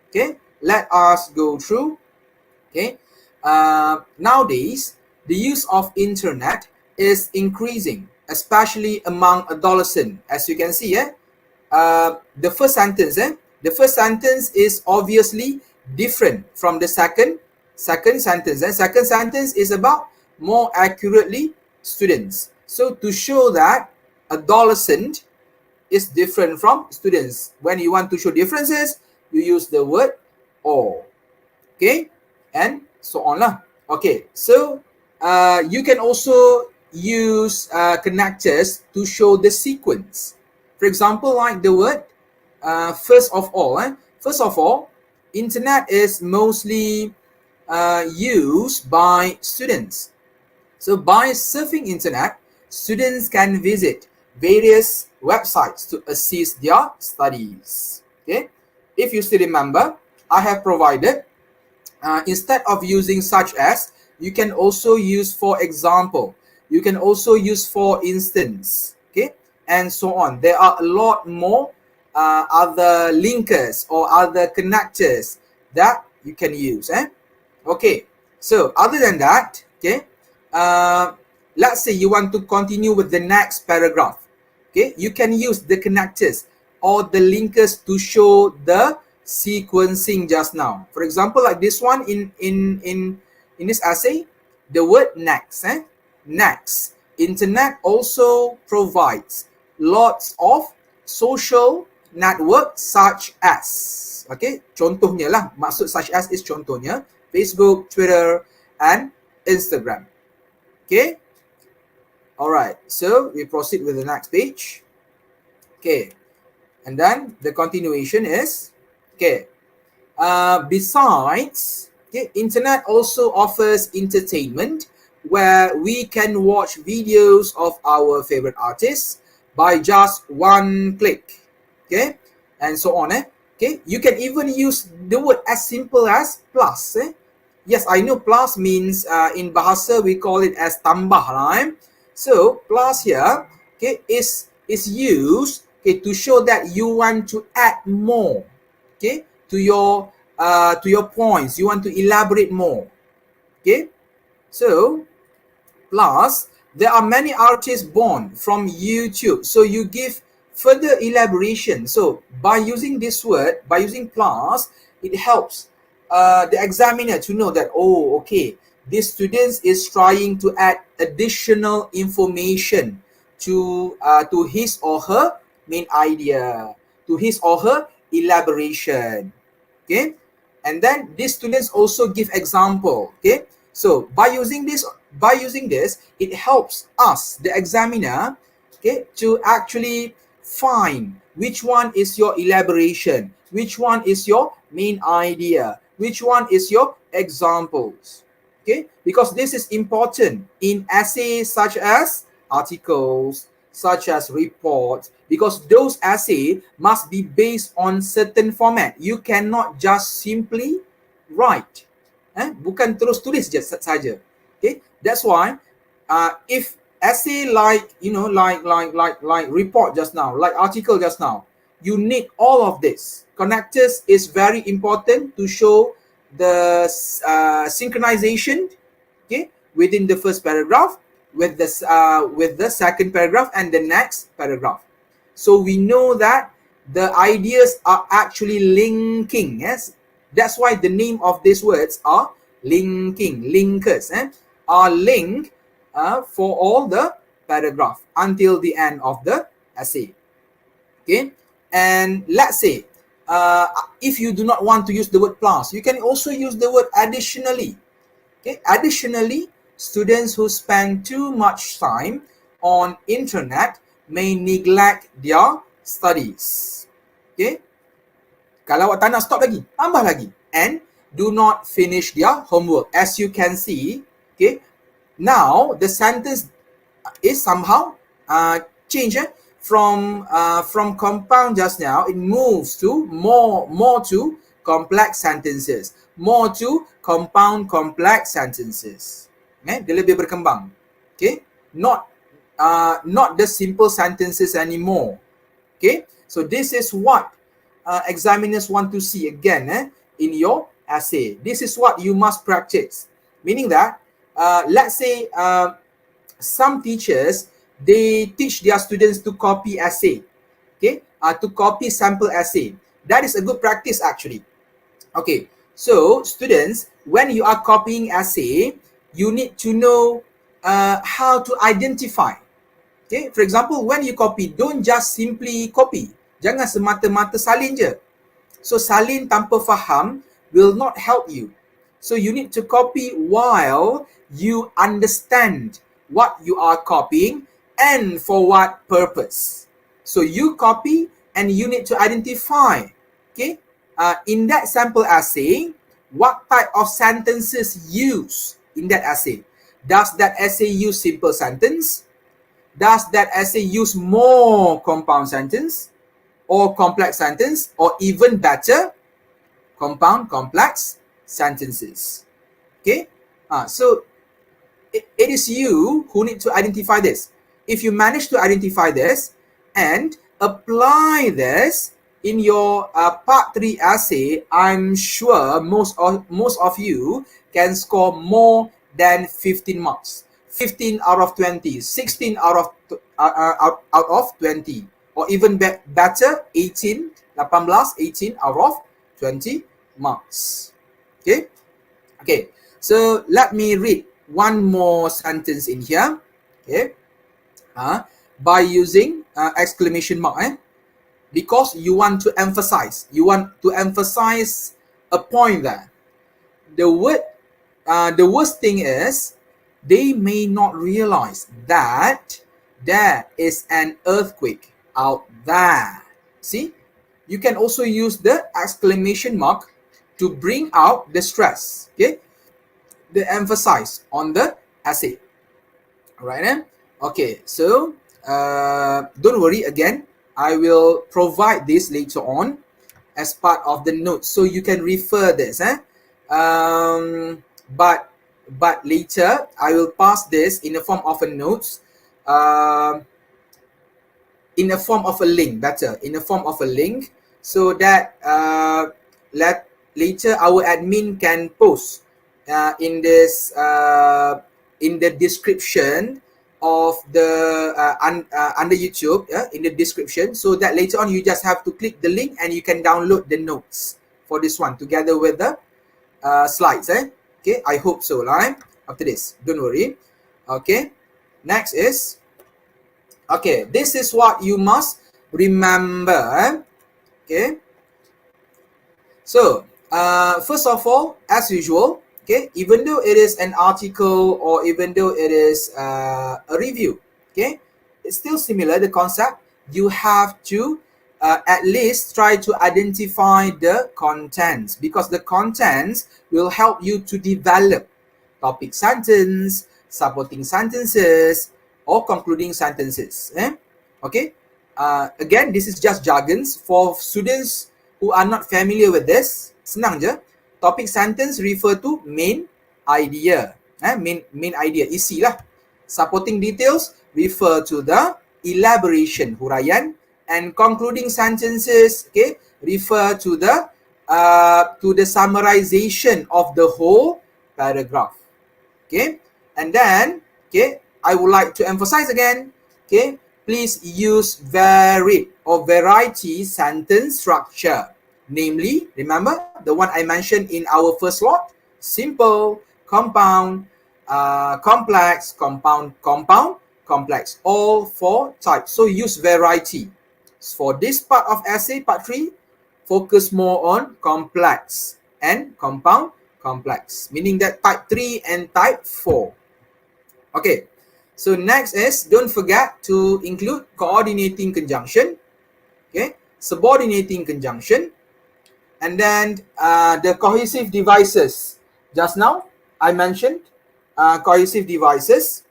Okay, let us go through. Okay, nowadays the use of internet is increasing, especially among adolescents. As you can see, the first sentence is obviously different from the second sentence. Second sentence is about more accurately students. So to show that adolescent is different from students, when you want to show differences, you use the word or. Okay, and so on lah. Okay, so you can also use connectors to show the sequence. For example, like the word first of all. First of all, internet is mostly used by students. So by surfing internet, students can visit various websites to assist their studies. Okay, if you still remember, I have provided instead of using such as, you can also use for example, you can also use for instance, okay, and so on. There are a lot more other linkers or other connectors that you can use. Okay, so other than that, okay, let's say you want to continue with the next paragraph. Okay, you can use the connectors or the linkers to show the sequencing just now. For example, like this one in this essay, the word next. Next, internet also provides lots of social network such as, okay, contohnya lah, maksud such as is contohnya Facebook, Twitter, and Instagram. Okay, all right, so we proceed with the next page. Okay, and then the continuation is, okay, besides, okay, internet also offers entertainment where we can watch videos of our favorite artists by just one click. Okay, and so on. Okay, you can even use the word as simple as plus. Yes, I know plus means in Bahasa we call it as tambah lah. So plus here, okay, is used, okay, to show that you want to add more, okay, to your points. You want to elaborate more. Okay, so plus there are many artists born from YouTube, so you give further elaboration. So by using this word, by using plus, it helps the examiner to know that, oh, okay, this student is trying to add additional information to his or her main idea, to his or her elaboration. Okay, and then these students also give example. Okay, so by using this, it helps us, the examiner, okay, to actually find which one is your elaboration, which one is your main idea, which one is your examples. Okay, because this is important in essays such as articles, such as reports, because those essays must be based on certain format. You cannot just simply write. Bukan terus tulis je saja. Okay, that's why if essay like, you know, like report just now, like article just now, you need all of this. Connectors is very important to show the synchronization, okay, within the first paragraph with the second paragraph and the next paragraph. So we know that the ideas are actually linking. Yes, that's why the name of these words are linking, linkers, are linked for all the paragraph until the end of the essay. Okay, and let's say if you do not want to use the word plus, you can also use the word additionally. Okay, additionally, students who spend too much time on internet may neglect their studies. Okay, kalau awak tak nak stop lagi, tambah lagi, and do not finish their homework. As you can see, okay, now the sentence is somehow changed. From compound just now, it moves to more to complex sentences, more to compound complex sentences. Okay, dia lebih berkembang. Okay, not the simple sentences anymore. Okay, so this is what examiners want to see again in your essay. This is what you must practice. Meaning that let's say some teachers, they teach their students to copy essay, okay, to copy sample essay. That is a good practice actually. Okay, so students, when you are copying essay, you need to know how to identify. Okay, for example, when you copy, don't just simply copy. Jangan semata-mata salin je. So salin tanpa faham will not help you. So you need to copy while you understand what you are copying and for what purpose. So you copy and you need to identify, okay, in that sample essay, what type of sentences used in that essay. Does that essay use simple sentence? Does that essay use more compound sentence or complex sentence, or even better, compound complex sentences? Okay, so it is you who need to identify this. If you manage to identify this and apply this in your part 3 essay, I'm sure most of you can score more than 15 marks. 15 out of 20, 16 out of 20, or even better, 18 out of 20 marks. Okay, so let me read one more sentence in here. Okay, by using exclamation mark, because you want to emphasize a point there. The worst thing is they may not realize that there is an earthquake out there. See, you can also use the exclamation mark to bring out the stress, okay, the emphasis on the essay. Alright then? Okay, so don't worry, again, I will provide this later on as part of the notes, so you can refer this. But later I will pass this in the form of a notes, in the form of a link, so that later our admin can post in this in the description of the under YouTube, in the description, so that later on you just have to click the link and you can download the notes for this one together with the slides. Okay, I hope so, right? After this, don't worry. Okay, next is, okay, this is what you must remember. Okay, so first of all, as usual, okay, even though it is an article or even though it is a review, okay, it's still similar, the concept. You have to at least try to identify the contents, because the contents will help you to develop topic sentence, supporting sentences, or concluding sentences. Okay, again, this is just jargons for students who are not familiar with this. Senang je. Topic sentence refer to main idea, main idea, isi lah. Supporting details refer to the elaboration, huraian, and concluding sentences, okay, refer to the summarization of the whole paragraph. Okay, and then, okay, I would like to emphasize again, okay, please use varied or variety sentence structure. Namely, remember the one I mentioned in our first lot: simple, compound, complex, compound, complex, all 4 types. So use variety. For this part of essay, part 3, focus more on complex and compound complex, meaning that type 3 and type 4. Okay, so next is, don't forget to include coordinating conjunction, okay, subordinating conjunction, and then the cohesive devices. Just now I mentioned cohesive devices,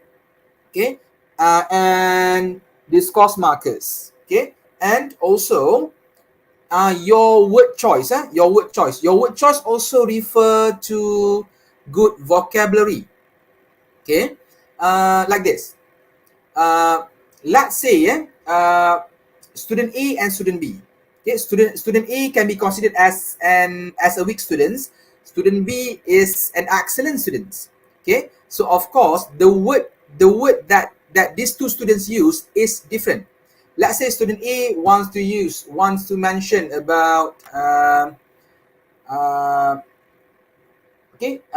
okay, and discourse markers, okay, and also your word choice. Your word choice also refer to good vocabulary. Okay, like this. Let's say student A and student B. Okay, student A can be considered as a weak student. Student B is an excellent student. Okay, so of course the word that these 2 students use is different. Let's say student A wants to mention about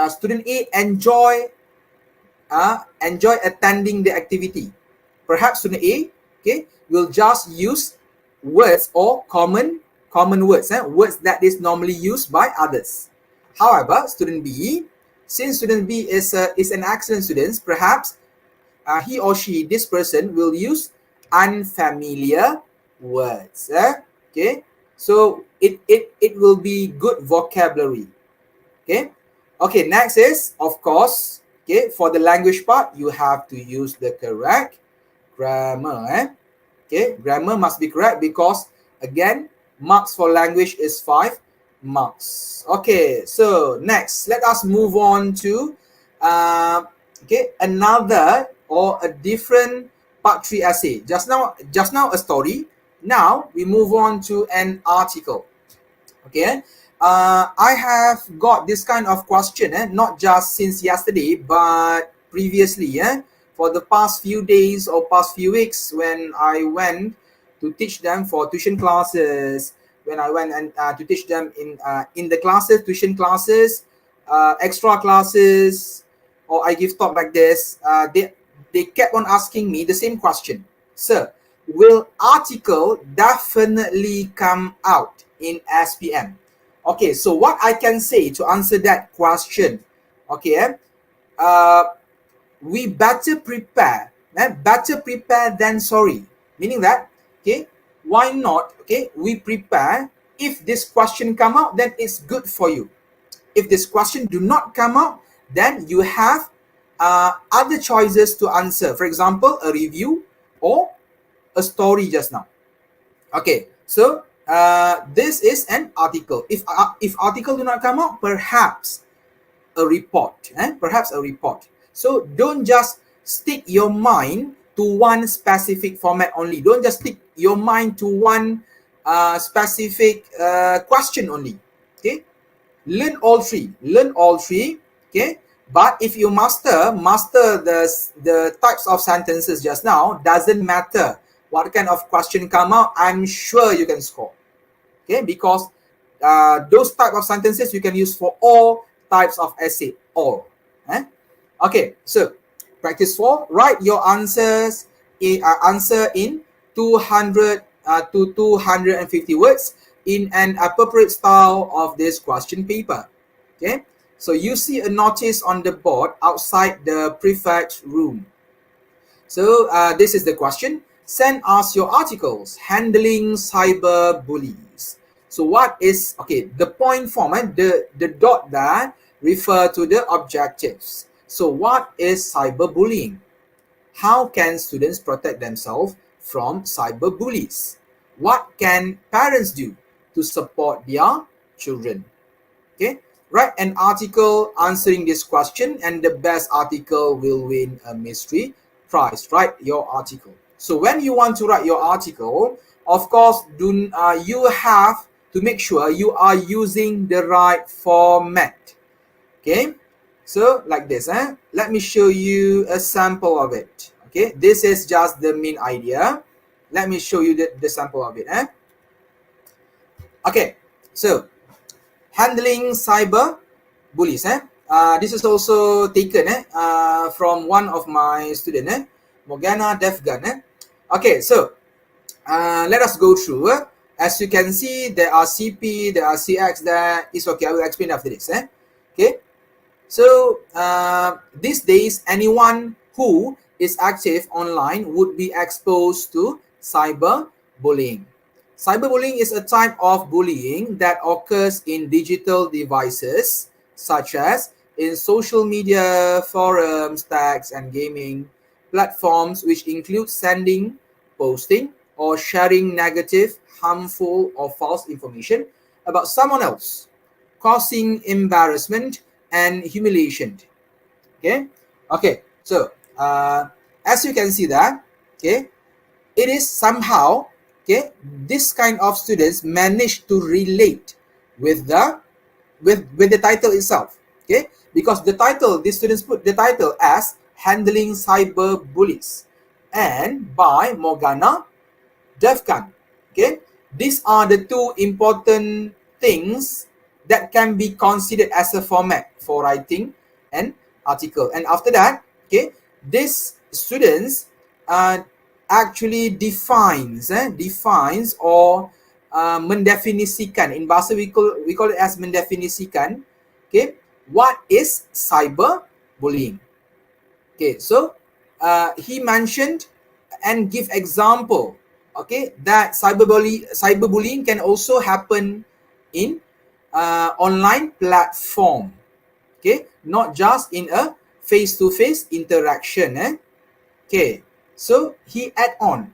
student A enjoy attending the activity. Perhaps student A, okay, will just use words or common words, words that is normally used by others. However, student B, since student B is an excellent student, perhaps he or she, this person, will use unfamiliar words. Okay, so it will be good vocabulary. Okay, next is, of course, Okay, for the language part, you have to use the correct grammar. Okay, grammar must be correct because again, marks for language is 5 marks. Okay, so next, let us move on to another or a different part 3 essay. Just now a story. Now we move on to an article. Okay, I have got this kind of question, not just since yesterday, but previously, for the past few days or past few weeks when I went to teach them for tuition classes, when I went and to teach them in the classes, tuition classes, extra classes, or I give talk like this, they kept on asking me the same question. Sir, will article definitely come out in SPM? Okay, so what I can say to answer that question, okay, we better prepare than sorry, meaning that, okay, why not, okay, we prepare. If this question come out, then it's good for you. If this question do not come out, then you have other choices to answer. For example, a review or a story just now. Okay, so this is an article. If article do not come out, perhaps a report, perhaps a report. So don't just stick your mind to one specific format only. Don't just stick your mind to one specific question only. Okay, learn all three. Okay, but if you master the types of sentences just now, doesn't matter what kind of question come out, I'm sure you can score. Okay, because those type of sentences you can use for all types of essay. All. Okay, so practice 4. Write your answers answer in 200 to 250 words in an appropriate style of this question paper. Okay, so you see a notice on the board outside the prefect room. So this is the question. Send us your articles handling cyber bullies. So what is, okay, the point form, the dot there refer to the objectives. So what is cyberbullying? How can students protect themselves from cyber bullies? What can parents do to support their children? Okay, write an article answering this question, and the best article will win a mystery prize. Write your article. So when you want to write your article, of course, you have to make sure you are using the right format. Okay, so like this. Let me show you a sample of it. Okay, this is just the main idea. Let me show you the sample of it. Okay, so handling cyber bullies. This is also taken from one of my students, Morgana Defgan. Okay, so let us go through. As you can see, there are CP, there are CX there. It's okay, I will explain after this. Okay, so these days, anyone who is active online would be exposed to cyberbullying. Cyberbullying is a type of bullying that occurs in digital devices, such as in social media, forums, tags, and gaming platforms, which include sending, posting, or sharing negative, harmful, or false information about someone else, causing embarrassment and humiliation. Okay, so as you can see that, okay, it is somehow, okay, this kind of students manage to relate with the title itself. Okay, because the title, these students put the title as handling cyber bullies and by Morgana Defkan. Okay, these are the two important things that can be considered as a format for writing an article. And after that, okay, these students actually defines or mendefinisikan. In Bahasa we call it as mendefinisikan. Okay, what is cyberbullying? Okay, so he mentioned and give example, okay, that cyberbullying can also happen in online platform. Okay, not just in a face-to-face interaction. Okay, so he add on.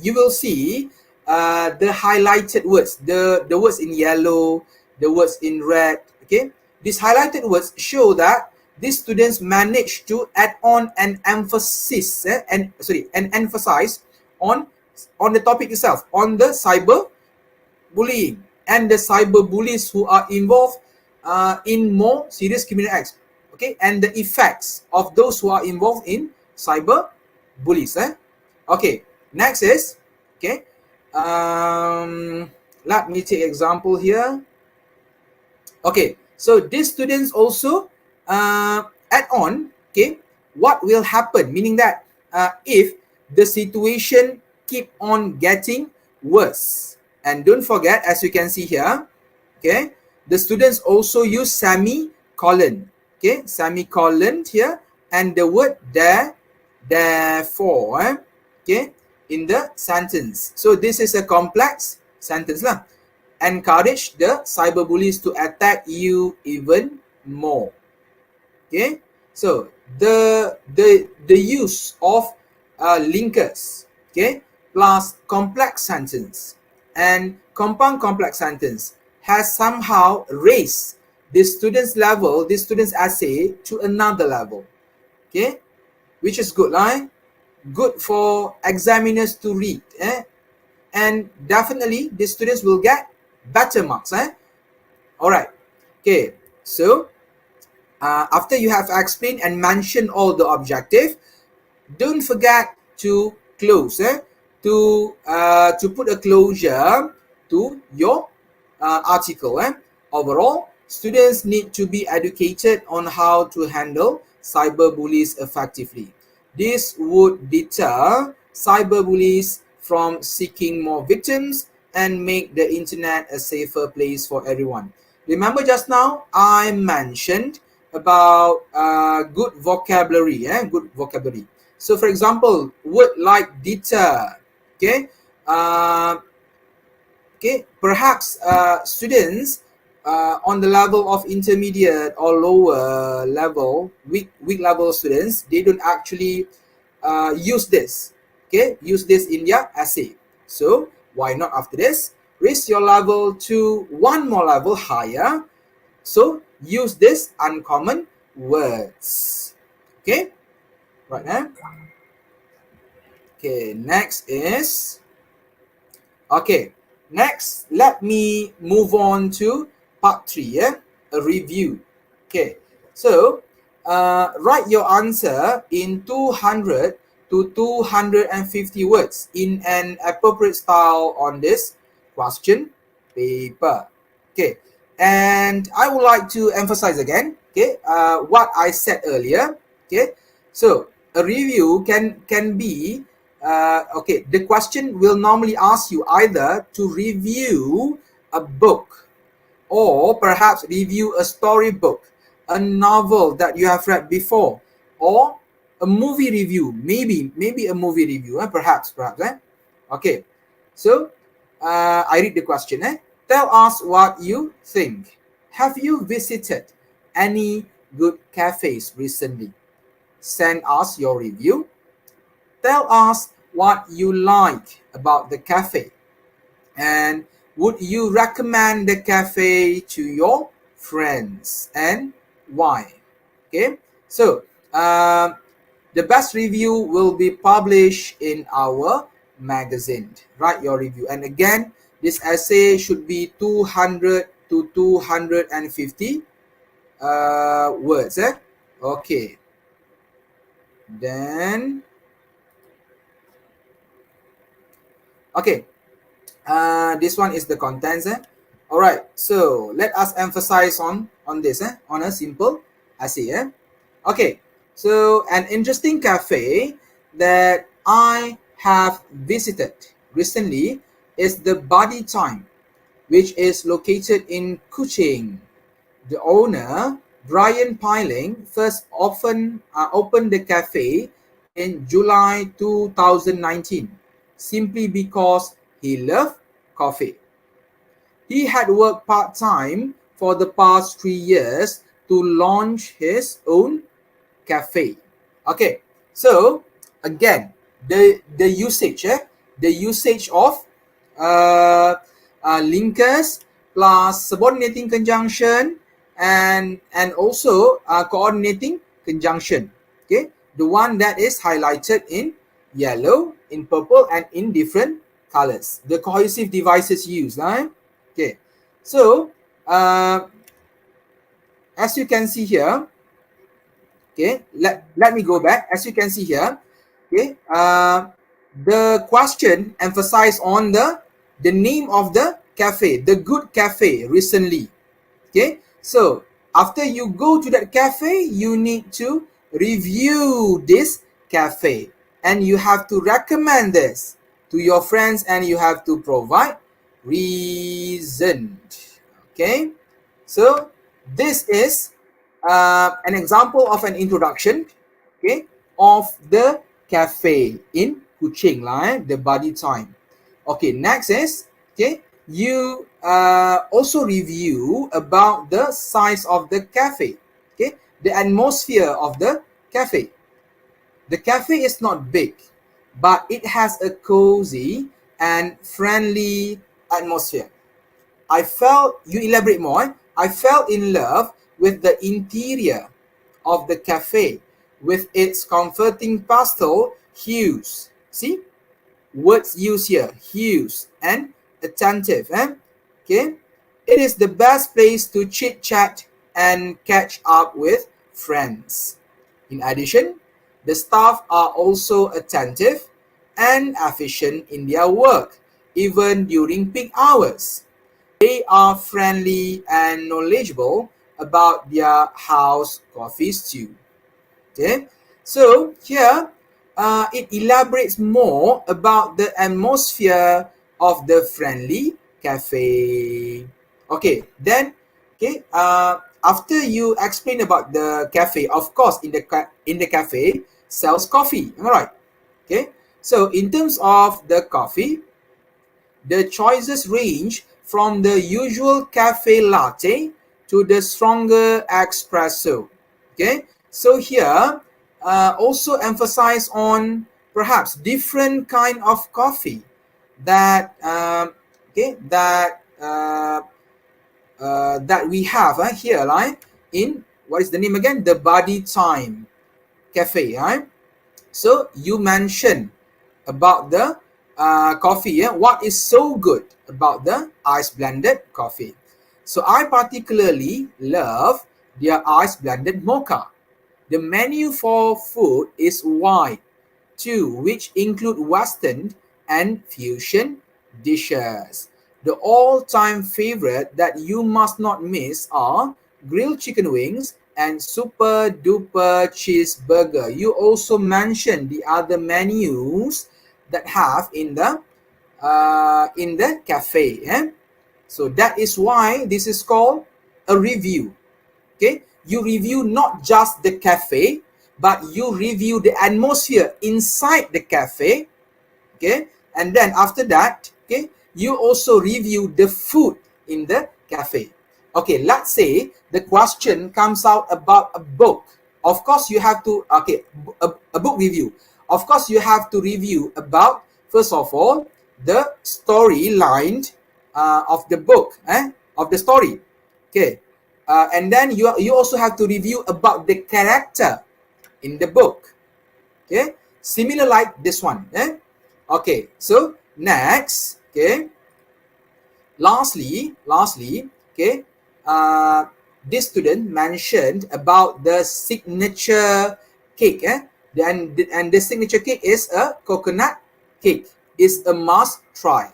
You will see the highlighted words, the words in yellow, the words in red. Okay, these highlighted words show that these students managed to add on an emphasis and emphasize on the topic itself, on the cyber bullying and the cyber bullies who are involved in more serious criminal acts. Okay, and the effects of those who are involved in cyber bullies. Okay, next is, okay, let me take example here. Okay, so these students also add on, okay, what will happen, meaning that if the situation keep on getting worse. And don't forget, as you can see here, okay, the students also use semicolon, okay, semicolon here, and the word therefore, okay, in the sentence. So this is a complex sentence lah. Encourage the cyberbullies to attack you even more. Okay, so the use of linkers, okay, plus complex sentence and compound complex sentence has somehow raised the students' level, the students' essay to another level. Okay, which is good, right? Good for examiners to read, and definitely the students will get better marks. All right. Okay, so after you have explained and mentioned all the objective, don't forget to close, to put a closure to your article. Overall, students need to be educated on how to handle cyberbullies effectively. This would deter cyberbullies from seeking more victims and make the internet a safer place for everyone. Remember just now I mentioned about good vocabulary, good vocabulary. So for example, word like deter, okay, okay, perhaps students on the level of intermediate or lower level, weak level students, they don't actually use this, okay, use this in their essay. So why not after this raise your level to one more level higher, so use this uncommon words. Okay, right now. Okay, next is, okay, next let me move on to part 3, a review. Okay, so write your answer in 200 to 250 words in an appropriate style on this question paper. Okay, and I would like to emphasize again, okay, what I said earlier. Okay, so a review can be okay, the question will normally ask you either to review a book, or perhaps review a storybook, a novel that you have read before, or a movie review, maybe a movie review, perhaps. Okay, so I read the question. Tell us what you think. Have you visited any good cafes recently? Send us your review. Tell us what you like about the cafe, and would you recommend the cafe to your friends, and why? Okay, so the best review will be published in our magazine. Write your review, and again, this essay should be 200 to 250 words. Okay, then okay, this one is the contents. All right, so let us emphasize on this, on a simple essay. Okay, so an interesting cafe that I have visited recently is the Body Time, which is located in Kuching. The owner, Brian Piling, first opened the cafe in July 2019, simply because he loved coffee. He had worked part-time for the past 3 years to launch his own cafe. Okay, so again, the usage, the usage of linkers plus subordinating conjunction and also coordinating conjunction. Okay, the one that is highlighted in yellow, in purple, and in different colors. The cohesive devices used. Okay, so as you can see here, okay, let me go back. As you can see here, okay, the question emphasized on the name of the cafe, the good cafe recently. Okay, so after you go to that cafe, you need to review this cafe and you have to recommend this to your friends and you have to provide reason. Okay, so this is an example of an introduction, okay, of the cafe in Kuching lah, the body time. Okay, next is, okay, you also review about the size of the cafe, okay, the atmosphere of the cafe. The cafe is not big, but it has a cozy and friendly atmosphere. You elaborate more. I fell in love with the interior of the cafe with its comforting pastel hues. See? Words used here, hues and attentive. Okay? It is the best place to chit-chat and catch up with friends. In addition, the staff are also attentive and efficient in their work, even during peak hours. They are friendly and knowledgeable about their house coffees too. Okay, so here it elaborates more about the atmosphere of the friendly cafe. Okay, then okay, after you explain about the cafe, of course, in the cafe sells coffee. Am I right? Okay, so in terms of the coffee, the choices range from the usual cafe latte to the stronger espresso. Okay, so here also emphasize on perhaps different kind of coffee that that we have here, like in what is the name again? The Body Time Cafe. Right? So you mentioned about the coffee. What is so good about the ice blended coffee? So I particularly love their ice blended mocha. The menu for food is wide too, which include Western and fusion dishes. The all-time favorite that you must not miss are grilled chicken wings and super duper cheeseburger. You also mentioned the other menus that have in the cafe. So that is why this is called a review. Okay, you review not just the cafe, but you review the atmosphere inside the cafe. Okay, and then after that, okay, you also review the food in the cafe. Okay, let's say the question comes out about a book. Of course, you have to, okay, a book review. Of course, you have to review about, first of all, the storyline of the book, of the story. Okay, and then you also have to review about the character in the book. Okay, similar like this one. Okay, so next, okay, lastly, okay, this student mentioned about the signature cake. And the signature cake is a coconut cake. Is a must try.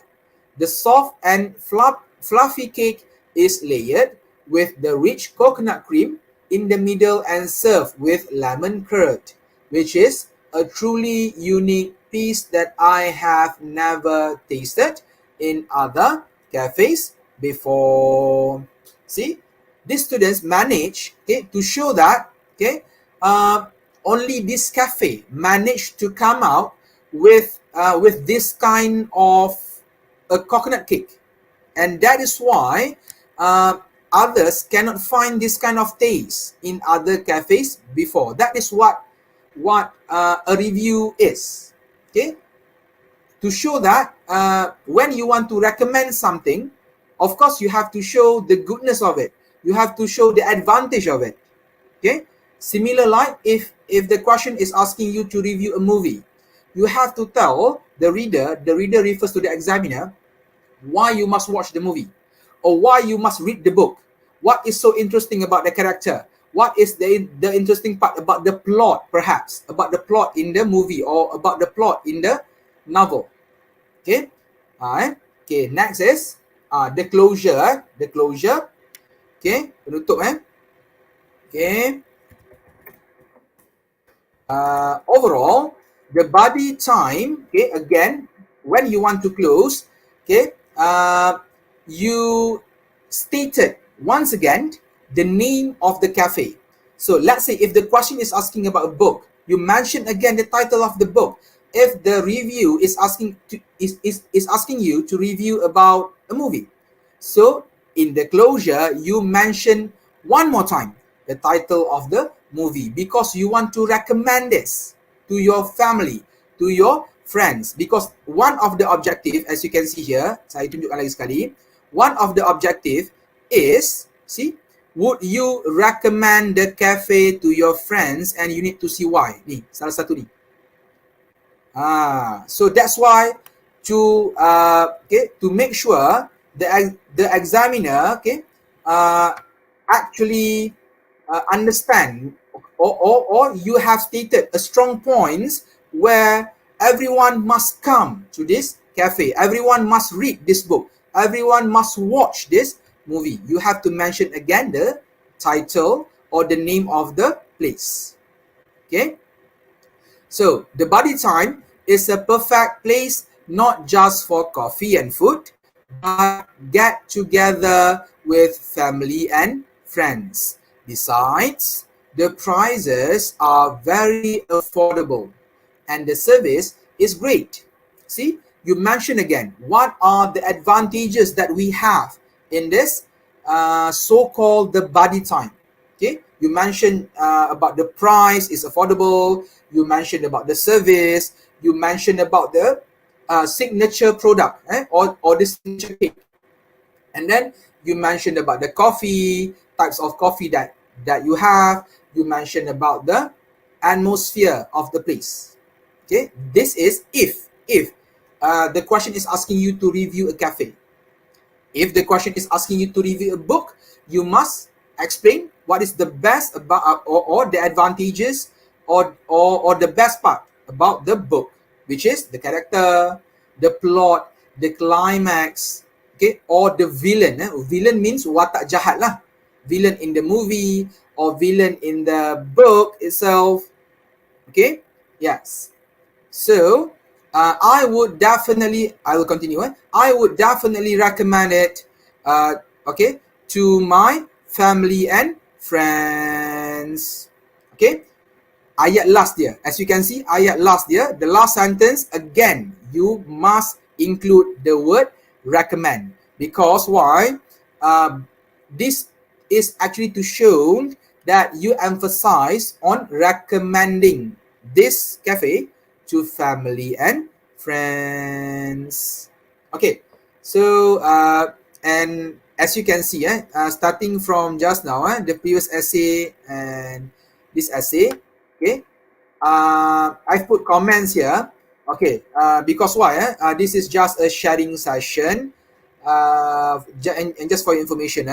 The soft and fluffy cake is layered with the rich coconut cream in the middle and served with lemon curd, which is a truly unique piece that I have never tasted in other cafes before. See, these students manage, okay, to show that, okay, only this cafe managed to come out with this kind of a coconut cake, and that is why others cannot find this kind of taste in other cafes before. That is what a review is. Okay, to show that when you want to recommend something, of course you have to show the goodness of it. You have to show the advantage of it. Okay, similar like if the question is asking you to review a movie, you have to tell the reader refers to the examiner, why you must watch the movie, or why you must read the book. What is so interesting about the character? What is the interesting part about the plot, perhaps about the plot in the movie or about the plot in the novel. Okay, okay. Next is the closure. The closure. Okay, penutup. Okay. Overall, the body time. Okay, again, when you want to close, okay, you stated once again the name of the cafe. So let's say if the question is asking about a book, you mention again the title of the book. If the review is asking you to review about a movie, so in the closure you mention one more time the title of the movie, because you want to recommend this to your family, to your friends, because one of the objective, as you can see here, saya tunjukkan lagi sekali, one of the objective is, see, would you recommend the cafe to your friends, and you need to see why. Ni salah satu ni. So that's why to to make sure the examiner actually understand, or you have stated a strong points where everyone must come to this cafe, everyone must read this book, everyone must watch this movie. You have to mention again the title or the name of the place. Okay, so the body time is a perfect place not just for coffee and food, but get together with family and friends. Besides, the prices are very affordable and the service is great. See, you mention again, what are the advantages that we have in this so-called the body time. Okay, you mentioned about the price is affordable, you mentioned about the service, you mentioned about the signature product or the signature cake, and then you mentioned about the coffee, types of coffee that you have, you mentioned about the atmosphere of the place. Okay, this is if the question is asking you to review a cafe. If the question is asking you to review a book, you must explain what is the best about or the advantages or the best part about the book, which is the character, the plot, the climax, okay, or the villain. Villain means watak jahat lah. Villain in the movie or villain in the book itself. Okay, yes. So I will continue. I would definitely recommend it, okay, to my family and friends. Okay, ayat last dia. As you can see, ayat last dia, the last sentence, again, you must include the word recommend. Because why? This is actually to show that you emphasize on recommending this cafe to family and friends. Okay, so and as you can see, starting from just now, the previous essay and this essay, okay, I've put comments here. Okay, because why? This is just a sharing session, and just for your information,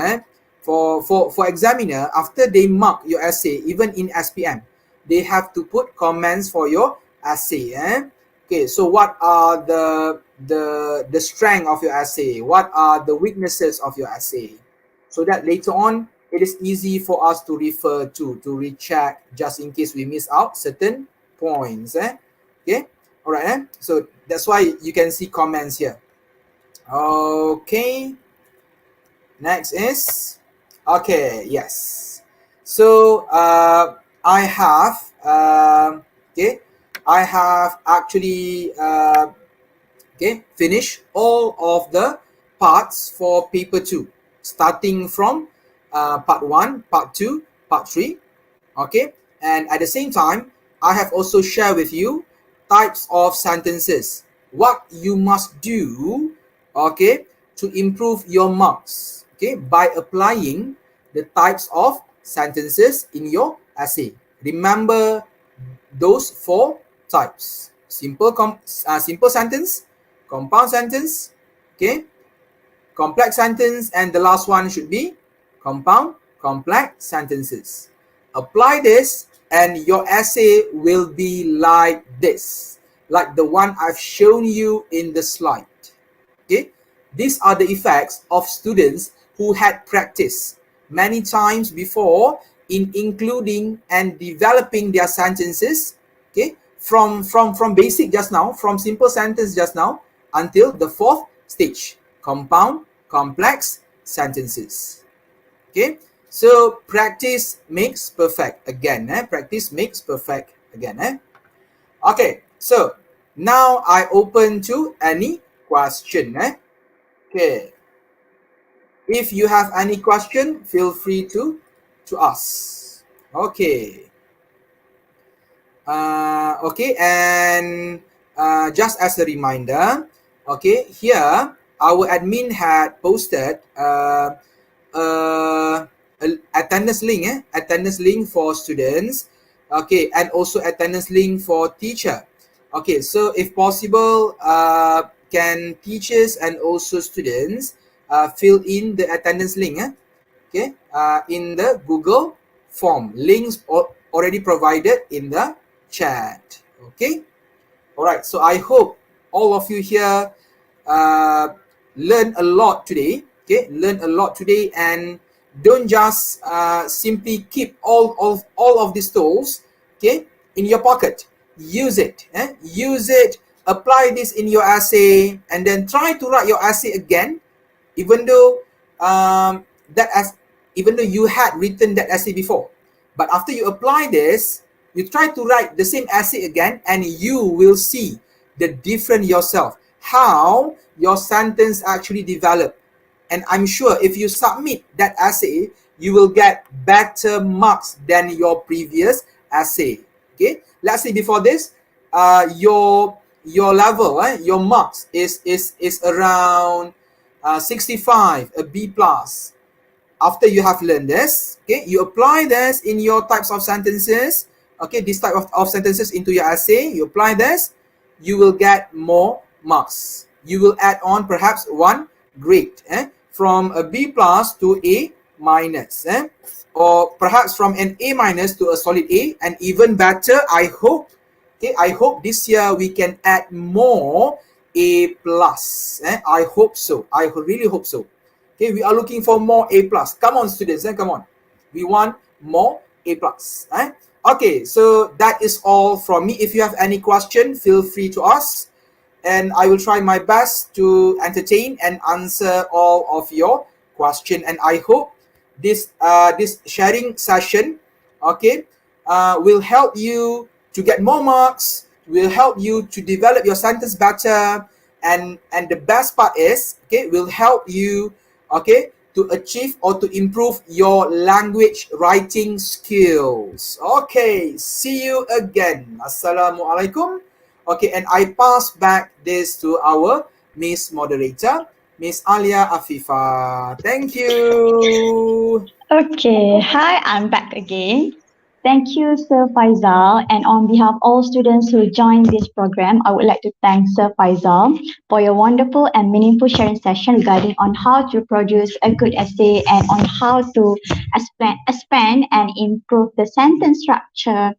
for examiner, after they mark your essay, even in SPM, they have to put comments for your essay. Okay, so what are the strength of your essay? What are the weaknesses of your essay? So that later on, it is easy for us to refer to recheck, just in case we miss out certain points. Okay, all right. So that's why you can see comments here. Okay, next is, okay, yes. So I have I have actually finished all of the parts for paper 2, starting from part 1, part 2, part 3. Okay, and at the same time, I have also shared with you types of sentences, what you must do, okay, to improve your marks, okay, by applying the types of sentences in your essay. Remember those 4 types: simple sentence, compound sentence, okay, complex sentence, and the last one should be compound complex sentences. Apply this and your essay will be like this, like the one I've shown you in the slide. Okay, these are the effects of students who had practiced many times before in including and developing their sentences, okay, from basic just now, from simple sentence just now, until the 4th stage, compound complex sentences. Okay, so practice makes perfect again. Practice makes perfect again. Okay, so now I open to any question. Okay, if you have any question, feel free to ask. Okay. Okay, and just as a reminder, okay, here our admin had posted attendance link for students, okay, and also attendance link for teacher. Okay, so if possible, can teachers and also students fill in the attendance link, okay, in the Google form. Links already provided in the chat. Okay, all right, so I hope all of you here learn a lot today. Okay, learn a lot today, and don't just simply keep all of these tools, okay, in your pocket. Use it. Use it. Apply this in your essay, and then try to write your essay again, even though even though you had written that essay before. But after you apply this, you try to write the same essay again, and you will see the different yourself, how your sentence actually develop. And I'm sure if you submit that essay, you will get better marks than your previous essay. Okay, let's say before this, your level, your marks is around 65, a B plus. After you have learned this, okay, you apply this in your types of sentences, okay, this type of sentences into your essay, you apply this, you will get more marks. You will add on perhaps 1 grade, from a B plus to A minus, or perhaps from an A minus to a solid A, and even better, I hope, okay, I hope this year we can add more A plus. I hope so. I really hope so. Okay, we are looking for more A plus. Come on, students, come on. We want more A plus. Okay, so that is all from me. If you have any question, feel free to ask, and I will try my best to entertain and answer all of your question. And I hope this sharing session, okay, will help you to get more marks, will help you to develop your sentence better, and the best part is, okay, will help you, okay, to achieve or to improve your language writing skills. Okay, see you again. Assalamualaikum. Okay, and I pass back this to our Miss Moderator, Miss Alia Afifa. Thank you. Okay, hi, I'm back again. Thank you, Sir Faisal. And on behalf of all students who joined this program, I would like to thank Sir Faisal for your wonderful and meaningful sharing session regarding on how to produce a good essay and on how to expand and improve the sentence structure.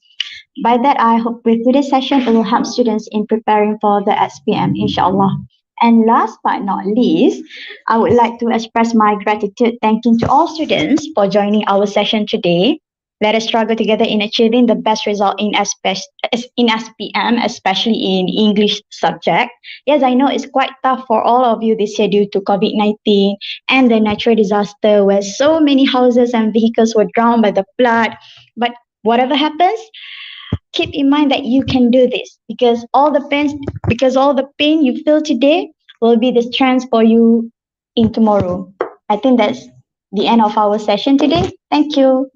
By that, I hope with today's session, it will help students in preparing for the SPM, inshallah. And last but not least, I would like to express my gratitude, thanking to all students for joining our session today. Let us struggle together in achieving the best result in SPM, especially in English subject. Yes, I know it's quite tough for all of you this year due to COVID-19 and the natural disaster where so many houses and vehicles were drowned by the flood. But whatever happens, keep in mind that you can do this because all the pain you feel today will be the strength for you in tomorrow. I think the end of our session today. Thank you.